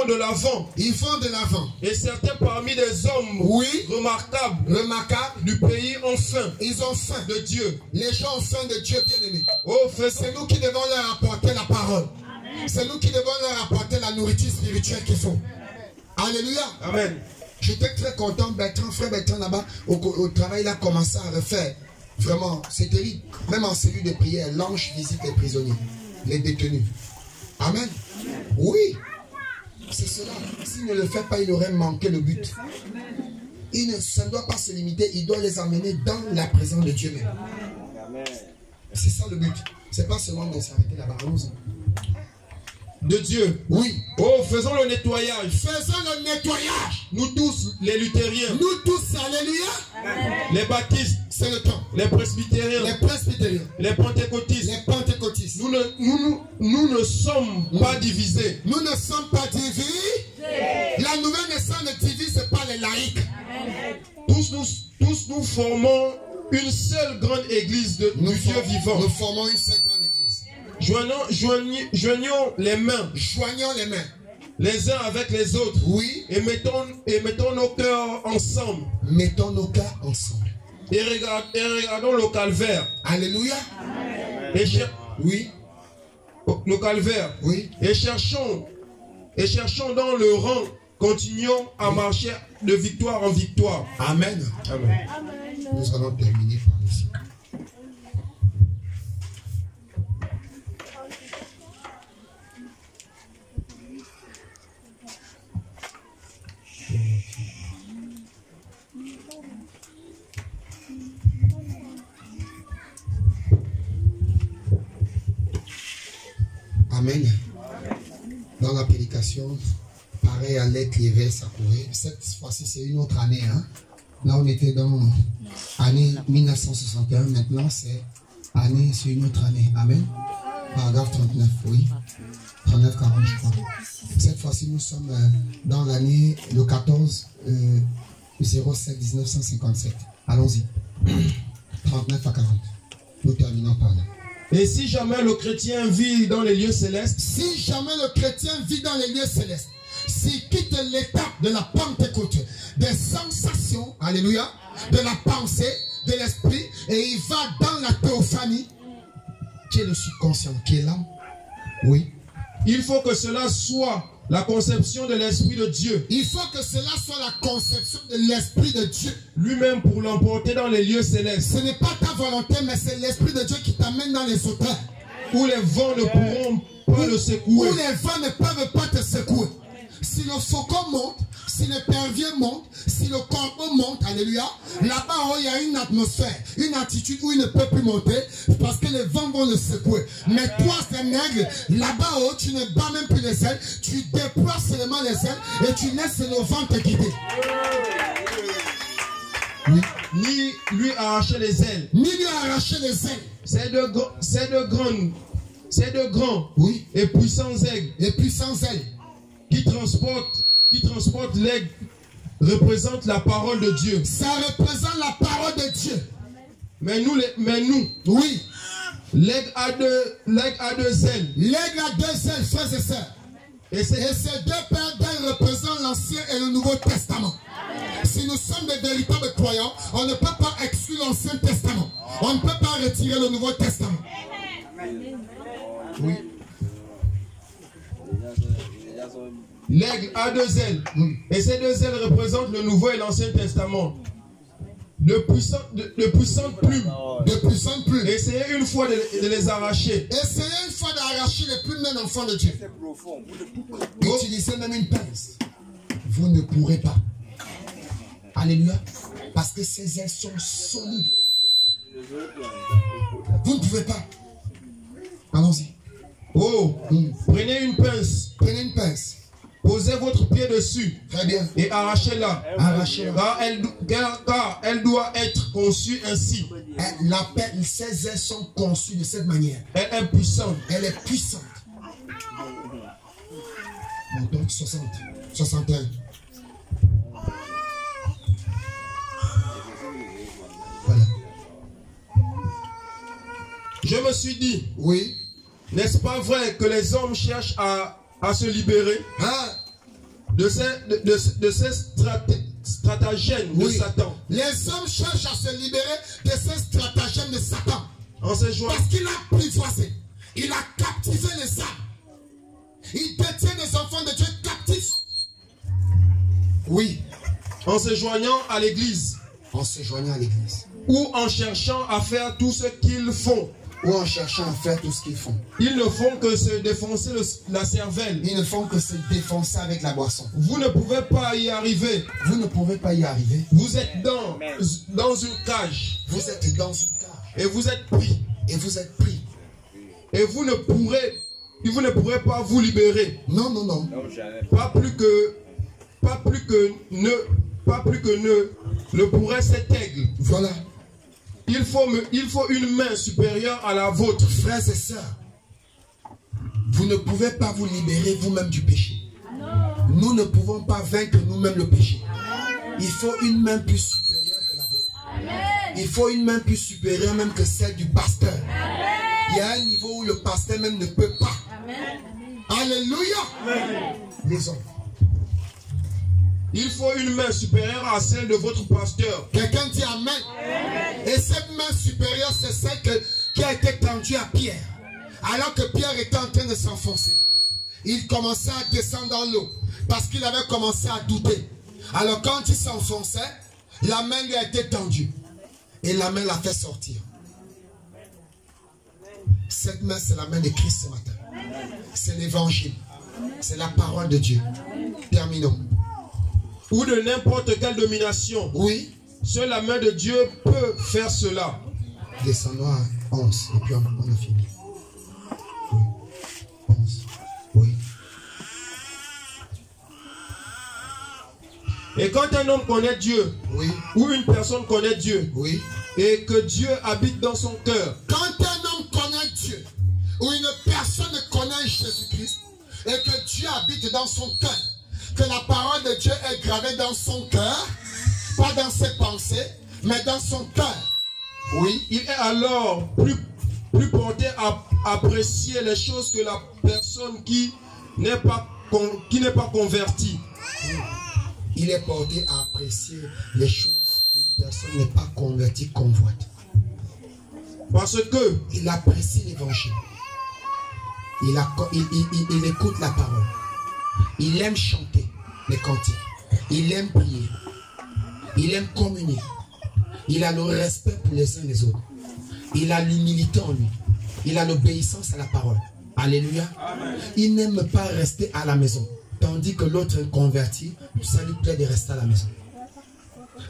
de l'avant. Ils vont de l'avant. Et certains parmi les hommes remarquables du pays ont faim. Ils ont faim de Dieu. Les gens ont faim de Dieu, bien-aimé. C'est nous qui devons leur apporter la parole. C'est nous qui devons leur apporter la nourriture spirituelle qu'il faut. Alléluia. Amen. J'étais très content. Frère Bertrand là-bas, au travail, il a commencé à refaire. Vraiment, c'est terrible. Même en cellule de prière, l'ange visite les prisonniers, les détenus. Amen. Oui. C'est cela. S'il ne le fait pas, il aurait manqué le but. Ça ne doit pas se limiter. Il doit les amener dans la présence de Dieu même. C'est ça le but. C'est pas seulement de s'arrêter là-bas. de Dieu. Oui. Oh, faisons le nettoyage. Faisons le nettoyage. Nous tous, les luthériens. Nous tous, alléluia. Les baptistes. C'est le temps. Les presbytériens. Les presbytériens. Les pentecôtistes. Les pentecôtistes. Nous ne sommes pas divisés. Nous ne sommes pas divisés. La nouvelle naissance ne divise pas les laïcs. Tous nous formons une seule grande église du Dieu vivant. Nous formons une seule grande église. Joignons les mains. Joignons les mains. Les uns avec les autres. Oui. Et mettons nos cœurs ensemble. Mettons nos cœurs ensemble. Et regardons le calvaire. Alléluia. Oui. Le calvaire. Oui. Et cherchons dans le rang. Continuons à marcher de victoire en victoire. Amen. Amen. Nous allons terminer par ici. Amen. Dans la prédication, pareil à l'aide qui avait s'accourir. Cette fois-ci, c'est une autre année. Hein? Là, on était dans l'année 1961. Maintenant, c'est une autre année. Amen. Paragraphe 39, oui. 39-40, je crois. Cette fois-ci, nous sommes dans l'année, le 14 07 1957. Allons-y. 39 à 40. Nous terminons par là. Et si jamais le chrétien vit dans les lieux célestes, si jamais le chrétien vit dans les lieux célestes, s'il quitte l'étape de la Pentecôte, des sensations, alléluia, de la pensée, de l'esprit, et il va dans la théophanie, qui est le subconscient, qui est l'âme, oui. Il faut que cela soit la conception de l'Esprit de Dieu. Il faut que cela soit la conception de l'Esprit de Dieu. Lui-même pour l'emporter dans les lieux célestes. Ce n'est pas ta volonté, mais c'est l'Esprit de Dieu qui t'amène dans les hauteurs. Où les vents ne pourront pas le secouer. Où les vents ne peuvent pas te secouer. Si le faucon monte, si le pervier monte, si le corbeau monte, alléluia, là-bas il y a une atmosphère, une attitude où il ne peut plus monter parce que les vents vont le secouer. Mais toi, c'est nègre, là-bas tu ne bats même plus les ailes, tu déploies seulement les ailes et tu laisses le vent te guider. Oui. Ni lui arracher les ailes. Ni lui arracher les ailes. C'est de grands oui. et puissants aigles. Et puissants ailes. Qui transporte l'aigle représente la parole de Dieu. Ça représente la parole de Dieu. Mais nous, oui. L'aigle a deux ailes. L'aigle a deux ailes, frères et sœurs. Et ces deux paires d'ailes représentent l'Ancien et le Nouveau Testament. Si nous sommes des véritables croyants, on ne peut pas exclure l'Ancien Testament. On ne peut pas retirer le Nouveau Testament. Oui. L'aigle a deux ailes. Et ces deux ailes représentent le Nouveau et l'Ancien Testament. De puissantes plumes. De puissantes plumes. Essayez une fois de les arracher. Essayez une fois d'arracher les plumes d'un enfant de Dieu. Utilisez même une pince. Vous ne pourrez pas. Alléluia. Parce que ces ailes sont solides. Vous ne pouvez pas. Allons-y. Oh, prenez une pince. Prenez une pince. Posez votre pied dessus. Très bien. Et arrachez-la. Arrachez-la. Car elle doit être conçue ainsi. Ces ailes sont conçues de cette manière. Elle est puissante. Elle est puissante. Donc 60. 61. Voilà. Je me suis dit. Oui. N'est-ce pas vrai que les hommes cherchent à se libérer de ces stratagèmes de Satan? Les hommes cherchent à se libérer de ces stratagèmes de Satan. Parce qu'il a apprivoisé. Il a captivé les âmes. Il détient les enfants de Dieu captifs. Oui. En se joignant à l'église. En se joignant à l'église. Ou en cherchant à faire tout ce qu'ils font. Ou en cherchant à faire tout ce qu'ils font. Ils ne font que se défoncer la cervelle. Ils ne font que se défoncer avec la boisson. Vous ne pouvez pas y arriver. Vous ne pouvez pas y arriver. Vous êtes dans une cage. Vous êtes dans une cage. Et vous êtes pris. Et vous êtes pris. Et vous ne pourrez vous ne pourrez pas vous libérer. Non, non, non. Pas plus que ne pourrait cet aigle. Voilà. Il faut une main supérieure à la vôtre. Frères et sœurs, vous ne pouvez pas vous libérer vous-même du péché. Nous ne pouvons pas vaincre nous-mêmes le péché. Il faut une main plus supérieure que la vôtre. Il faut une main plus supérieure même que celle du pasteur. Il y a un niveau où le pasteur même ne peut pas. Alléluia. Les hommes. Il faut une main supérieure à celle de votre pasteur. Quelqu'un dit Amen. Et cette main supérieure, c'est celle qui a été tendue à Pierre. Alors que Pierre était en train de s'enfoncer. Il commençait à descendre dans l'eau. Parce qu'il avait commencé à douter. Alors quand il s'enfonçait, la main lui a été tendue. Et la main l'a fait sortir. Cette main, c'est la main de Christ ce matin. C'est l'évangile. C'est la parole de Dieu. Terminons. Ou de n'importe quelle domination. Oui. Seule la main de Dieu peut faire cela. Descendons à 11 et puis on a fini. Oui. 11. Oui. Et quand un homme connaît Dieu, oui, ou une personne connaît Dieu, oui, et que Dieu habite dans son cœur. Quand un homme connaît Dieu, ou une personne connaît Jésus-Christ, et que Dieu habite dans son cœur, que la parole de Dieu est gravée dans son cœur, pas dans ses pensées, mais dans son cœur. Oui. Il est alors plus porté à apprécier les choses que la personne qui n'est pas convertie. Il est porté à apprécier les choses qu'une personne n'est pas convertie convoite. Parce que il apprécie l'évangile. Il écoute la parole. Il aime chanter les cantiques. Il aime prier. Il aime communier. Il a le respect pour les uns les autres. Il a l'humilité en lui. Il a l'obéissance à la parole. Alléluia. Amen. Il n'aime pas rester à la maison. Tandis que l'autre est converti, ça lui plaît de rester à la maison.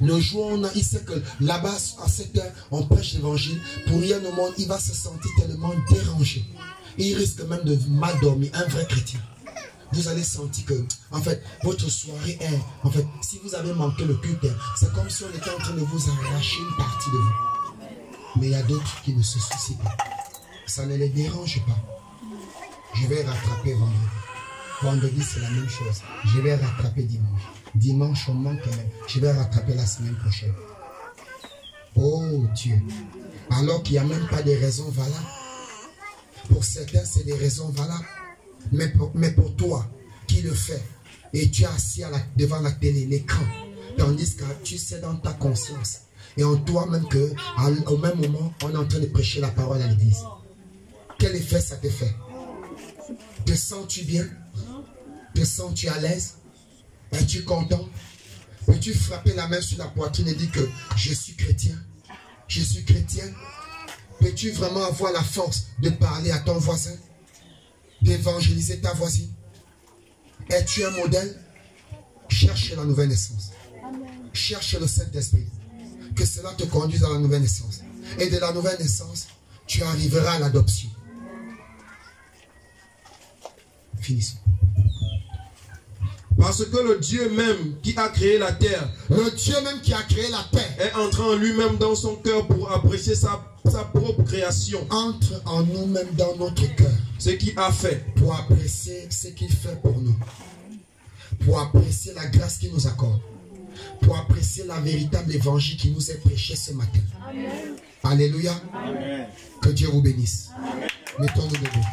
Le jour où il sait que là-bas, à cette heure, on prêche l'évangile, pour rien au monde, il va se sentir tellement dérangé. Et il risque même de mal dormir, un vrai chrétien. Vous allez sentir que, en fait, votre soirée est, en fait, si vous avez manqué le culte, c'est comme si on était en train de vous arracher une partie de vous. Mais il y a d'autres qui ne se soucient pas. Ça ne les dérange pas. Je vais rattraper vendredi. Vendredi, c'est la même chose. Je vais rattraper dimanche. Dimanche, on manque même. Je vais rattraper la semaine prochaine. Oh Dieu. Alors qu'il n'y a même pas de raisons valables. Pour certains, c'est des raisons valables. Mais pour toi, qui le fait, et tu es assis devant la télé, l'écran, tandis que tu sais dans ta conscience, et en toi-même qu'au même moment, on est en train de prêcher la parole à l'église. Quel effet ça te fait? Te sens-tu bien? Te sens-tu à l'aise? Es-tu content? Peux-tu frapper la main sur la poitrine et dire que je suis chrétien? Je suis chrétien? Peux-tu vraiment avoir la force de parler à ton voisin? D'évangéliser ta voisine? Es-tu un modèle? Cherche la nouvelle naissance. Cherche le Saint-Esprit. Que cela te conduise à la nouvelle naissance. Et de la nouvelle naissance, tu arriveras à l'adoption. Finissons. Parce que le Dieu même qui a créé la terre, le Dieu même qui a créé la terre, est entré en lui-même dans son cœur pour apprécier sa propre création. Entre en nous-mêmes dans notre cœur. Ce qu'il a fait. Pour apprécier ce qu'il fait pour nous. Pour apprécier la grâce qu'il nous accorde. Pour apprécier la véritable évangile qui nous est prêché ce matin. Amen. Alléluia. Amen. Que Dieu vous bénisse. Mettons-nous debout.